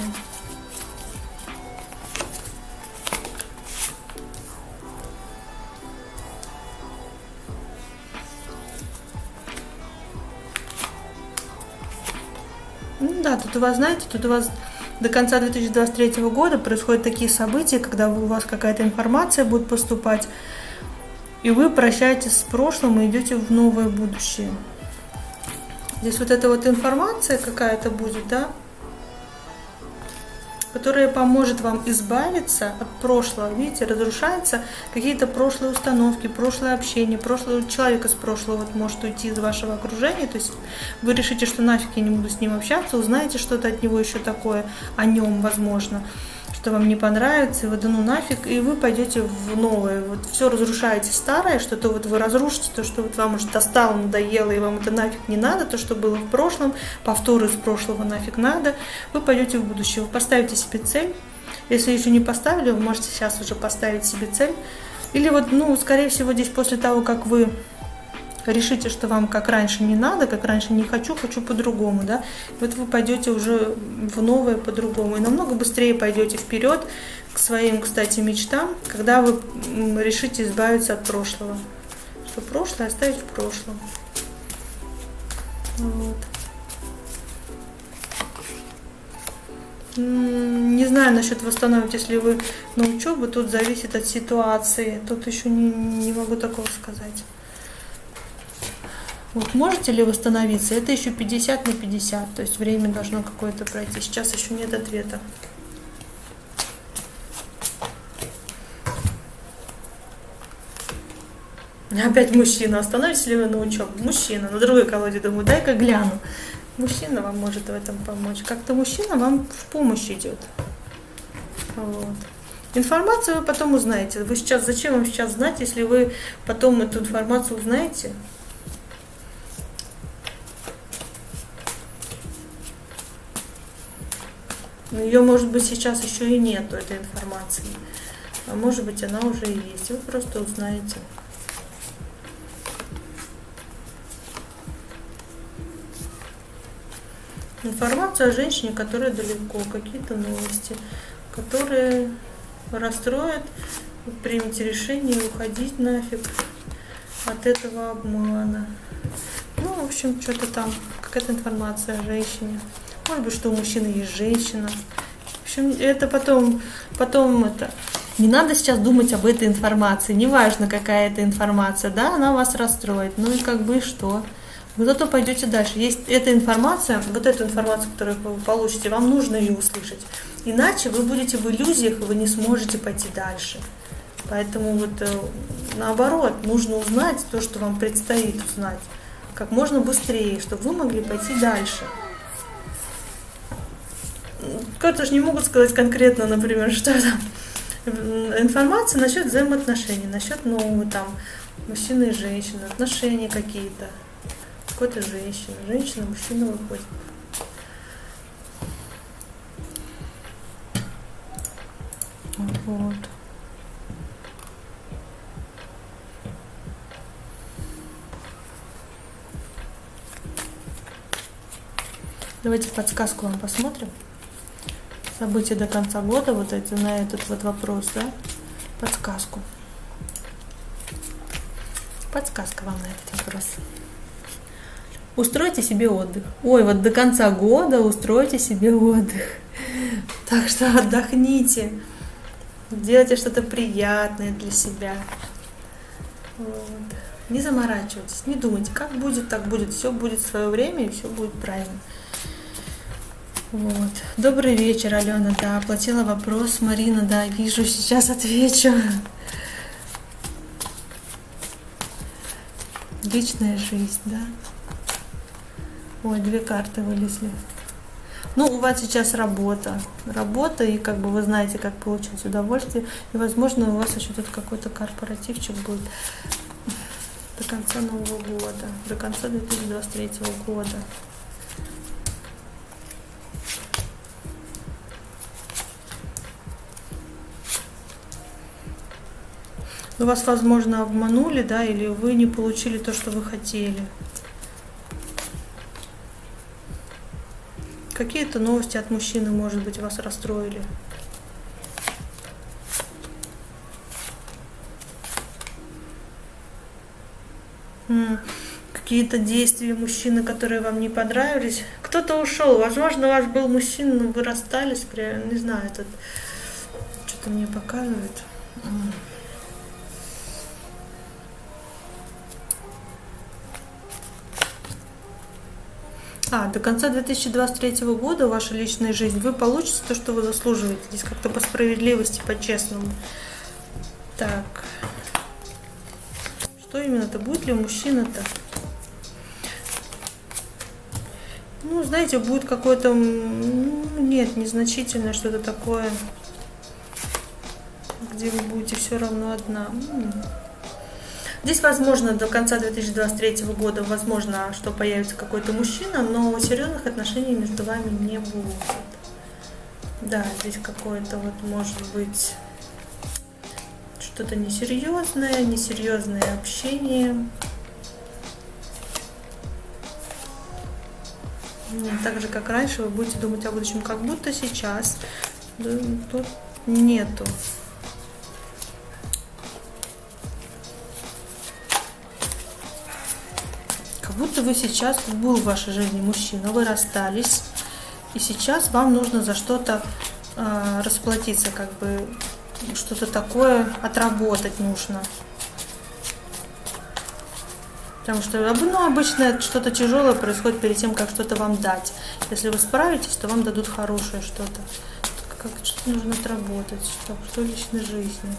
Ну да, тут у вас, знаете, до конца 2023 года происходят такие события, когда у вас какая-то информация будет поступать, и вы прощаетесь с прошлым и идете в новое будущее. Здесь вот эта вот информация какая-то будет, да, которая поможет вам избавиться от прошлого. Видите, разрушаются какие-то прошлые установки, прошлое общение, прошлое человека с прошлого вот может уйти из вашего окружения. То есть вы решите, что нафиг я не буду с ним общаться, узнаете что-то от него еще такое, о нем, возможно, что вам не понравится, и вот да ну нафиг, и вы пойдете в новое. Вот все разрушаете старое, что-то вот вы разрушите, то, что вот вам уже достало, надоело, и вам это нафиг не надо, то, что было в прошлом, повторы из прошлого нафиг надо, вы пойдете в будущее, вы поставите себе цель. Если еще не поставили, вы можете сейчас уже поставить себе цель. Или вот, ну, скорее всего, здесь после того, как вы решите, что вам как раньше не надо, как раньше не хочу, хочу по-другому, да, вот вы пойдете уже в новое по-другому, и намного быстрее пойдете вперед к своим, кстати, мечтам, когда вы решите избавиться от прошлого, что прошлое оставить в прошлом. Вот. Не знаю насчет восстановитесь ли вы на учебу, тут зависит от ситуации, тут еще не могу такого сказать. Вот можете ли восстановиться? Это еще 50 на 50, то есть время должно какое-то пройти. Сейчас еще нет ответа. Опять мужчина. Остановитесь ли вы на учебу? Мужчина. На другой колоде думаю, дай-ка гляну. Мужчина вам может в этом помочь. Как-то мужчина вам в помощь идет. Вот. Информацию вы потом узнаете. Вы сейчас, зачем вам сейчас знать, если вы потом эту информацию узнаете? Ее, может быть, сейчас еще и нету, этой информации. А может быть, она уже и есть. Вы просто узнаете. Информация о женщине, которая далеко, какие-то новости, которые расстроят, вы примете решение уходить нафиг от этого обмана. Ну, в общем, что-то там, какая-то информация о женщине. Может быть, что у мужчины есть женщина. В общем, это потом это. Не надо сейчас думать об этой информации. Неважно, какая это информация, да, она вас расстроит. Ну и как бы что? Вы зато пойдете дальше. Есть эта информация, вот эту информацию, которую вы получите, вам нужно ее услышать. Иначе вы будете в иллюзиях, и вы не сможете пойти дальше. Поэтому вот наоборот, нужно узнать то, что вам предстоит узнать, как можно быстрее, чтобы вы могли пойти дальше. Как-то же не могут сказать конкретно, например, что там. Информация насчет взаимоотношений, насчет нового там мужчины и женщины, отношения какие-то. Какой-то женщина, мужчина выходит. Вот. Давайте подсказку вам посмотрим. События до конца года, вот эти, на этот вот вопрос, да? Подсказку. Подсказка вам на этот вопрос. Устройте себе отдых. Ой, вот до конца года устройте себе отдых. Так что отдохните. Делайте что-то приятное для себя. Вот. Не заморачивайтесь, не думайте, как будет, так будет. Все будет в свое время и все будет правильно. Вот. Добрый вечер, Алена. Да, оплатила вопрос. Марина, да, вижу, сейчас отвечу. Личная жизнь, да. Ой, 2 карты вылезли. Ну, у вас сейчас работа. Работа, и как бы вы знаете, как получать удовольствие. И, возможно, у вас еще тут какой-то корпоративчик будет до конца Нового года, до конца 2023 года. Вас, возможно, обманули, да, или вы не получили то, что вы хотели. Какие-то новости от мужчины, может быть, вас расстроили. Какие-то действия мужчины, которые вам не понравились. Кто-то ушел. Возможно, у вас был мужчина, но вы расстались. Прям, не знаю, этот что-то мне показывает. До конца 2023 года ваша личная жизнь, вы получите то, что вы заслуживаете. Здесь как-то по справедливости, по-честному. Так. Что именно-то? Будет ли мужчина-то? Ну, знаете, будет какое-то... Нет, незначительное что-то такое, где вы будете все равно одна. Здесь, возможно, до конца 2023 года, возможно, что появится какой-то мужчина, но серьезных отношений между вами не будет. Да, здесь какое-то вот может быть что-то несерьезное общение. Так же, как раньше, вы будете думать о будущем, как будто сейчас. Да, тут нету. Как будто вы сейчас, был в вашей жизни мужчина, вы расстались, и сейчас вам нужно за что-то расплатиться, как бы что-то такое отработать нужно. Потому что обычно что-то тяжелое происходит перед тем, как что-то вам дать. Если вы справитесь, то вам дадут хорошее что-то. Как что-то нужно отработать, что в личной жизни.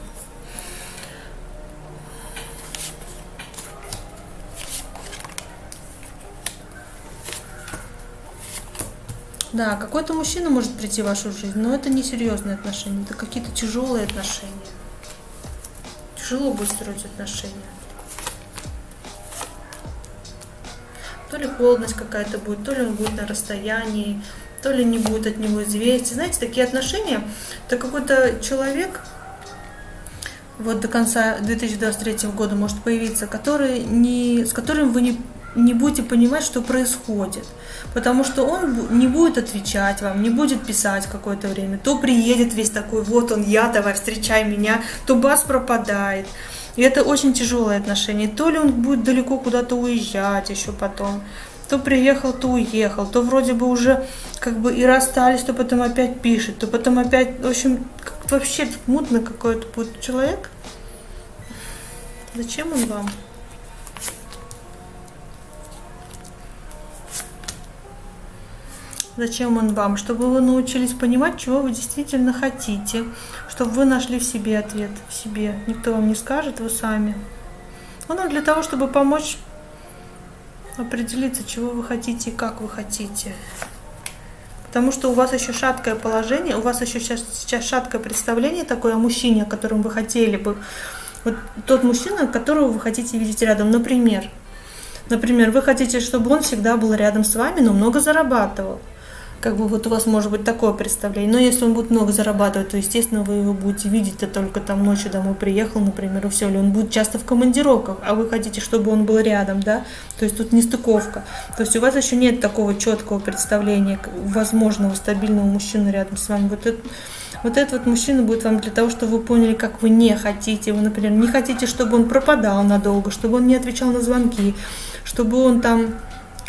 Да, какой-то мужчина может прийти в вашу жизнь, но это не серьезные отношения, это какие-то тяжелые отношения. Тяжело будет строить отношения. То ли холодность какая-то будет, то ли он будет на расстоянии, то ли не будет от него известий. Знаете, такие отношения, это какой-то человек, вот до конца 2023 года может появиться, с которым вы не будете понимать, что происходит. Потому что он не будет отвечать вам, не будет писать какое-то время. То приедет весь такой, вот он, я, давай, встречай меня, то бас пропадает. И это очень тяжелое отношение. То ли он будет далеко куда-то уезжать еще потом, то приехал, то уехал, то вроде бы уже как бы и расстались, то потом опять пишет, то потом опять, в общем, вообще мутно какой-то будет человек. Зачем он вам? Зачем он вам? Чтобы вы научились понимать, чего вы действительно хотите, чтобы вы нашли в себе ответ, в себе. Никто вам не скажет, вы сами. Он для того, чтобы помочь определиться, чего вы хотите и как вы хотите. Потому что у вас еще шаткое положение, у вас еще сейчас шаткое представление такое о мужчине, о котором вы хотели бы. Вот тот мужчина, которого вы хотите видеть рядом, например, вы хотите, чтобы он всегда был рядом с вами, но много зарабатывал. Как бы вот у вас может быть такое представление. Но если он будет много зарабатывать, то, естественно, вы его будете видеть, только там ночью домой приехал, например, и все. Или он будет часто в командировках, а вы хотите, чтобы он был рядом, да? То есть тут нестыковка. То есть у вас еще нет такого четкого представления возможного стабильного мужчины рядом с вами. Вот этот мужчина будет вам для того, чтобы вы поняли, как вы не хотите. Вы, например, не хотите, чтобы он пропадал надолго, чтобы он не отвечал на звонки, чтобы он там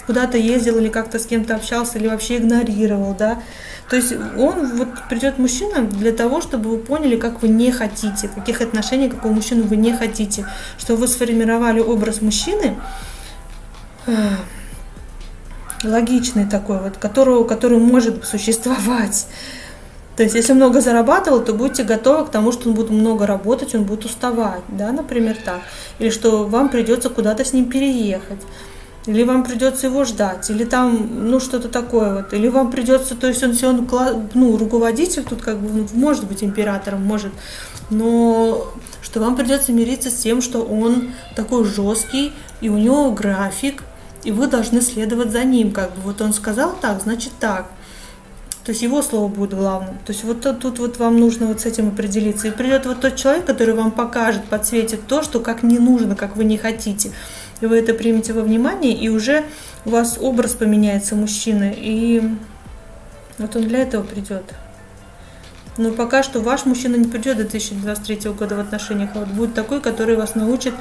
куда-то ездил или как-то с кем-то общался, или вообще игнорировал, да. То есть придет мужчина для того, чтобы вы поняли, как вы не хотите, каких отношений, какого мужчину вы не хотите, чтобы вы сформировали образ мужчины, логичный такой, который может существовать. То есть, если много зарабатывал, то будьте готовы к тому, что он будет много работать, он будет уставать, да, например, так. Или что вам придется куда-то с ним переехать. Или вам придется его ждать, или там, что-то такое вот, или вам придется, то есть он руководитель, тут как бы может быть императором, может, но что вам придется мириться с тем, что он такой жесткий, и у него график, и вы должны следовать за ним, как бы, вот он сказал так, значит так. То есть его слово будет главным. То есть вот тут вам нужно вот с этим определиться. И придет вот тот человек, который вам покажет, подсветит то, что как не нужно, как вы не хотите. И вы это примете во внимание, и уже у вас образ поменяется мужчины. И вот он для этого придет. Но пока что ваш мужчина не придет до 2023 года в отношениях. А вот будет такой, который вас научит,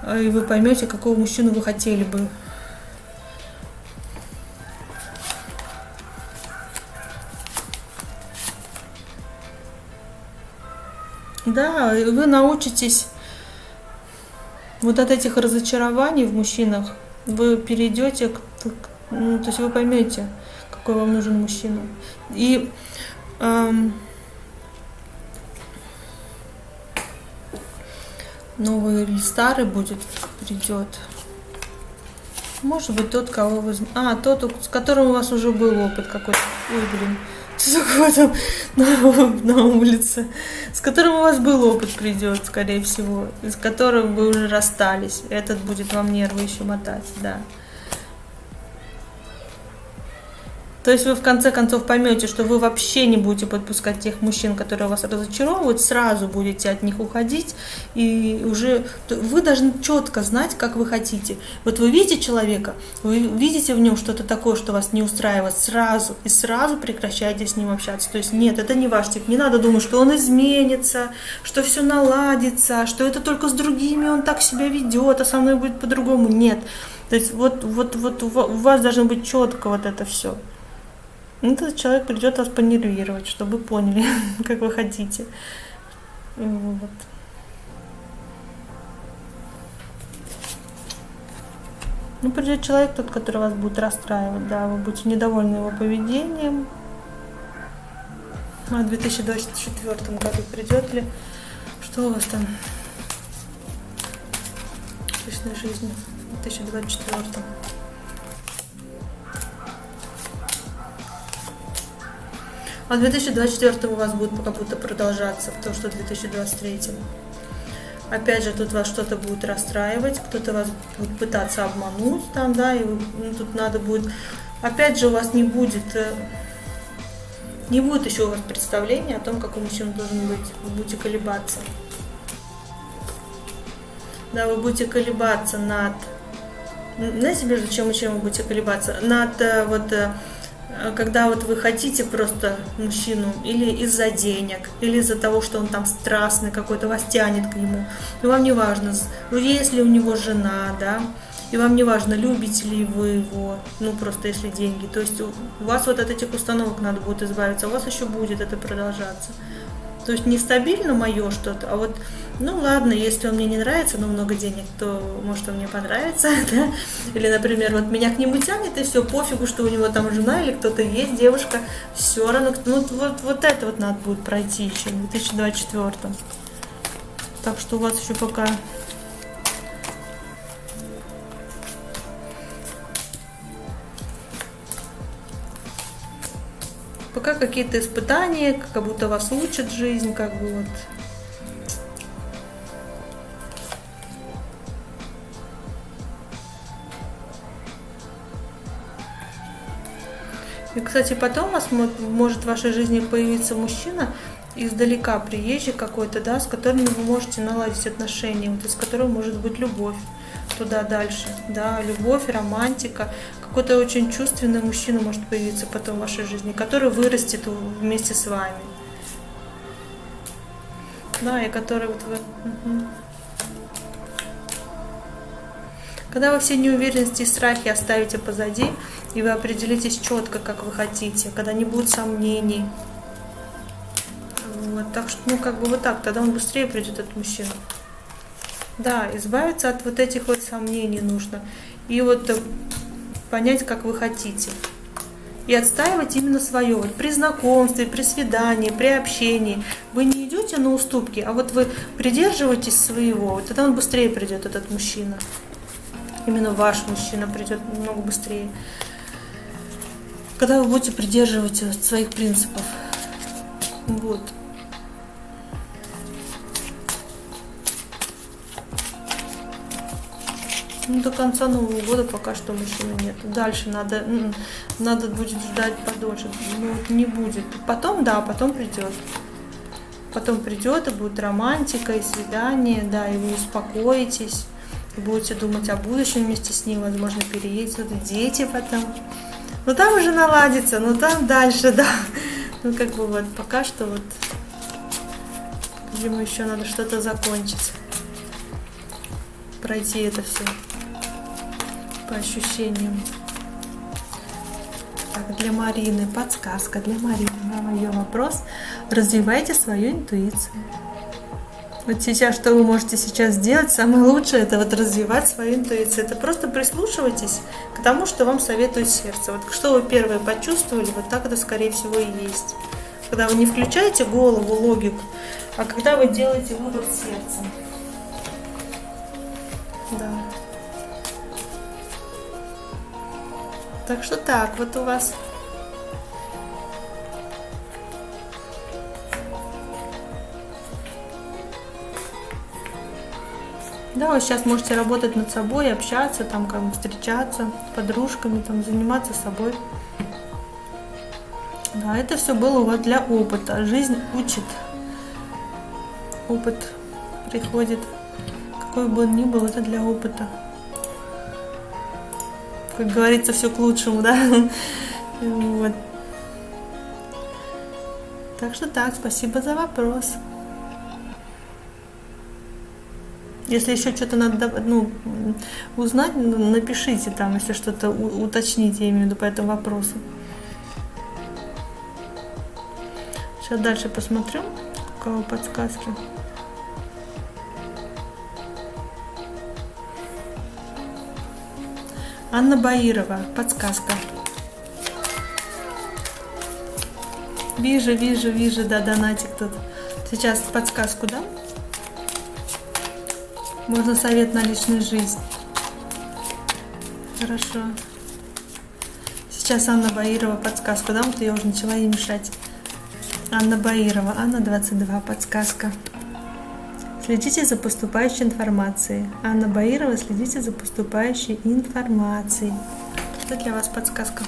и вы поймете, какого мужчину вы хотели бы. Да, вы научитесь вот от этих разочарований в мужчинах, вы перейдете, то есть вы поймете, какой вам нужен мужчина. И новый или старый придет. Может быть, тот, кого вы... тот, с которым у вас уже был опыт какой-то. Ой, блин. Что такое там на улице? С которым у вас был опыт, придет, скорее всего. С которым вы уже расстались. Этот будет вам нервы еще мотать, да. То есть вы в конце концов поймете, что вы вообще не будете подпускать тех мужчин, которые вас разочаровывают, сразу будете от них уходить, и уже вы должны четко знать, как вы хотите. Вот вы видите человека, вы видите в нем что-то такое, что вас не устраивает, сразу прекращайте с ним общаться. То есть нет, это не ваш тип, не надо думать, что он изменится, что все наладится, что это только с другими он так себя ведет, а со мной будет по-другому. Нет. То есть вот у вас должно быть четко вот это все. Этот человек придет вас понервировать, чтобы вы поняли, как вы хотите. Вот. Ну, придет человек тот, который вас будет расстраивать, да, вы будете недовольны его поведением. А в 2024 году придет ли? Что у вас там в личной жизни в 2024? А в 2024 у вас будет как будто продолжаться то, что в 2023. Опять же, тут вас что-то будет расстраивать, кто-то вас будет пытаться обмануть там, да, и тут надо будет, опять же, у вас не будет еще у вас представления о том, какой мужчина должен быть, вы будете колебаться. Да, вы будете колебаться над, знаете, между чем и чем вы будете колебаться? Над когда вот вы хотите просто мужчину или из-за денег, или из-за того, что он там страстный какой-то, вас тянет к нему, и вам не важно, есть ли у него жена, да, и вам не важно, любите ли вы его, ну просто если деньги, то есть у вас вот от этих установок надо будет избавиться, у вас еще будет это продолжаться. То есть нестабильно мое что-то, а вот, ну ладно, если он мне не нравится, но много денег, то может он мне понравится, да? Или, например, вот меня к нему тянет, и все, пофигу, что у него там жена или кто-то есть, девушка, все равно, ну вот это вот надо будет пройти еще в 2024. Так что у вас еще пока... Пока какие-то испытания, как будто вас учат жизнь, как бы вот. И, кстати, потом у вас может в вашей жизни появиться мужчина издалека, приезжий какой-то, да, с которым вы можете наладить отношения, вот из которого может быть любовь туда дальше, да, любовь, романтика. Какой-то очень чувственный мужчина может появиться потом в вашей жизни, который вырастет вместе с вами. Да, и который вот вы... Когда вы все неуверенности и страхи оставите позади, и вы определитесь четко, как вы хотите, когда не будет сомнений. Вот, так что, ну, как бы вот так, тогда он быстрее придет, этот мужчина. Да, избавиться от вот этих вот сомнений нужно. И вот понять, как вы хотите. И отстаивать именно свое. Вот при знакомстве, при свидании, при общении. Вы не идете на уступки, а вот вы придерживаетесь своего. Вот тогда он быстрее придет, этот мужчина. Именно ваш мужчина придет намного быстрее. Когда вы будете придерживаться своих принципов. Вот. Ну, до конца Нового года пока что мужчины нет. Дальше надо будет ждать подольше. Ну, не будет. Потом, да, потом придет. Потом придет, и будет романтика, и свидание, да, и вы успокоитесь. Вы будете думать о будущем вместе с ним, возможно, переедете, дети потом. Ну, там уже наладится, но там дальше, да. Ну, как бы вот, пока что вот, видимо, еще надо что-то закончить. Пройти это все. По ощущениям. Так, для Марины, подсказка для Марины на ее вопрос. Развивайте свою интуицию. Вот сейчас, что вы можете сейчас сделать, самое лучшее, это вот развивать свою интуицию. Это просто прислушивайтесь к тому, что вам советует сердце. Вот что вы первое почувствовали, вот так это, скорее всего, и есть. Когда вы не включаете голову, логику, а когда вы делаете выбор сердцем. Да. Так что так, вот у вас. Да, вы сейчас можете работать над собой, общаться, там, как бы встречаться с подружками, там, заниматься собой. Да, это все было у вас для опыта. Жизнь учит. Опыт приходит. Какой бы он ни был, это для опыта. Как говорится, все к лучшему, да? Вот. Так что так, спасибо за вопрос. Если еще что-то надо узнать, напишите там, если что-то уточните, я имею в виду по этому вопросу. Сейчас дальше посмотрю, у кого подсказки. Анна Баирова, подсказка. Вижу, да, донатик тут. Сейчас подсказку дам. Можно совет на личную жизнь. Хорошо. Сейчас Анна Баирова подсказку дам, вот я уже начала ей мешать. Анна Баирова, Анна 22, подсказка. Следите за поступающей информацией. Анна Баирова, следите за поступающей информацией. Это для вас подсказка.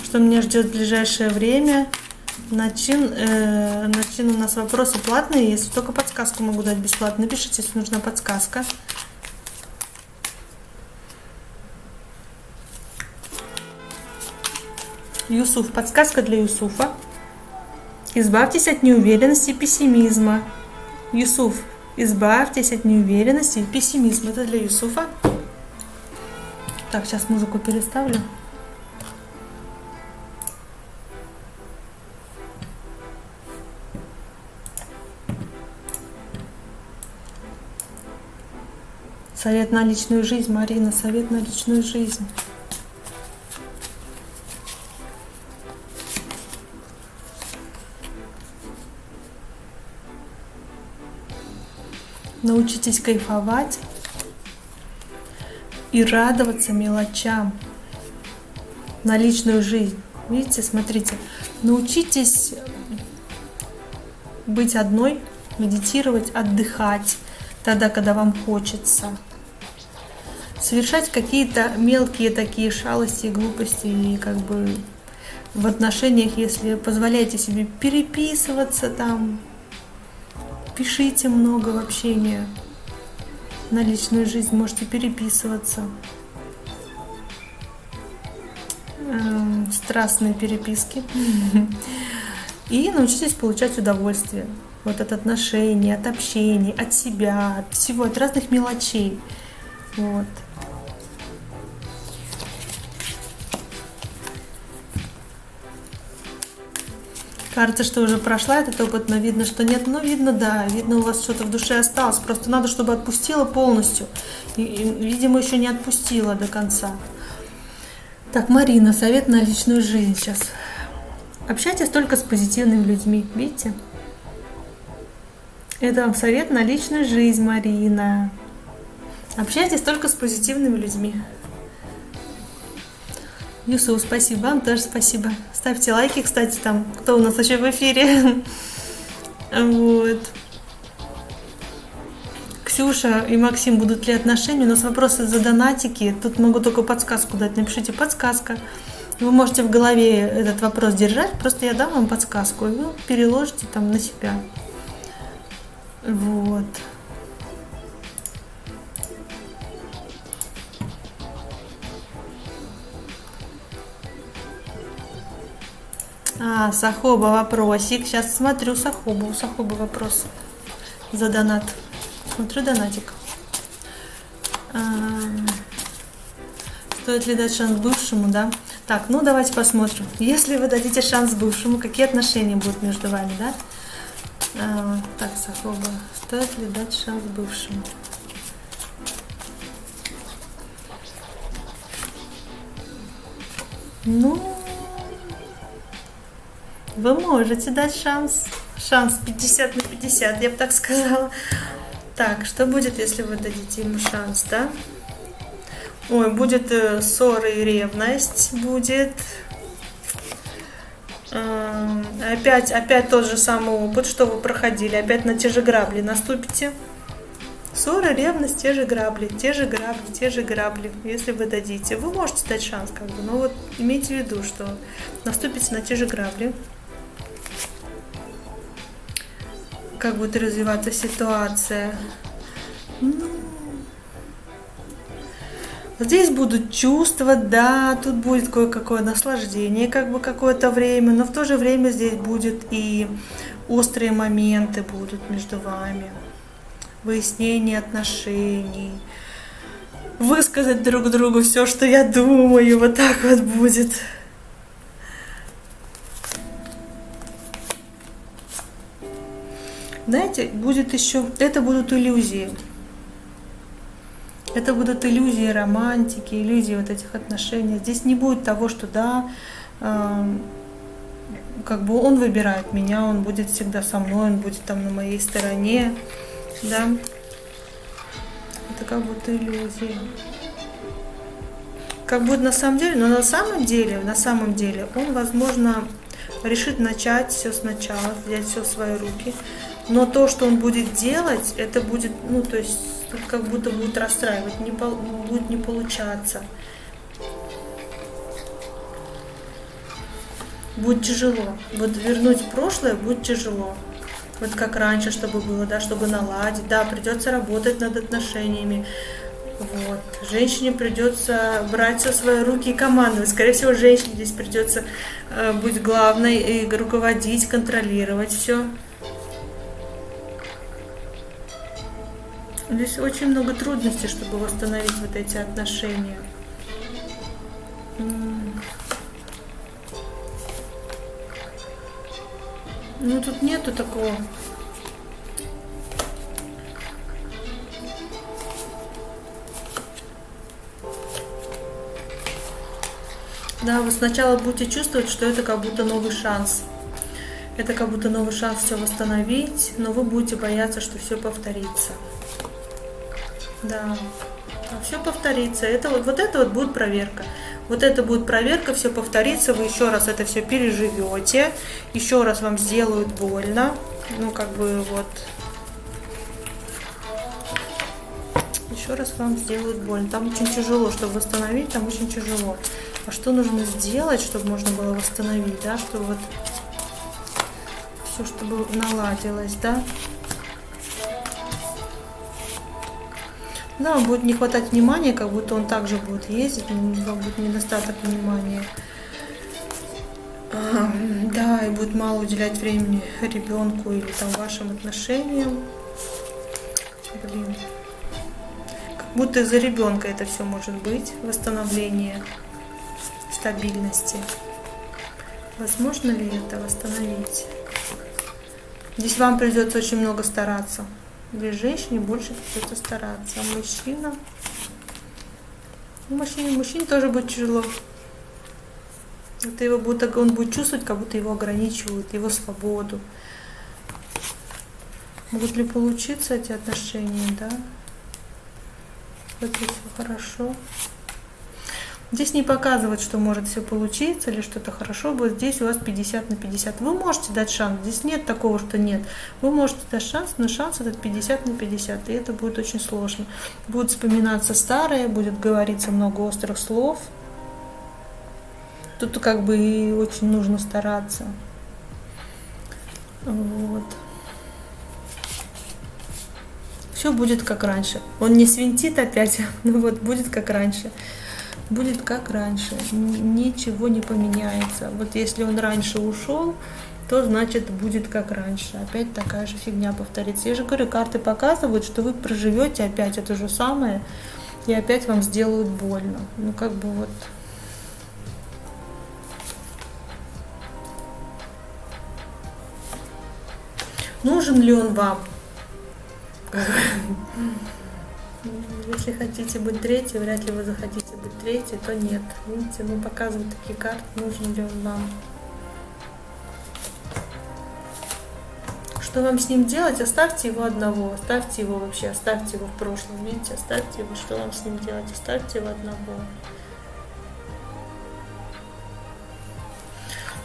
Что меня ждет в ближайшее время? Начин у нас вопросы платные, если только подсказку могу дать бесплатно. Напишите, если нужна подсказка. Юсуф, подсказка для Юсуфа. Избавьтесь от неуверенности и пессимизма. Юсуф, избавьтесь от неуверенности и пессимизма. Это для Юсуфа. Так, сейчас музыку переставлю. Совет на личную жизнь, Марина, совет на личную жизнь. Научитесь кайфовать и радоваться мелочам на личную жизнь. Видите, смотрите, научитесь быть одной, медитировать, отдыхать тогда, когда вам хочется. Совершать какие-то мелкие такие шалости и глупости, и как бы в отношениях, если позволяете себе переписываться там, пишите много в общении. На личную жизнь можете переписываться. Страстные переписки. И научитесь получать удовольствие. Вот от отношений, от общения, от себя, от всего, от разных мелочей. Вот. Кажется, что уже прошла этот опыт, но видно, что нет. Но видно, да, видно, у вас что-то в душе осталось. Просто надо, чтобы отпустила полностью. И, видимо, еще не отпустила до конца. Так, Марина, совет на личную жизнь сейчас. Общайтесь только с позитивными людьми, видите? Это вам совет на личную жизнь, Марина. Общайтесь только с позитивными людьми. Юсуф, спасибо. Вам тоже спасибо. Ставьте лайки, кстати, там, кто у нас еще в эфире. Вот. Ксюша и Максим, будут ли отношения? У нас вопросы за донатики. Тут могу только подсказку дать. Напишите подсказка. Вы можете в голове этот вопрос держать. Просто я дам вам подсказку, и вы переложите там на себя. Вот. Сахоба вопросик. Сейчас смотрю Сахобу. У Сахобы вопрос за донат. Смотрю донатик. Стоит ли дать шанс бывшему, да? Так, ну давайте посмотрим. Если вы дадите шанс бывшему, какие отношения будут между вами, да? Так, Сахоба. Стоит ли дать шанс бывшему? Ну... Вы можете дать шанс. Шанс 50 на 50, я бы так сказала. Так, что будет, если вы дадите ему шанс, да? Ой, будет ссора и ревность. Будет. Опять тот же самый опыт, что вы проходили. Опять на те же грабли наступите. Ссора, ревность, те же грабли, если вы дадите. Вы можете дать шанс, как бы, но вот имейте в виду, что наступите на те же грабли. Как будет развиваться ситуация? Здесь будут чувства, да, тут будет кое-какое наслаждение, как бы какое-то время, но в то же время здесь будет и острые моменты будут между вами. Выяснение отношений, высказать друг другу все, что я думаю, вот так вот будет. Знаете, будет еще, это будут иллюзии. Это будут иллюзии романтики, иллюзии вот этих отношений. Здесь не будет того, что да, как бы он выбирает меня, он будет всегда со мной, он будет там на моей стороне, да. Это как будто иллюзия. Как будет на самом деле, но на самом деле он, возможно, решит начать все сначала, взять все в свои руки. Но то, что он будет делать, это будет, ну, то есть, тут как будто будет расстраивать, будет не получаться. Будет тяжело. Вот вернуть прошлое будет тяжело. Вот как раньше, чтобы было, да, чтобы наладить. Да, придется работать над отношениями. Вот. Женщине придется брать все в свои руки и командовать. Скорее всего, женщине здесь придется быть главной и руководить, контролировать все. Здесь очень много трудностей, чтобы восстановить вот эти отношения. Ну, тут нету такого. Да, вы сначала будете чувствовать, что это как будто новый шанс. Это как будто новый шанс все восстановить, но вы будете бояться, что все повторится. Да, все повторится. Это вот это вот будет проверка. Вот это будет проверка, все повторится, вы еще раз это все переживете, еще раз вам сделают больно, ну как бы вот, еще раз вам сделают больно, там очень тяжело, чтобы восстановить, там очень тяжело. А что нужно сделать, чтобы можно было восстановить, да, чтобы вот все, чтобы наладилось, да? Да, будет не хватать внимания, как будто он также будет ездить, будет недостаток внимания. Да, и будет мало уделять времени ребенку или там вашим отношениям. Блин. Как будто из-за ребенка это все может быть, восстановление стабильности. Возможно ли это восстановить? Здесь вам придется очень много стараться. Для женщины больше придется стараться. А мужчина? Мужчине тоже будет тяжело. Это он будет чувствовать, как будто его ограничивают, его свободу. Могут ли получиться эти отношения, да? Это все хорошо. Здесь не показывает, что может все получиться или что-то хорошо будет. Здесь у вас 50 на 50. Вы можете дать шанс. Здесь нет такого, что нет. Вы можете дать шанс, но шанс этот 50 на 50. И это будет очень сложно. Будет вспоминаться старое, будет говориться много острых слов. Тут как бы и очень нужно стараться. Вот. Все будет как раньше. Он не свинтит опять, но вот будет как раньше. Будет как раньше, ничего не поменяется. Вот если он раньше ушел, то значит будет как раньше. Опять такая же фигня повторится. Я же говорю, карты показывают, что вы проживете опять это же самое, и опять вам сделают больно. Ну как бы вот. Нужен ли он вам? Если хотите быть третьей, вряд ли вы захотите быть третьей, то нет. Видите, показывают такие карты, нужен ли он вам. Что вам с ним делать? Оставьте его одного, оставьте его вообще, оставьте его в прошлом, видите, оставьте его, что вам с ним делать, оставьте его одного.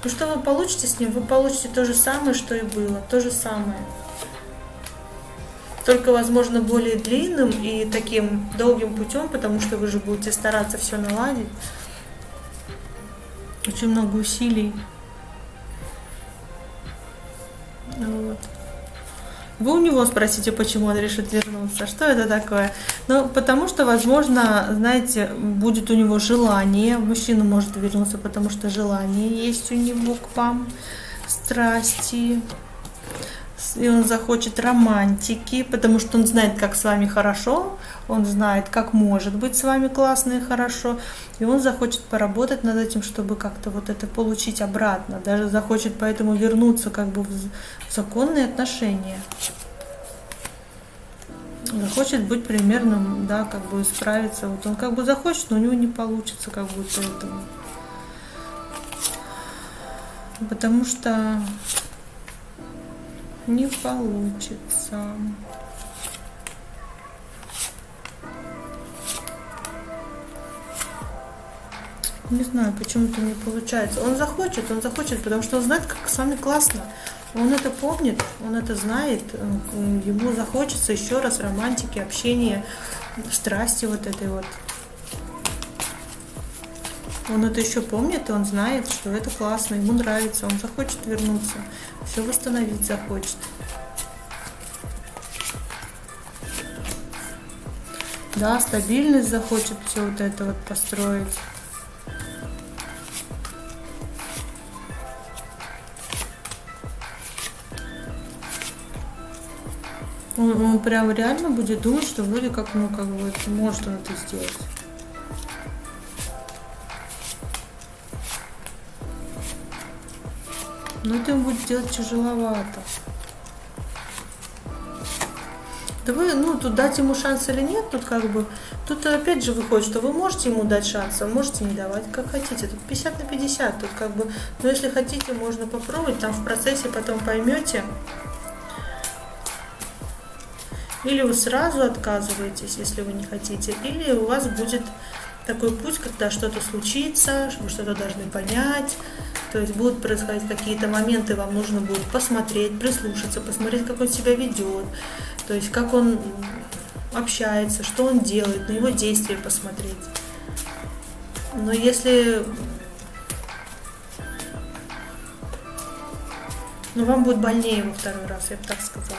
Ну что вы получите с ним? Вы получите то же самое, что и было, то же самое. Только, возможно, более длинным и таким долгим путем, потому что вы же будете стараться все наладить. Очень много усилий. Вот. Вы у него спросите, почему он решит вернуться. Что это такое? Ну, потому что, возможно, знаете, будет у него желание. Мужчина может вернуться, потому что желание есть у него к вам. Страсти. И он захочет романтики, потому что он знает, как с вами хорошо, он знает, как может быть с вами классно и хорошо, и он захочет поработать над этим, чтобы как-то вот это получить обратно, даже захочет поэтому вернуться как бы в законные отношения. Захочет быть примерным, да, как бы исправиться. Вот он как бы захочет, но у него не получится как будто этого. Потому что не получится. Не знаю, почему-то не получается. Он захочет, потому что он знает, как с вами классно. Он это помнит, он это знает. Ему захочется еще раз романтики, общения, страсти вот этой вот. Он это еще помнит, и он знает, что это классно, ему нравится, он захочет вернуться, все восстановить захочет. Да, стабильность захочет все вот это вот построить. Он прям реально будет думать, что вроде как, ну, как бы, может он это сделать. Но это ему будет делать тяжеловато. Да вы, ну, тут дать ему шанс или нет, тут как бы, тут опять же выходит, что вы можете ему дать шанс, а можете не давать, как хотите. Тут 50 на 50, тут как бы, ну, если хотите, можно попробовать, там в процессе потом поймете. Или вы сразу отказываетесь, если вы не хотите, или у вас будет такой путь, когда что-то случится, вы что-то должны понять, то есть будут происходить какие-то моменты, вам нужно будет посмотреть, прислушаться, посмотреть, как он себя ведет, то есть как он общается, что он делает, на его действия посмотреть. Но если... Ну, вам будет больнее во второй раз, я бы так сказала.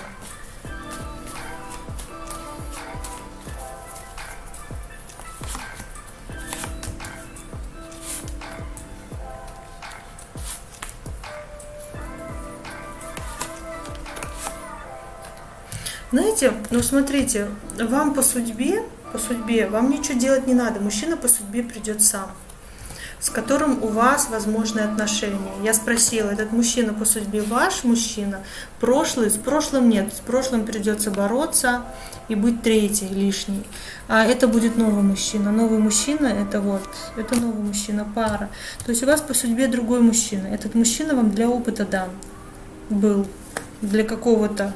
Знаете, ну смотрите, вам по судьбе, вам ничего делать не надо. Мужчина по судьбе придет сам, с которым у вас возможны отношения. Я спросила, этот мужчина по судьбе ваш мужчина? Прошлый? С прошлым нет. С прошлым придется бороться и быть третий, лишний. А это будет новый мужчина. Новый мужчина, это новый мужчина, пара. То есть у вас по судьбе другой мужчина. Этот мужчина вам для опыта дан был, для какого-то,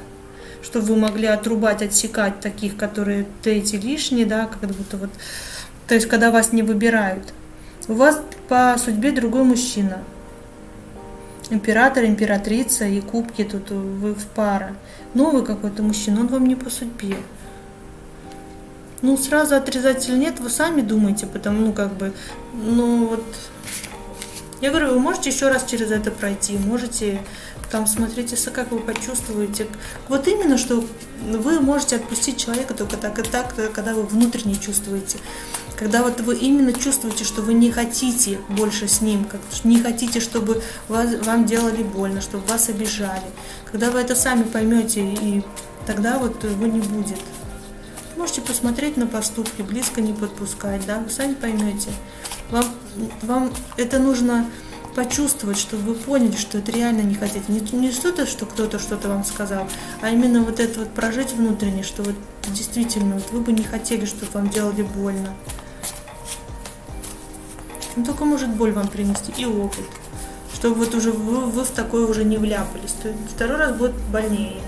чтобы вы могли отрубать, отсекать таких, которые третий лишний, да, как будто вот, то есть когда вас не выбирают. У вас по судьбе другой мужчина. Император, императрица и кубки, тут вы в пара. Новый какой-то мужчина, он вам не по судьбе. Ну, сразу отрезать или нет, вы сами думаете, потому, ну, как бы, ну, вот, я говорю, вы можете еще раз через это пройти, можете там смотрите, как вы почувствуете. Вот именно, что вы можете отпустить человека только так и так, когда вы внутренне чувствуете. Когда вот вы именно чувствуете, что вы не хотите больше с ним, не хотите, чтобы вам делали больно, чтобы вас обижали. Когда вы это сами поймете, и тогда вот его не будет. Можете посмотреть на поступки, близко не подпускать, да, вы сами поймете. Вам это нужно почувствовать, чтобы вы поняли, что это реально не хотите. Не что-то, что кто-то что-то вам сказал, а именно вот это вот прожить внутренне, что вот действительно вот вы бы не хотели, чтобы вам делали больно. Он только может боль вам принести и опыт, чтобы вот уже вы в такое уже не вляпались. То есть второй раз будет больнее.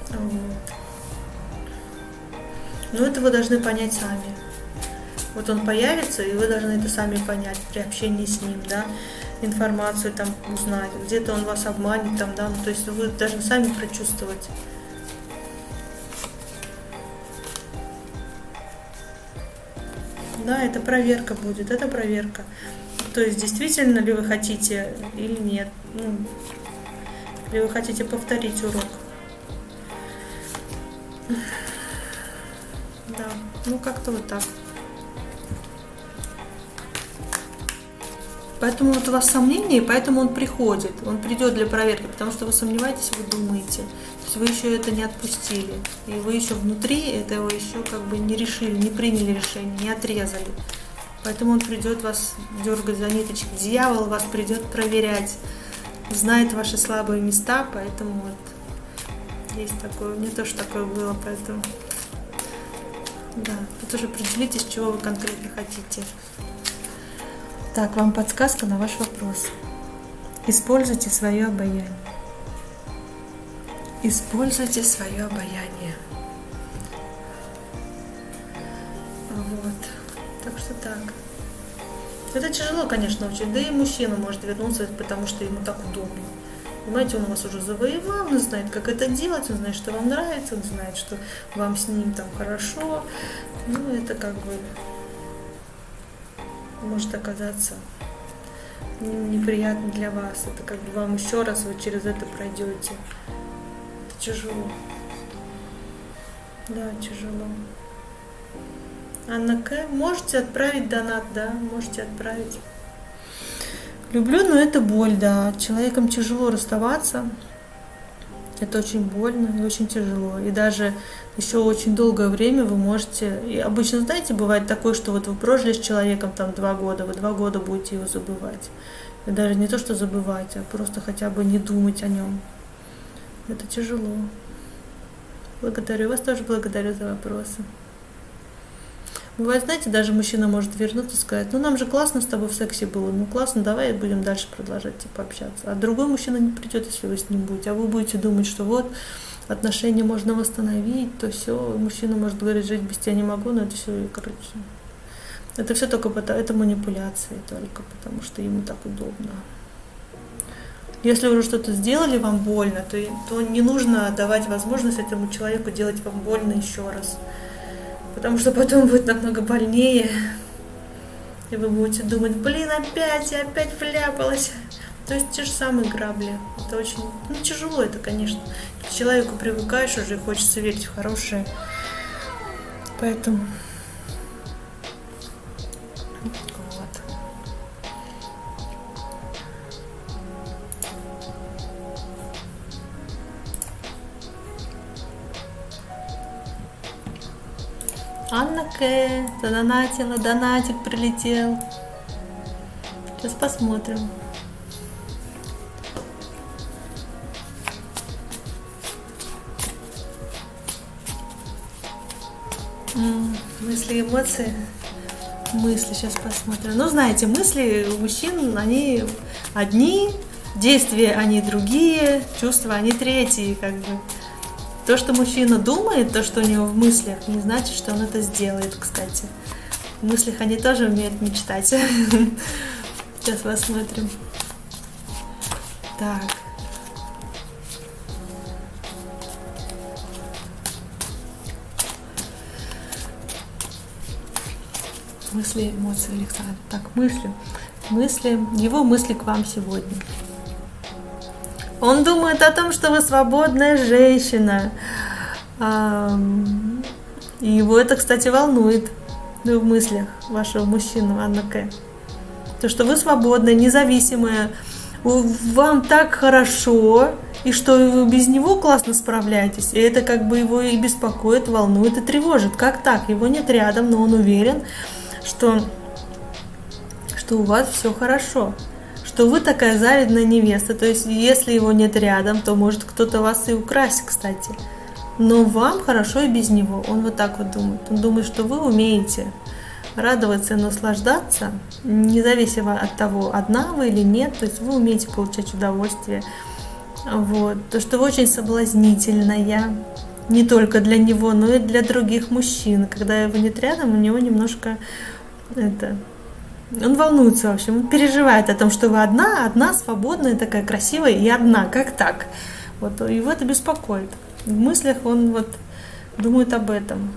Вот. Но это вы должны понять сами. Вот он появится, и вы должны это сами понять при общении с ним, да, информацию там узнать, где-то он вас обманет, там, да, ну, то есть вы должны сами прочувствовать. Да, это проверка будет, это проверка. То есть действительно ли вы хотите или нет, ну, или вы хотите повторить урок. Да, ну как-то вот так. Поэтому вот у вас сомнения, и поэтому он приходит. Он придет для проверки, потому что вы сомневаетесь, вы думаете. То есть вы еще это не отпустили. И вы еще внутри этого еще как бы не решили, не приняли решение, не отрезали. Поэтому он придет вас дергать за ниточки. Дьявол вас придет проверять. Знает ваши слабые места, поэтому вот есть такое. У меня тоже такое было, поэтому... Да, вы тоже определитесь, чего вы конкретно хотите. Так, вам подсказка на ваш вопрос. Используйте свое обаяние. Используйте свое обаяние. Вот. Так что так. Это тяжело, конечно, очень. Да и мужчина может вернуться, потому что ему так удобно. Понимаете, он вас уже завоевал, он знает, как это делать, он знает, что вам нравится, он знает, что вам с ним там хорошо. Ну, это как бы может оказаться неприятно для вас. Это как бы вам еще раз вы через это пройдете. Это тяжело. Да, тяжело. Анна К. Можете отправить донат, да, можете отправить. Люблю, но это боль, да. Человеком тяжело расставаться. Это очень больно и очень тяжело. И даже еще очень долгое время вы можете... И обычно, знаете, бывает такое, что вот вы прожили с человеком там 2 года, вы 2 года будете его забывать. И даже не то, что забывать, а просто хотя бы не думать о нем. Это тяжело. Благодарю вас, тоже благодарю за вопросы. Бывает, знаете, даже мужчина может вернуться и сказать: ну нам же классно с тобой в сексе было, ну классно, давай будем дальше продолжать типа общаться. А другой мужчина не придет, если вы с ним будете. А вы будете думать, что вот отношения можно восстановить, то все. Мужчина может говорить: жить без тебя не могу, но это все, короче. Это все только это манипуляции только, потому что ему так удобно. Если уже что-то сделали вам больно, то не нужно давать возможность этому человеку делать вам больно еще раз. Потому что потом будет намного больнее. И вы будете думать: блин, опять, я опять вляпалась. То есть те же самые грабли. Это очень тяжело, это, конечно. К человеку привыкаешь уже, хочется верить в хорошее. Поэтому... Вот. Анна К. задонатила, донатик прилетел. Сейчас посмотрим. Мысли, эмоции. Мысли, сейчас посмотрим. Ну, знаете, мысли у мужчин, они одни, действия, они другие, чувства, они третьи, как бы. То, что мужчина думает, то, что у него в мыслях, не значит, что он это сделает, кстати. В мыслях они тоже умеют мечтать. Сейчас посмотрим. Так. Мысли, эмоции, Александр. Так, мысли, его мысли к вам сегодня. Он думает о том, что вы свободная женщина. И его это, кстати, волнует в мыслях вашего мужчину, Анна К. То, что вы свободная, независимая, вам так хорошо, и что вы без него классно справляетесь. И это как бы его и беспокоит, волнует и тревожит. Как так? Его нет рядом, но он уверен, что у вас все хорошо. Что вы такая завидная невеста. То есть, если его нет рядом, то может кто-то вас и украсть, кстати. Но вам хорошо и без него. Он вот так вот думает. Он думает, что вы умеете радоваться и наслаждаться, независимо от того, одна вы или нет. То есть, вы умеете получать удовольствие. Вот. То, что вы очень соблазнительная. Не только для него, но и для других мужчин. Когда его нет рядом, у него немножко он волнуется, в общем, он переживает о том, что вы одна, свободная, такая красивая и одна, как так? Вот, его это беспокоит. В мыслях он вот думает об этом.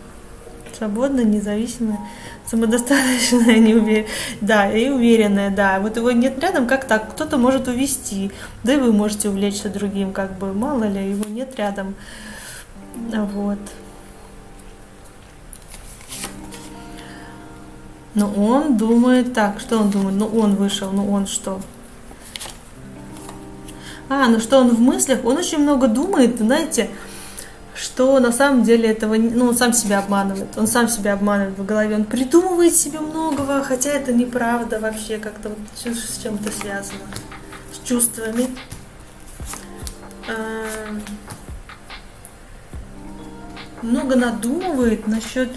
Свободная, независимая, самодостаточная, да, и уверенная, да. Вот его нет рядом, как так? Кто-то может увести, да и вы можете увлечься другим, как бы, мало ли, его нет рядом. Вот. Но он думает так, что он думает? Ну он вышел, ну он что? Ну что он в мыслях? Он очень много думает, знаете, что на самом деле этого, он сам себя обманывает. Он сам себя обманывает в голове. Он придумывает себе многого, хотя это неправда вообще, как-то вот с чем-то связано. С чувствами. Много надумывает насчет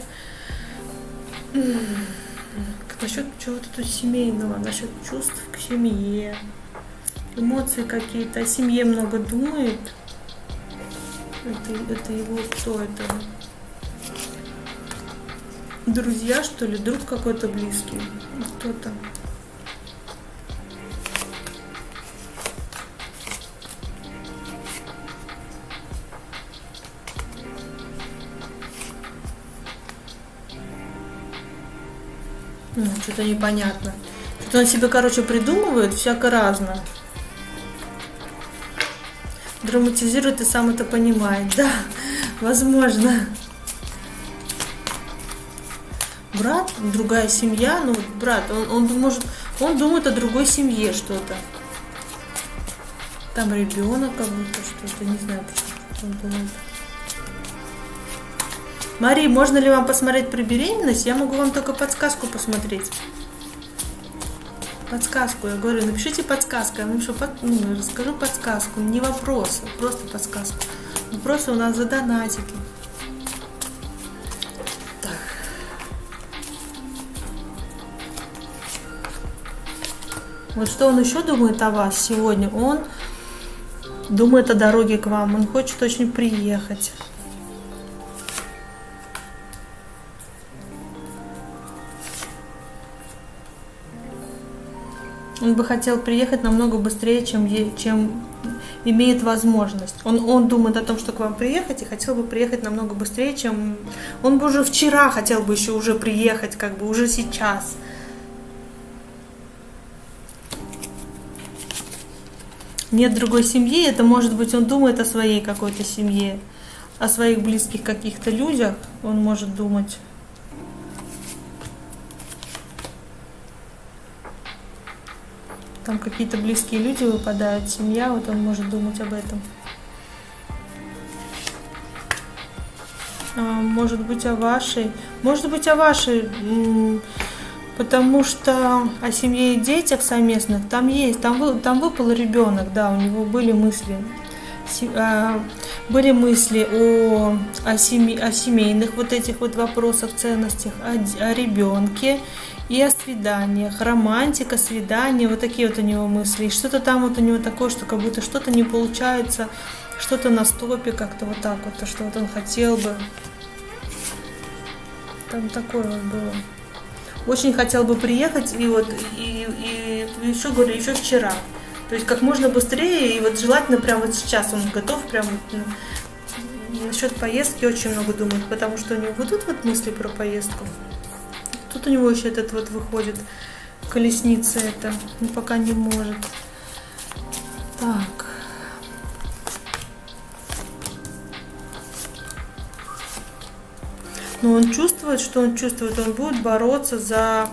чего-то тут семейного, насчет чувств к семье, эмоции какие-то, о семье много думает. Это его кто это? Друзья, что ли? Друг какой-то близкий? Кто-то. Что-то непонятно. Что-то он себе, придумывает всяко разное. Драматизирует и сам это понимает. Да, возможно. Брат, другая семья, брат, он думает о другой семье что-то. Там ребенок как будто что-то, не знаю, что он думает. Мария, можно ли вам посмотреть про беременность? Я могу вам только подсказку посмотреть. Подсказку, я говорю, напишите подсказку. Я вам расскажу подсказку, не вопросы, просто подсказку. Вопросы у нас за донатики. Так. Вот что он еще думает о вас сегодня? Он думает о дороге к вам, он хочет очень приехать. Он бы хотел приехать намного быстрее, чем имеет возможность. Он думает о том, что к вам приехать, и хотел бы приехать намного быстрее, чем... Он бы уже вчера хотел бы еще уже приехать, уже сейчас. Нет другой семьи, это может быть он думает о своей какой-то семье, о своих близких каких-то людях, он может думать. Там какие-то близкие люди выпадают, семья, вот он может думать об этом. Может быть о вашей, потому что о семье и детях совместных там выпал ребенок, да, у него были мысли. Были мысли о семейных вот этих вот вопросах, ценностях, о ребенке и о свиданиях, романтика, свидания, вот такие вот у него мысли. И что-то там вот у него такое, что как будто что-то не получается, что-то на стопе, как-то вот так вот, что вот он хотел бы. Там такое вот было. Очень хотел бы приехать, и еще говорю, еще вчера. То есть как можно быстрее, и вот желательно прямо вот сейчас он готов, прям вот, насчет поездки очень много думает, потому что у него вот тут вот мысли про поездку. Тут у него еще этот вот выходит колесница эта, но пока не может. Так. Но он чувствует, он будет бороться за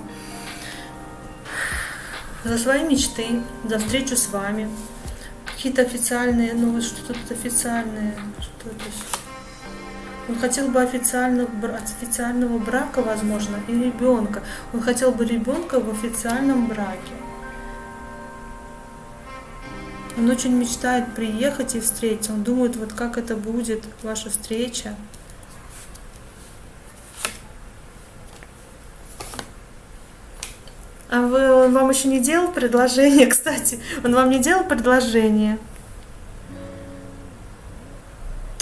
свои мечты, за встречу с вами. Какие-то официальные, что-то тут официальное, что-то. Он хотел бы официального брака, возможно, и ребенка. Он хотел бы ребенка в официальном браке. Он очень мечтает приехать и встретиться. Он думает, вот как это будет, ваша встреча. А он вам еще не делал предложение, кстати? Он вам не делал предложение?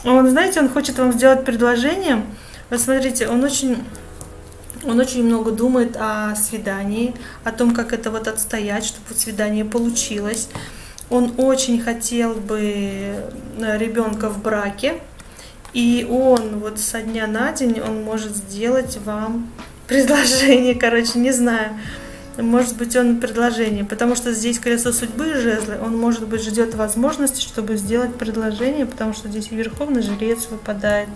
Он, знаете, он хочет вам сделать предложение. Вот смотрите, он очень много думает о свидании, о том, как это вот отстоять, чтобы свидание получилось. Он очень хотел бы ребенка в браке. И он вот со дня на день, он может сделать вам предложение, не знаю. Может быть, он предложение, потому что здесь колесо судьбы и жезлы, он, может быть, ждет возможности, чтобы сделать предложение, потому что здесь и верховный жрец выпадает.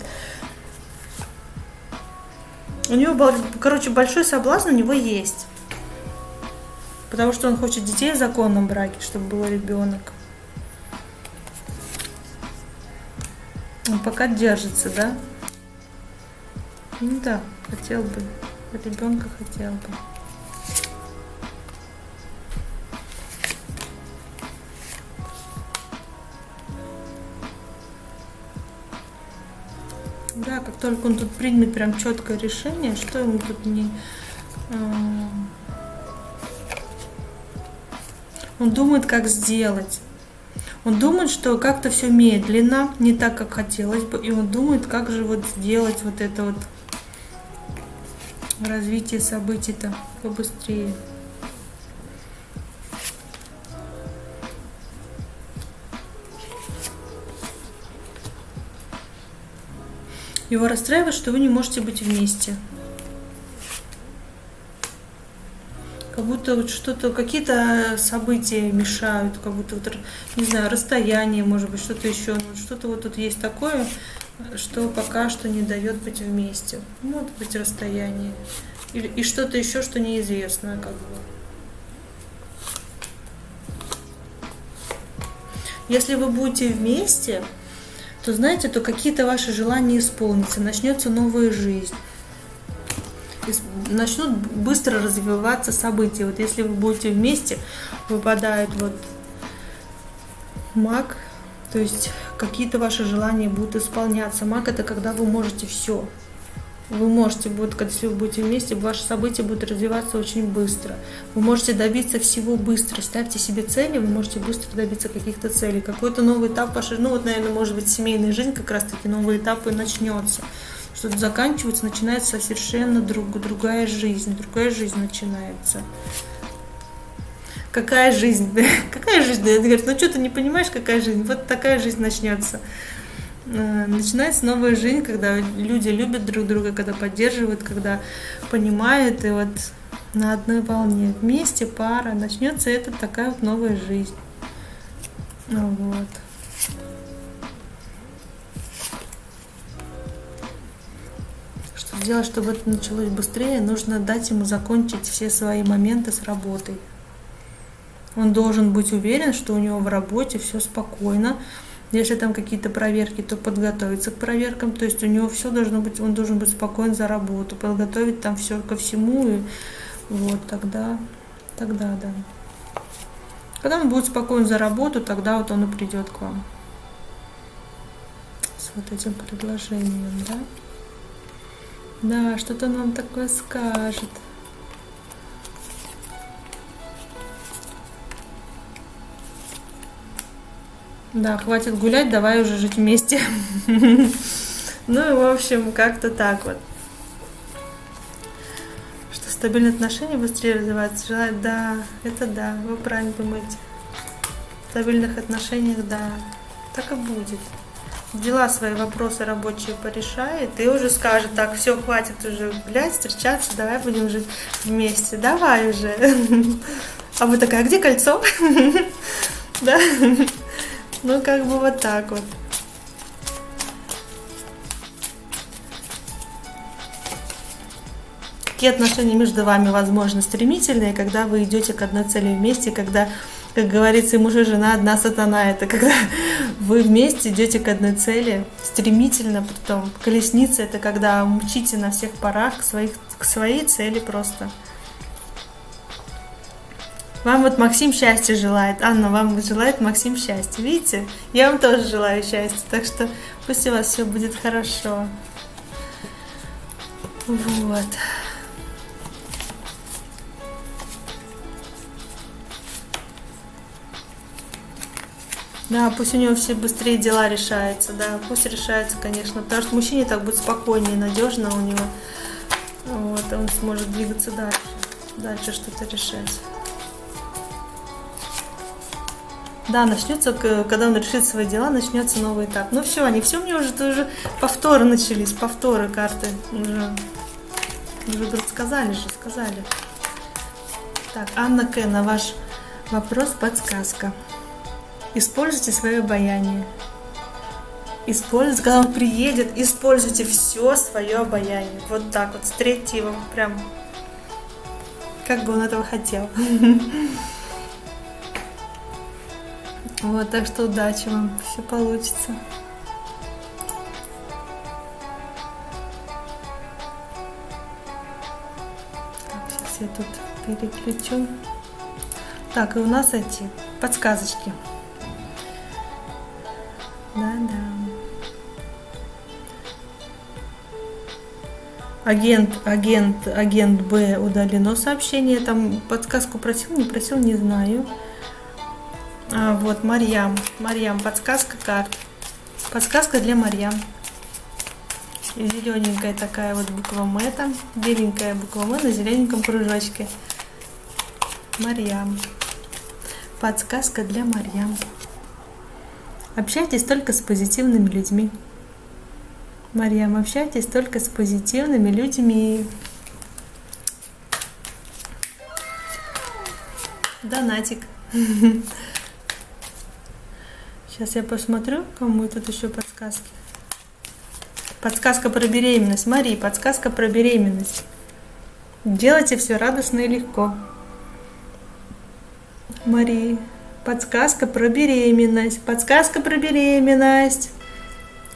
У него, короче, большой соблазн у него есть. Потому что он хочет детей в законном браке, чтобы был ребенок. Он пока держится, да? Ну да, хотел бы. Ребенка хотел бы. Да, как только он тут примет прям четкое решение, что ему тут не... Он думает, как сделать. Он думает, что как-то все медленно, не так, как хотелось бы. И он думает, как же вот сделать вот это вот развитие событий-то побыстрее. Его расстраивает, что вы не можете быть вместе. Как будто вот что-то, какие-то события мешают, как будто вот, не знаю, расстояние, может быть, что-то еще. Что-то вот тут есть такое, что пока что не дает быть вместе. Может быть, расстояние. И что-то еще, что неизвестное, как бы. Если вы будете вместе, то, знаете, то какие-то ваши желания исполнятся, начнется новая жизнь. Начнут быстро развиваться события. Вот если вы будете вместе, выпадает вот маг, то есть какие-то ваши желания будут исполняться. Маг — это когда вы можете все. Вы можете, если вы будете вместе, ваши события будут развиваться очень быстро. Вы можете добиться всего быстро. Ставьте себе цели, вы можете быстро добиться каких-то целей. Какой-то новый этап вашей, ну вот, наверное, может быть, семейная жизнь, как раз-таки новый этап и начнется. Что-то заканчивается, начинается совершенно другая жизнь. Другая жизнь начинается. Какая жизнь? Какая жизнь? Я говорю, ну что ты не понимаешь, какая жизнь? Вот такая жизнь начнется. Начинается новая жизнь, когда люди любят друг друга, когда поддерживают, когда понимают, и вот на одной волне вместе, пара, начнется эта такая вот новая жизнь. Вот. Что сделать, чтобы это началось быстрее, нужно дать ему закончить все свои моменты с работой. Он должен быть уверен, что у него в работе все спокойно. Если там какие-то проверки, то подготовиться к проверкам. То есть у него все должно быть, он должен быть спокоен за работу, подготовить там все ко всему. И вот тогда да. Когда он будет спокоен за работу, тогда вот он и придет к вам с вот этим предложением, да? Да, что-то он вам такое скажет. Да, хватит гулять, давай уже жить вместе. Ну и, в общем, как-то так вот. Что стабильные отношения быстрее развиваются. Желает, да, это да, вы правильно думаете. В стабильных отношениях, да, так и будет. Дела свои, вопросы рабочие порешает, и уже скажет, так, все, хватит уже гулять, встречаться, давай будем жить вместе, давай уже. А вы такая, где кольцо? Да? Ну, как бы вот так вот. Какие отношения между вами, возможно, стремительные, когда вы идете к одной цели вместе, когда, как говорится, и муж и жена одна сатана. Это когда вы вместе идете к одной цели, стремительно, потом колесница — это когда мчите на всех парах к своей цели просто. Вам вот Максим счастья желает. Анна, вам желает Максим счастья. Видите? Я вам тоже желаю счастья. Так что пусть у вас все будет хорошо. Вот. Да, пусть у него все быстрее дела решаются. Да, пусть решаются, конечно. Потому что мужчине так будет спокойнее, надежно у него. Вот, он сможет двигаться дальше. Дальше что-то решать. Да, начнется, когда он решит свои дела, начнется новый этап. Ну все, они все мне уже повторы начались, повторы карты. Уже сказали. Так, Анна К, на ваш вопрос подсказка. Используйте свое обаяние. Используйте, когда он приедет, используйте все свое обаяние. Вот так вот, встретьте его прям, как бы он этого хотел. Вот, так что удачи вам, все получится. Так, сейчас я тут переключу. Так, и у нас эти подсказочки. Да-да. Агент Б удалено сообщение. Там подсказку просил, не просил, не знаю. А вот Марьям, подсказка карт. Подсказка для Марьям. Зелененькая такая вот буква М там. Беленькая буква М на зелененьком кружочке. Марьям. Подсказка для Марьям. Общайтесь только с позитивными людьми. Марьям, общайтесь только с позитивными людьми. Донатик. Сейчас я посмотрю, кому тут еще подсказки. Подсказка про беременность. Мария, подсказка про беременность. Делайте все радостно и легко. Мария, подсказка про беременность. Подсказка про беременность.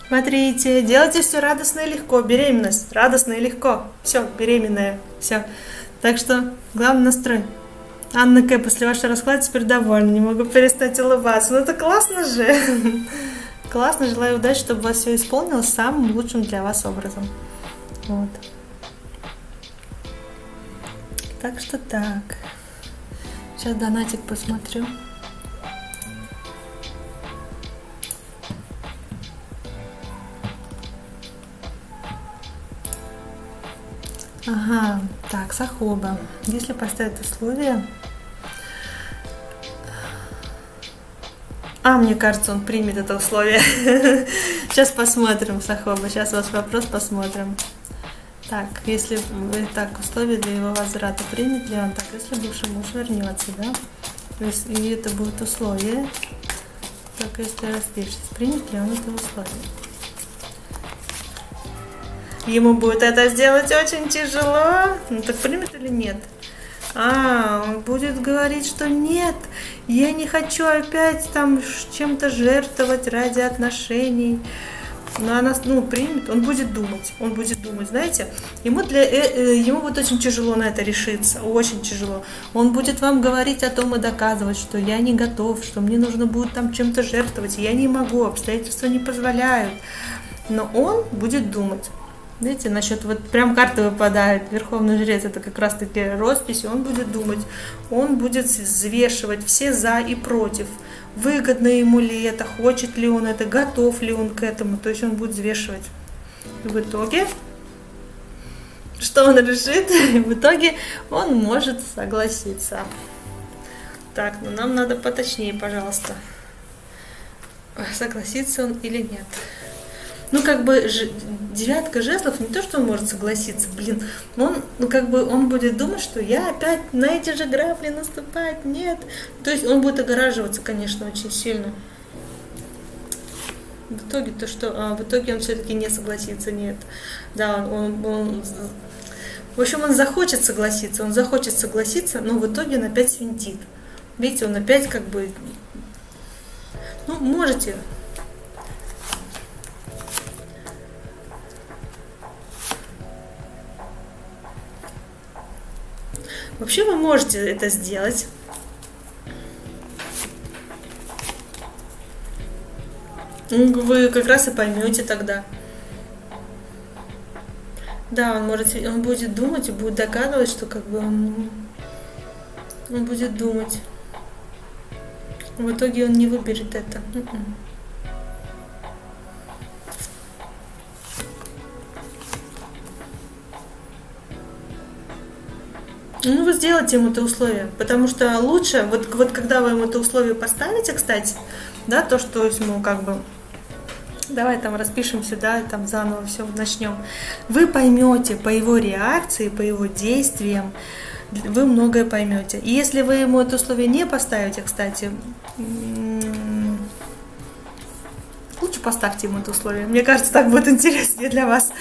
Смотрите, делайте все радостно и легко. Беременность, радостно и легко. Все, беременная, все. Так что, главный настрой. Анна К. после вашего расклада теперь довольна. Не могу перестать улыбаться. Ну это классно же. Классно, желаю удачи, чтобы у вас все исполнилось самым лучшим для вас образом. Вот. Так что так. Сейчас донатик посмотрю. Ага, так, Сахоба. Если поставить условия... мне кажется, он примет это условие. Сейчас посмотрим, Сахоба. Сейчас ваш вопрос посмотрим. Так, если так, условия для его возврата, примет ли он? Так, если бывший муж вернется, да? То есть, и это будет условие. Так, если распишется, примет ли он это условие? Ему будет это сделать очень тяжело. Ну так примет или нет? Он будет говорить, что нет, я не хочу опять там чем-то жертвовать ради отношений. Но она, примет, он будет думать, знаете, ему будет очень тяжело на это решиться, очень тяжело. Он будет вам говорить о том и доказывать, что я не готов, что мне нужно будет там чем-то жертвовать, я не могу, обстоятельства не позволяют. Но он будет думать. Видите, насчет вот прям карты выпадает, Верховный Жрец, это как раз таки роспись, он будет думать, он будет взвешивать все за и против, выгодно ему ли это, хочет ли он это, готов ли он к этому, то есть он будет взвешивать. И в итоге, что он решит? В итоге он может согласиться. Так, нам надо поточнее, пожалуйста, согласится он или нет. Девятка жезлов, не то, что он может согласиться, он будет думать, что я опять на эти же грабли наступать, нет. То есть он будет огораживаться, конечно, очень сильно. В итоге-то что? В итоге он все-таки не согласится, нет. Да, в общем, он захочет согласиться, но в итоге он опять свинтит. Видите, он опять можете... Вообще вы можете это сделать. Вы как раз и поймете тогда. Да, он будет думать и будет догадывать, что он будет думать. В итоге он не выберет это. Вы сделайте ему это условие, потому что лучше, вот когда вы ему это условие поставите, кстати, да, то, что давай там распишемся, да, там заново все начнем, вы поймете по его реакции, по его действиям, вы многое поймете. И если вы ему это условие не поставите, кстати, лучше поставьте ему это условие. Мне кажется, так будет интереснее для вас.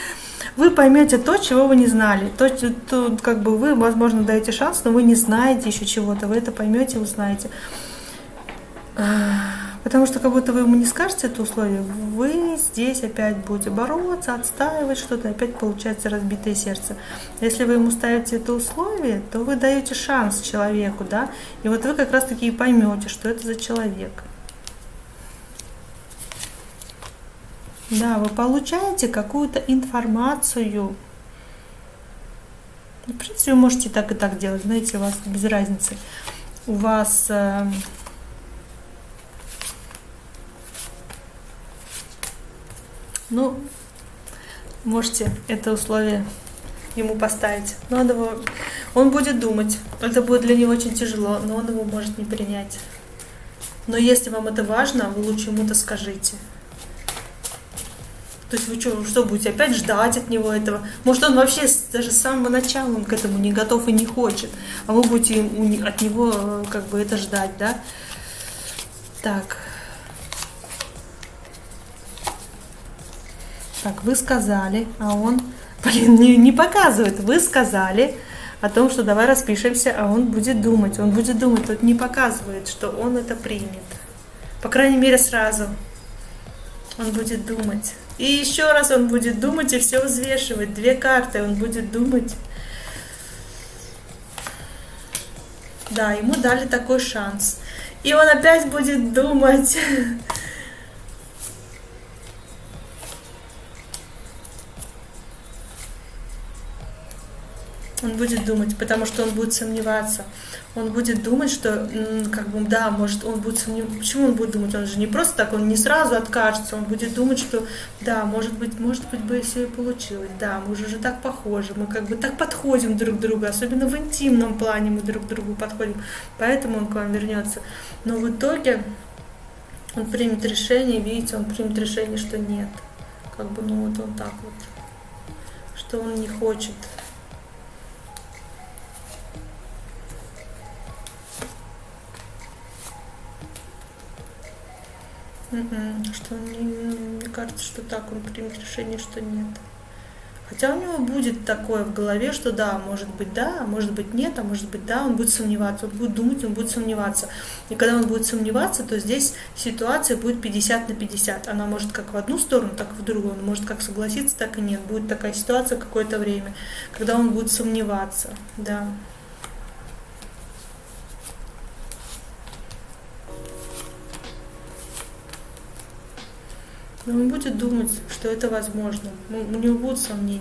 Вы поймете то, чего вы не знали. То как бы вы, возможно, даете шанс, но вы не знаете еще чего-то. Вы это поймете, узнаете. Потому что как будто вы ему не скажете это условие, вы здесь опять будете бороться, отстаивать что-то, опять получается разбитое сердце. Если вы ему ставите это условие, то вы даете шанс человеку, да, и вот вы как раз таки и поймете, что это за человек. Да, вы получаете какую-то информацию. В принципе, вы можете так и так делать, знаете, у вас без разницы. У вас... Ну, можете это условие ему поставить. Но он будет думать. Это будет для него очень тяжело, но он его может не принять. Но если вам это важно, вы лучше ему это скажите. То есть вы что будете опять ждать от него этого? Может, он вообще даже с самого начала он к этому не готов и не хочет, а вы будете от него как бы это ждать, да? Так. Так, вы сказали, а он, не показывает. Вы сказали о том, что давай распишемся, а он будет думать. Он тут не показывает, что он это примет. По крайней мере, сразу. Он будет думать. И еще раз он будет думать и все взвешивать. 2 карты он будет думать. Да, ему дали такой шанс. И он опять будет думать. Он будет думать, потому что он будет сомневаться. Он будет думать, что, как бы, да, может, он будет сомневаться. Почему он будет думать? Он же не просто так, он не сразу откажется. Он будет думать, что, да, может быть бы все и получилось. Да, мы уже так похожи, мы как бы так подходим друг к другу. Особенно в интимном плане мы друг к другу подходим. Поэтому он к вам вернется. Но в итоге он примет решение, видите, он примет решение, что нет. Как бы, ну вот он так вот. Что он не хочет. Что мне кажется, что так он примет решение, что нет. Хотя у него будет такое в голове, что да, может быть нет, а может быть да, он будет сомневаться, он будет думать, он будет сомневаться. И когда он будет сомневаться, то здесь ситуация будет 50/50. Она может как в одну сторону, так и в другую. Он может как согласиться, так и нет. Будет такая ситуация какое-то время, когда он будет сомневаться, да. Но он будет думать, что это возможно. У него будут сомнения.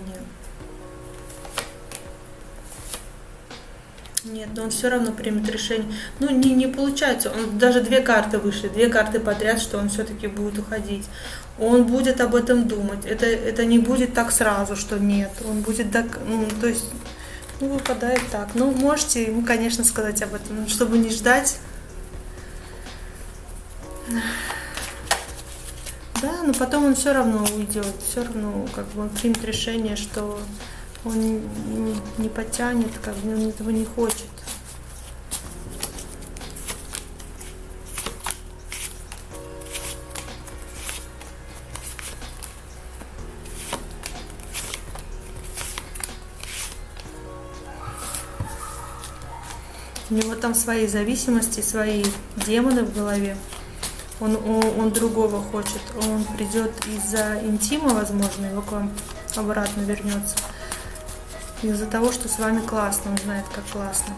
Нет, но он все равно примет решение. Ну, не получается. Он, даже 2 карты вышли, 2 карты подряд, что он все-таки будет уходить. Он будет об этом думать. Это не будет так сразу, что нет. Он будет так, то есть, выпадает так. Ну, можете ему, конечно, сказать об этом, чтобы не ждать. Да, но потом он все равно уйдет, все равно как бы он примет решение, что он не потянет, как бы он этого не хочет. У него там свои зависимости, свои демоны в голове. Он другого хочет. Он придет из-за интима, возможно, его к вам обратно вернется. Из-за того, что с вами классно, он знает, как классно.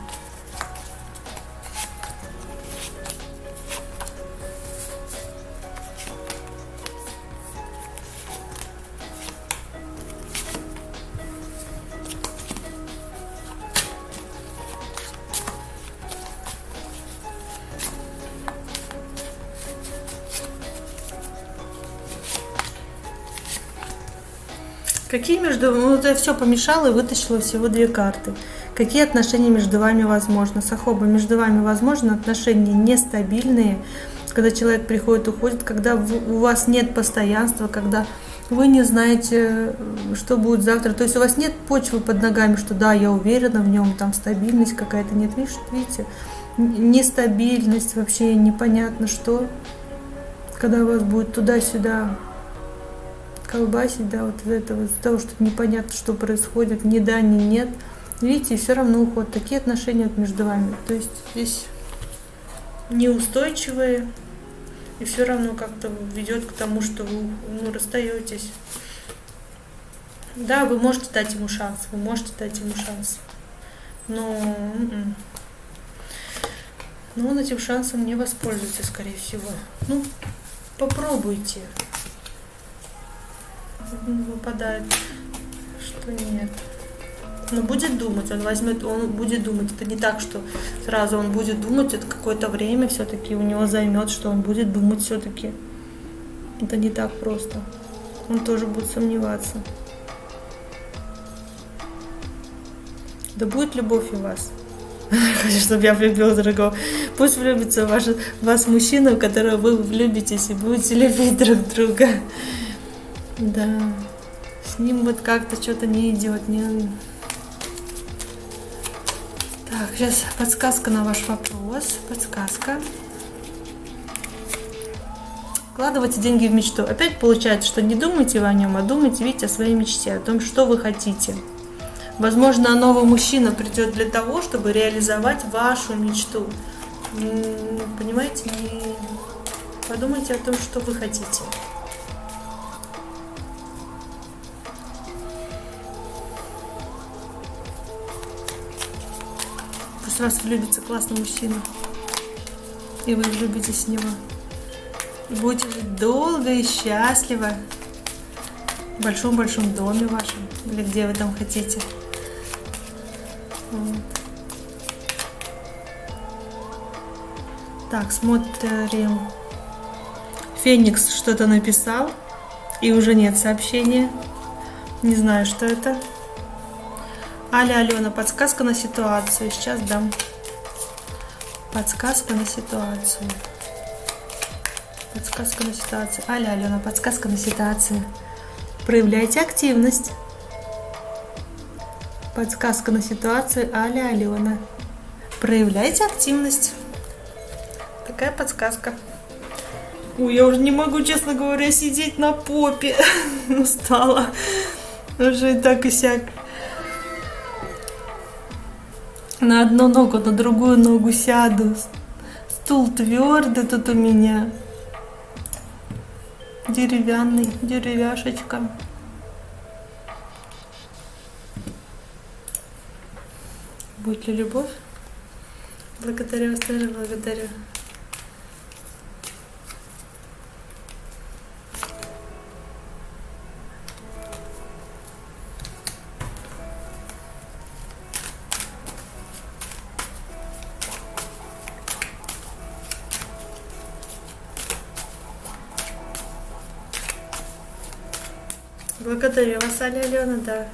Какие я все помешала и вытащила всего 2 карты. Какие отношения между вами возможны? Сахоба, между вами возможны отношения нестабильные, когда человек приходит, уходит, когда у вас нет постоянства, когда вы не знаете, что будет завтра. То есть у вас нет почвы под ногами, что да, я уверена в нем, там стабильность какая-то нет. Видите, нестабильность, вообще непонятно что, когда у вас будет туда-сюда. колбасить, да, вот из этого, из-за того, что непонятно, что происходит, ни да, ни нет. Видите, все равно уход. Такие отношения вот между вами. То есть здесь неустойчивые, и все равно как-то ведет к тому, что вы расстаетесь. Да, вы можете дать ему шанс, но он этим шансом не воспользуется, скорее всего. Ну, попробуйте. Выпадает, что нет. Но будет думать, он будет думать. Это не так, что сразу он будет думать, это какое-то время все-таки у него займет, что он будет думать все-таки. Это не так просто. Он тоже будет сомневаться. Да будет любовь у вас. Хочу, чтобы я влюбилась в другого. Пусть влюбится в вас мужчина, в которого вы влюбитесь и будете любить друг друга. Да. С ним вот как-то что-то не идет. Так, сейчас подсказка на ваш вопрос. Подсказка. Вкладывайте деньги в мечту. Опять получается, что не думайте вы о нем, а думайте, видите, о своей мечте, о том, что вы хотите. Возможно, новый мужчина придет для того, чтобы реализовать вашу мечту. Понимаете? Подумайте о том, что вы хотите. Пусть в вас влюбится классный мужчина, и вы влюбитесь в него. И будете жить долго и счастливо в большом-большом доме вашем, или где вы там хотите. Вот. Так, смотрим. Феникс что-то написал, и уже нет сообщения. Не знаю, что это. Аля, Алена, подсказка на ситуацию. Сейчас дам. Подсказка на ситуацию. Подсказка на ситуацию. Аля, Алена, подсказка на ситуацию. Проявляйте активность. Подсказка на ситуацию. Аля, Алена. Проявляйте активность. Такая подсказка. Ой, я уже не могу, честно говоря, сидеть на попе. Устала. Уже и так и сяк. На одну ногу, на другую ногу сяду. Стул твердый тут у меня. Деревянный, деревяшечка. Будет ли любовь? Благодарю вас тоже, благодарю. Благодарю вас, Аля, Алена, да.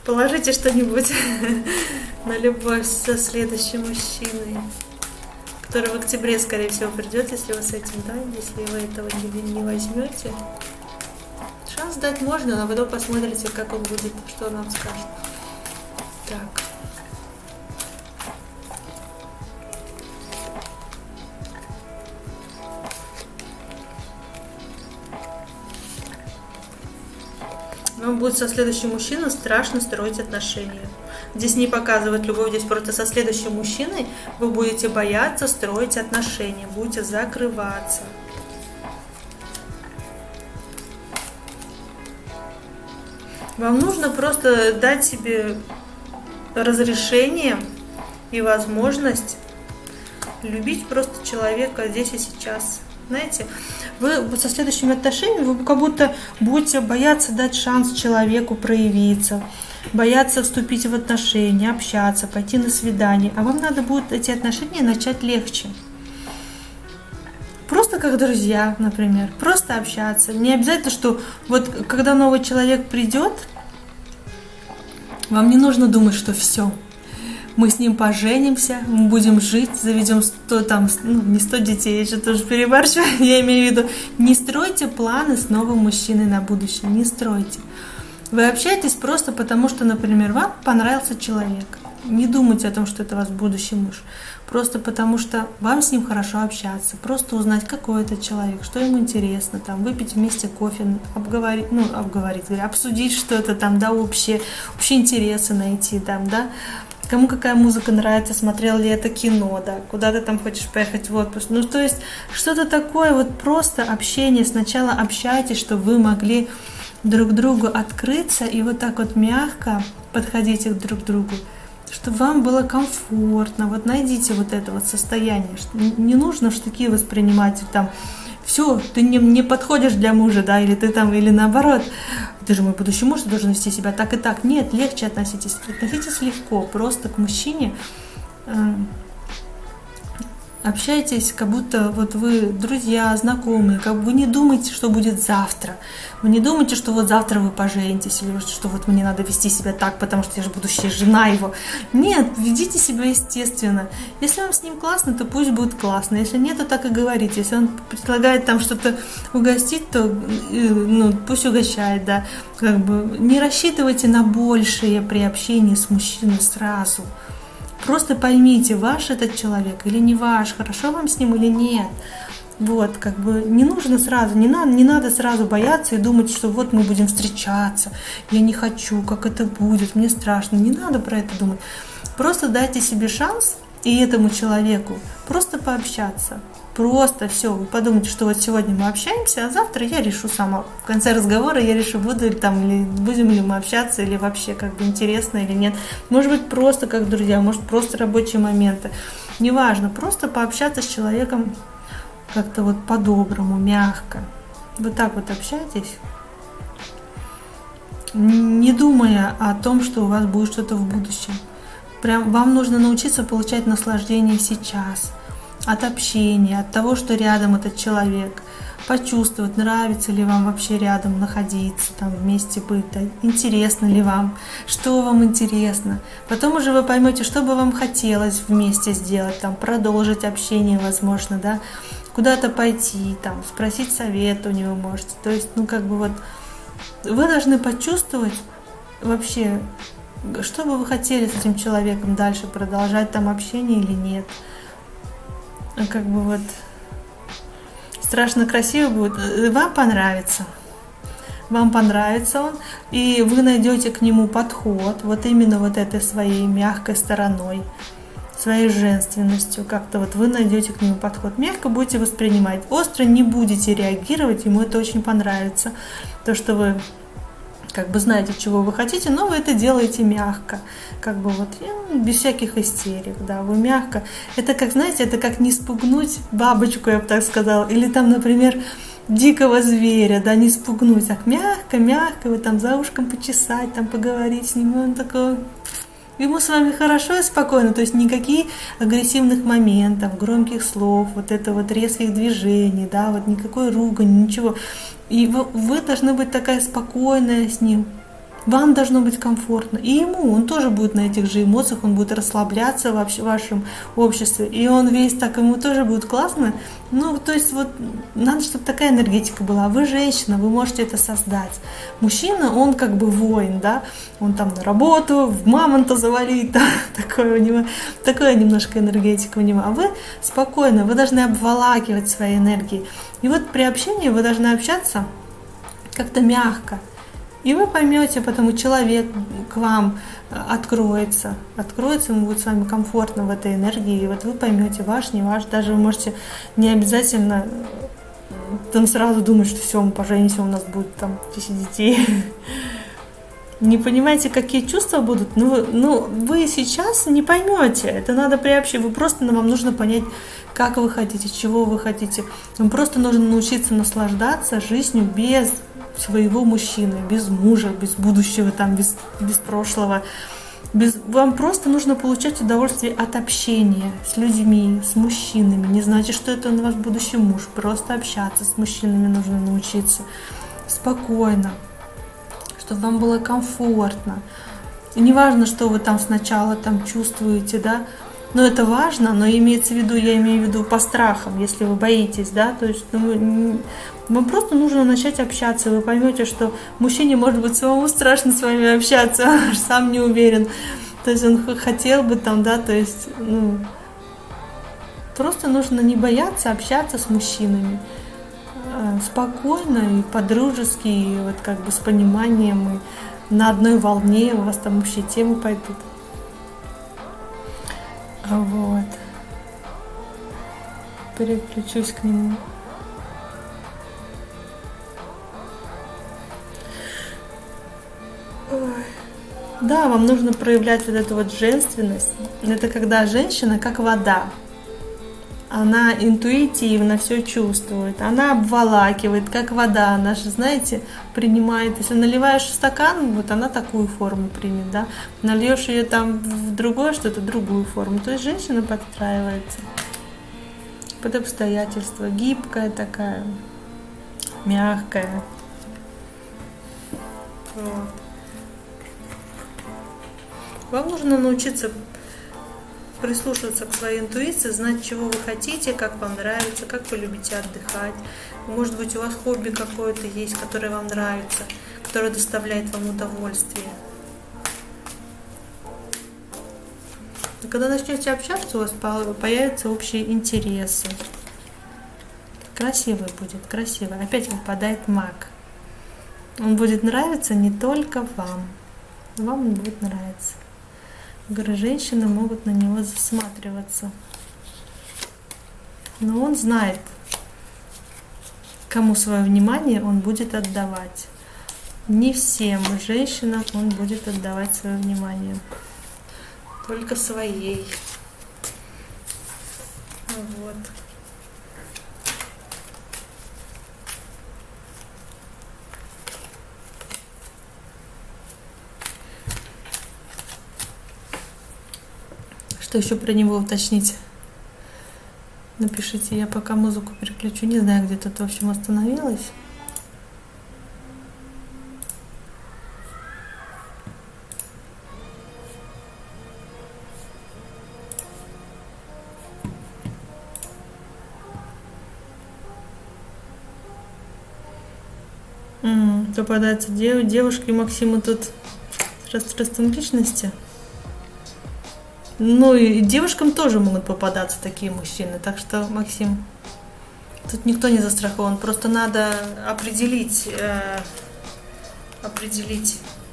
Положите что-нибудь на любовь со следующим мужчиной, который в октябре, скорее всего, придет, если вы с этим, да, если вы этого не возьмете. Шанс дать можно, но потом посмотрите, как он будет, что он нам скажет. Так. Вам будет со следующим мужчиной страшно строить отношения. Здесь не показывает любовь, здесь просто со следующим мужчиной вы будете бояться строить отношения, будете закрываться. Вам нужно просто дать себе разрешение и возможность любить просто человека здесь и сейчас. Знаете, вы со следующими отношениями вы как будто будете бояться дать шанс человеку проявиться, бояться вступить в отношения, общаться, пойти на свидание. А вам надо будет эти отношения начать легче. Просто как друзья, например, просто общаться. Не обязательно, что вот когда новый человек придет, вам не нужно думать, что все. Мы с ним поженимся, мы будем жить, заведем 100, не 100 детей, я что-то уже перебарщиваю, я имею в виду, не стройте планы с новым мужчиной на будущее, не стройте. Вы общаетесь просто потому, что, например, вам понравился человек. не думайте о том, что это ваш будущий муж. Просто потому что вам с ним хорошо общаться, просто узнать, какой это человек, что ему интересно, там, выпить вместе кофе, обсудить что-то там, да, общие интересы найти, там, да, кому какая музыка нравится, смотрел ли это кино, да, куда ты там хочешь поехать в отпуск. Ну, то есть что-то такое, вот просто общение. Сначала общайтесь, чтобы вы могли друг другу открыться и вот так вот мягко подходите друг к другу, чтобы вам было комфортно. Вот найдите вот это вот состояние. Не нужно в штыки воспринимать там, все, ты не подходишь для мужа, да, или ты там, или наоборот, ты же мой будущий муж, ты должен вести себя так и так. Нет, легче относитесь легко, просто к мужчине. Общайтесь, как будто вот вы друзья, знакомые, как бы вы не думаете, что будет завтра. Вы не думаете, что вот завтра вы поженитесь, или что вот мне надо вести себя так, потому что я же будущая жена его. Нет, ведите себя естественно. Если вам с ним классно, то пусть будет классно. Если нет, то так и говорите. Если он предлагает там что-то угостить, то пусть угощает, да. Как бы не рассчитывайте на большее при общении с мужчиной сразу. Просто поймите, ваш этот человек или не ваш, хорошо вам с ним или нет. Вот, как бы не нужно сразу, не надо сразу бояться и думать, что вот мы будем встречаться, я не хочу, как это будет, мне страшно. Не надо про это думать. Просто дайте себе шанс и этому человеку просто пообщаться. Просто все, вы подумайте, что вот сегодня мы общаемся, а завтра я решу сама. В конце разговора я решу, буду ли там, или будем ли мы общаться, или вообще как бы интересно или нет. Может быть, просто как друзья, может, просто рабочие моменты. Неважно, просто пообщаться с человеком как-то вот по-доброму, мягко. Вот так вот общайтесь, не думая о том, что у вас будет что-то в будущем. Прям вам нужно научиться получать наслаждение сейчас. От общения, от того, что рядом этот человек, почувствовать, нравится ли вам вообще рядом находиться, там вместе быть, да, интересно ли вам, что вам интересно. Потом уже вы поймете, что бы вам хотелось вместе сделать, там, продолжить общение, возможно, да, куда-то пойти, там, спросить совет у него можете. То есть, как бы вот, вы должны почувствовать вообще, что бы вы хотели с этим человеком дальше продолжать там общение или нет. Как бы вот страшно красиво будет, вам понравится он, и вы найдете к нему подход, вот именно вот этой своей мягкой стороной, своей женственностью, как-то вот вы найдете к нему подход, мягко будете воспринимать, остро не будете реагировать, ему это очень понравится, то, что вы как бы знаете, чего вы хотите, но вы это делаете мягко, как бы вот без всяких истерик, да, вы мягко. Это как, знаете, это как не спугнуть бабочку, я бы так сказала, или там, например, дикого зверя, да, не спугнуть, так мягко, вы там за ушком почесать, там поговорить с ним, он такой, ему с вами хорошо и спокойно, то есть никаких агрессивных моментов, громких слов, вот это вот резких движений, да, вот никакой ругани, ничего. И вы должны быть такая спокойная с ним. Вам должно быть комфортно. И ему, он тоже будет на этих же эмоциях, он будет расслабляться в вашем обществе. И он весь так, ему тоже будет классно. То есть вот надо, чтобы такая энергетика была. Вы женщина, вы можете это создать. Мужчина, он как бы воин, да. Он там на работу, в мамонта завалить, да. Такая немножко энергетика у него. А вы спокойно, вы должны обволакивать своей энергией. И вот при общении вы должны общаться как-то мягко. И вы поймете, потому человек к вам откроется, ему будет с вами комфортно в этой энергии, и вот вы поймете, ваш, не ваш, даже вы можете не обязательно там сразу думать, что все, мы поженимся, у нас будет там 10 детей. Не понимаете, какие чувства будут, вы сейчас не поймете, это надо приобщить, вам нужно понять, как вы хотите, чего вы хотите, вам просто нужно научиться наслаждаться жизнью без своего мужчины, без мужа, без будущего, там, без прошлого. Вам просто нужно получать удовольствие от общения с людьми, с мужчинами. Не значит, что это ваш будущий муж. Просто общаться с мужчинами нужно научиться спокойно, чтобы вам было комфортно. И не важно, что вы там сначала там чувствуете, да, но это важно, но я имею в виду по страхам, если вы боитесь, да, то есть вам просто нужно начать общаться, вы поймете, что мужчине может быть самому страшно с вами общаться, сам не уверен. То есть он хотел бы там, да, то есть, просто нужно не бояться общаться с мужчинами. Спокойно и по-дружески, и вот как бы с пониманием, и на одной волне у вас там общие темы пойдут. Вот. Переключусь к нему. Да, вам нужно проявлять вот эту вот женственность. Это когда женщина как вода. Она интуитивно все чувствует. Она обволакивает, как вода. Она же, знаете, принимает. Если наливаешь в стакан, вот она такую форму примет, да. Нальешь ее там в другое что-то, другую форму. То есть женщина подстраивается под обстоятельства. Гибкая такая, мягкая. Вот. Вам нужно научиться прислушиваться к своей интуиции, знать, чего вы хотите, как вам нравится, как вы любите отдыхать. Может быть, у вас хобби какое-то есть, которое вам нравится, которое доставляет вам удовольствие. И когда начнете общаться, у вас появятся общие интересы. Красивый будет, красивый. Опять выпадает маг. Он будет нравиться не только вам. Вам он будет нравиться. Говорю, женщины могут на него засматриваться. Но он знает, кому свое внимание он будет отдавать. Не всем женщинам он будет отдавать свое внимание. Только своей. Вот. Что еще про него уточнить? Напишите, я пока музыку переключу. Не знаю, где тут в общем остановилась. Попадаются девушки Максиму тут с ростом личности. Ну и девушкам тоже могут попадаться такие мужчины. Так что, Максим, тут никто не застрахован. Просто надо определить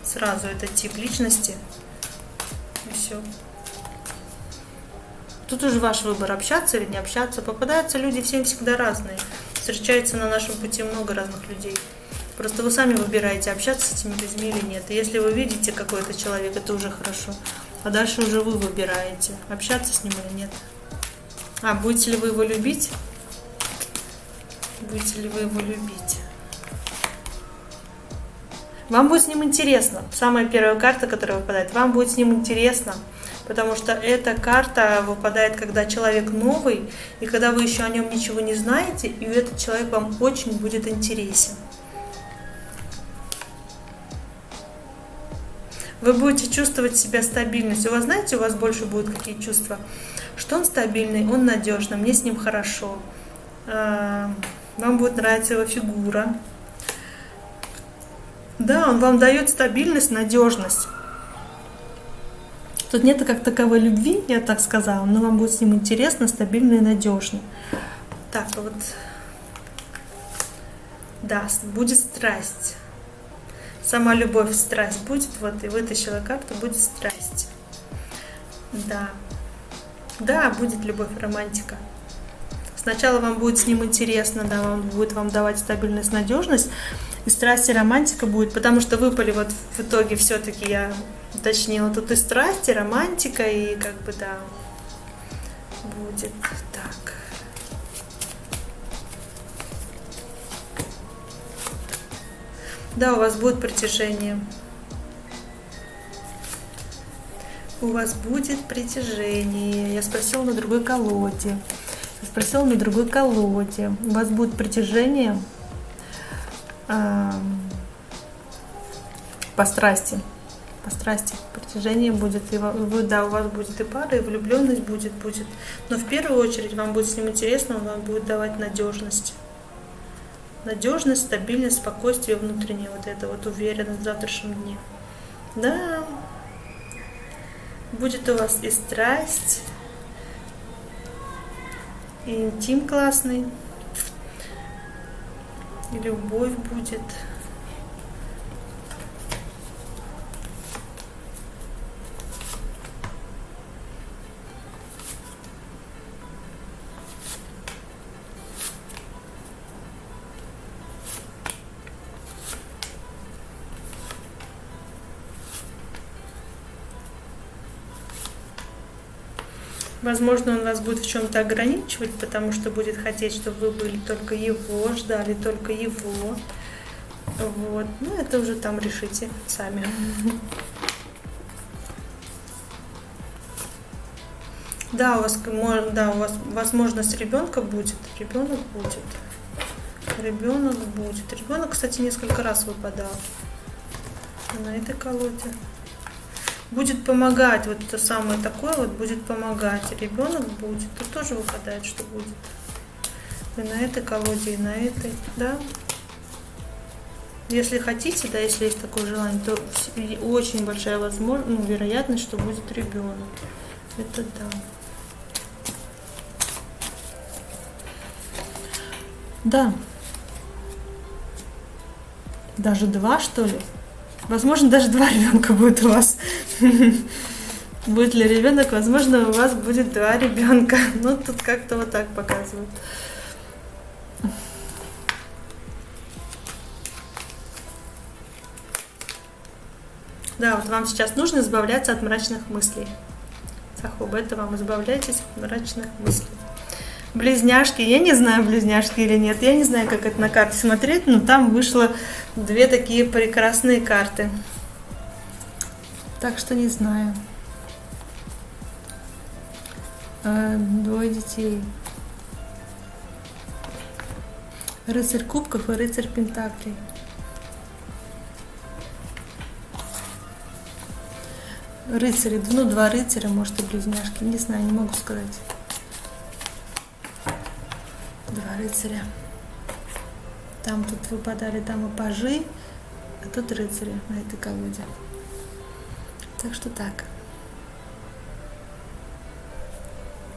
сразу этот тип личности. И все. Тут уже ваш выбор, общаться или не общаться. Попадаются люди всегда разные. Встречается на нашем пути много разных людей. Просто вы сами выбираете, общаться с этими людьми или нет. И если вы видите какой-то человек, это уже хорошо. А дальше уже вы выбираете, общаться с ним или нет. Будете ли вы его любить? Будете ли вы его любить? Вам будет с ним интересно. Самая первая карта, которая выпадает. Вам будет с ним интересно, потому что эта карта выпадает, когда человек новый, и когда вы еще о нем ничего не знаете, и этот человек вам очень будет интересен. Вы будете чувствовать себя стабильностью. У вас, знаете, у вас больше будут какие чувства? Что он стабильный, он надежный, мне с ним хорошо. Вам будет нравиться его фигура. Да, он вам дает стабильность, надежность. Тут нет как таковой любви, я так сказала, но вам будет с ним интересно, стабильно и надежно. Так, вот. Да, будет страсть. Сама любовь, страсть будет, вот, и вытащила карту, будет страсть. Да. Да, будет любовь, романтика. Сначала вам будет с ним интересно, да, он будет вам давать стабильность, надежность, и страсть, и романтика будет, потому что выпали вот в итоге все-таки, я уточнила, тут и страсть, и романтика, и как бы, да, будет так. Да, у вас будет притяжение. У вас будет притяжение. Я спросила на другой колоде. У вас будет притяжение по страсти. Притяжение будет. И да, у вас будет и пара, и влюбленность будет. Но в первую очередь вам будет с ним интересно, он вам будет давать надежность. Надежность, стабильность, спокойствие внутреннее, вот это вот уверенность в завтрашнем дне. Да. Будет у вас и страсть, и интим классный, и любовь будет. Возможно, он вас будет в чем-то ограничивать, потому что будет хотеть, чтобы вы были только его, ждали только его. Вот. Ну, это уже там решите сами. Да, у вас, возможность ребенка будет. Ребенок будет. Ребенок, кстати, несколько раз выпадал на этой колоде. Будет помогать, вот это самое такое вот будет помогать. Ребенок будет, тут тоже выпадает, что будет. И на этой колоде, и на этой, да. Если хотите, да, если есть такое желание, то очень большая возможность, вероятность, что будет ребенок. Это да. Да. Даже 2, что ли? Возможно, даже 2 ребенка будет у вас. Будет ли ребенок, возможно, у вас будет 2 ребенка. Ну, тут как-то вот так показывают. Да, вот вам сейчас нужно избавляться от мрачных мыслей. Сахоба, это вам избавляйтесь от мрачных мыслей. Близняшки, я не знаю, близняшки или нет, я не знаю, как это на карте смотреть, но там вышло 2 такие прекрасные карты. Так что не знаю. 2 детей. Рыцарь кубков и рыцарь пентаклей. Рыцари, 2 рыцаря, может, и близняшки, не знаю, не могу сказать. 2 рыцаря. Там тут выпадали, там и пажи, а тут рыцари на этой колоде. Так что так.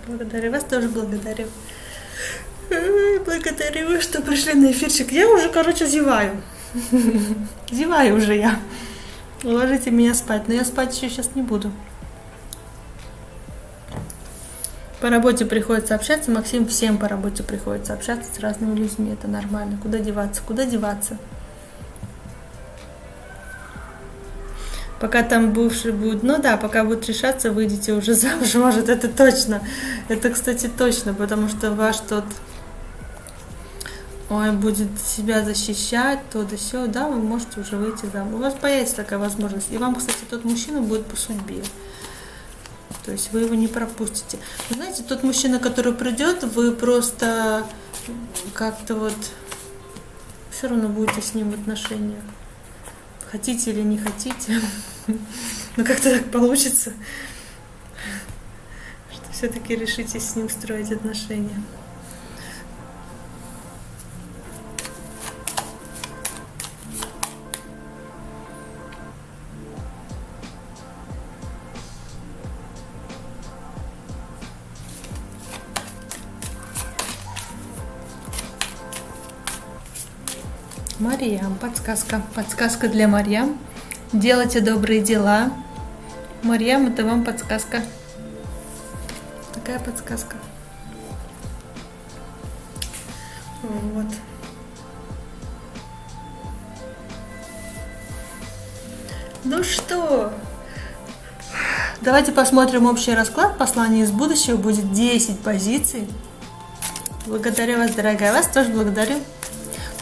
Благодарю вас, тоже благодарю. Благодарю, что пришли на эфирчик. Я уже, зеваю. Зеваю уже я. Уложите меня спать, но я спать еще сейчас не буду. По работе приходится общаться, Максим, всем по работе приходится общаться с разными людьми, это нормально. Куда деваться? Куда деваться? Пока там бывший будет, ну да, пока будет решаться, выйдете уже замуж, может, это точно. Это, кстати, точно, потому что ваш тот, будет себя защищать, то да сё, да, вы можете уже выйти замуж. У вас появится такая возможность. И вам, кстати, тот мужчина будет по судьбе. То есть вы его не пропустите. Вы знаете, тот мужчина, который придет, вы просто как-то вот все равно будете с ним в отношениях. Хотите или не хотите. Но как-то так получится, что все-таки решите с ним строить отношения. Марьям, подсказка. Подсказка для Марьям. Делайте добрые дела. Марьям, это вам подсказка. Такая подсказка. Вот. Ну что? Давайте посмотрим общий расклад. Послание из будущего. Будет 10 позиций. Благодарю вас, дорогая. Вас тоже благодарю.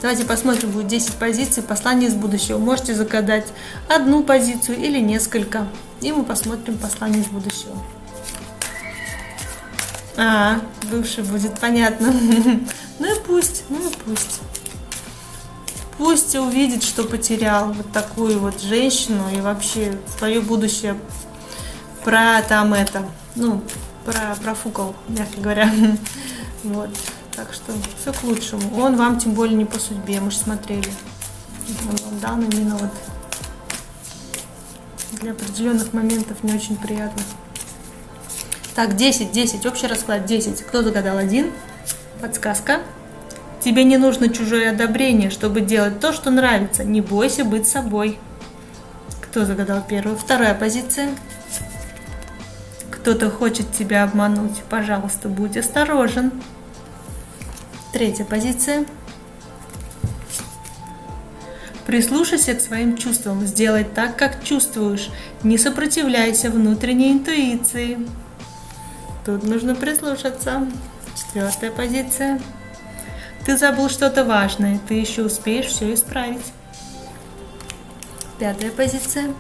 Давайте посмотрим, будет 10 позиций, послание из будущего. Можете загадать 1 позицию или несколько. И мы посмотрим послание из будущего. Бывший будет, понятно. Ну и пусть. Пусть увидит, что потерял вот такую вот женщину и вообще свое будущее профукал, мягко говоря. Вот. Так что все к лучшему. Он вам тем более не по судьбе, мы же смотрели. Он вам дан именно вот для определенных моментов не очень приятно. Так, 10, общий расклад 10. Кто загадал 1? Подсказка. Тебе не нужно чужое одобрение, чтобы делать то, что нравится. Не бойся быть собой. Кто загадал 1? Вторая позиция. Кто-то хочет тебя обмануть. Пожалуйста, будь осторожен. 3 позиция. Прислушайся к своим чувствам. Сделай так, как чувствуешь. Не сопротивляйся внутренней интуиции. Тут нужно прислушаться. 4 позиция. Ты забыл что-то важное. Ты еще успеешь все исправить. 5 позиция.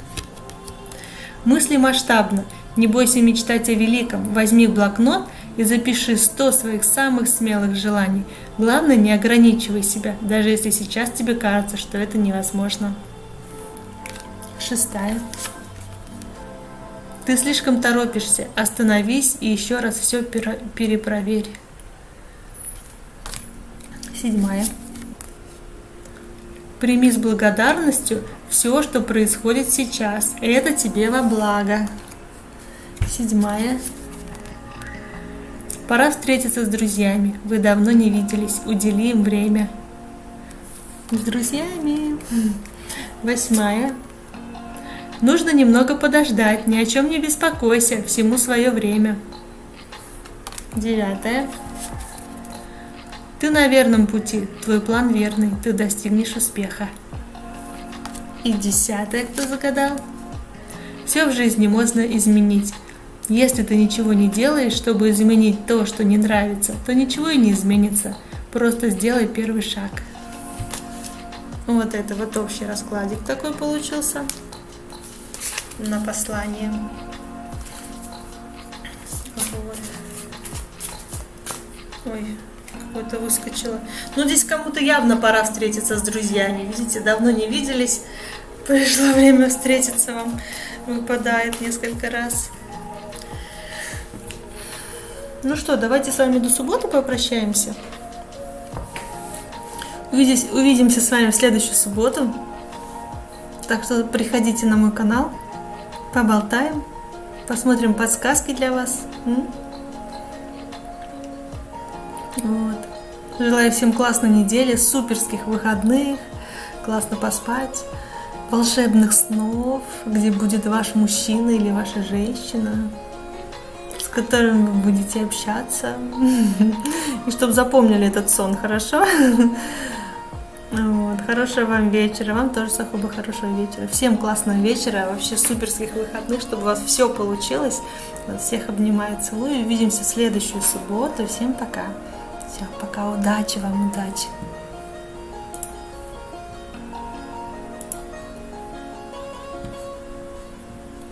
Мысли масштабно. Не бойся мечтать о великом. Возьми блокнот и запиши 100 своих самых смелых желаний. Главное, не ограничивай себя, даже если сейчас тебе кажется, что это невозможно. 6. Ты слишком торопишься. Остановись и еще раз все перепроверь. 7. Прими с благодарностью все, что происходит сейчас. Это тебе во благо. 7. Пора встретиться с друзьями. Вы давно не виделись. Удели им время. С друзьями. 8. Нужно немного подождать. Ни о чем не беспокойся. Всему свое время. 9. Ты на верном пути. Твой план верный. Ты достигнешь успеха. И 10. Кто загадал? Все в жизни можно изменить. Если ты ничего не делаешь, чтобы изменить то, что не нравится, то ничего и не изменится. Просто сделай первый шаг. Вот это вот общий раскладик такой получился на послание. Вот. Ой, какое-то выскочило. Ну, здесь кому-то явно пора встретиться с друзьями. Видите, давно не виделись. Пришло время встретиться вам. Выпадает несколько раз. Ну что, давайте с вами до субботы попрощаемся. Увидимся с вами в следующую субботу. Так что приходите на мой канал, поболтаем, посмотрим подсказки для вас. Вот. Желаю всем классной недели, суперских выходных, классно поспать, волшебных снов, где будет ваш мужчина или ваша женщина, с которым вы будете общаться. И чтобы запомнили этот сон, хорошо? Вот. Хорошего вам вечера, вам тоже, Сахоба, хорошего вечера. Всем классного вечера, вообще суперских выходных, чтобы у вас все получилось. Всех обнимаю, целую. Увидимся в следующую субботу. Всем пока. Все, пока, удачи вам, удачи.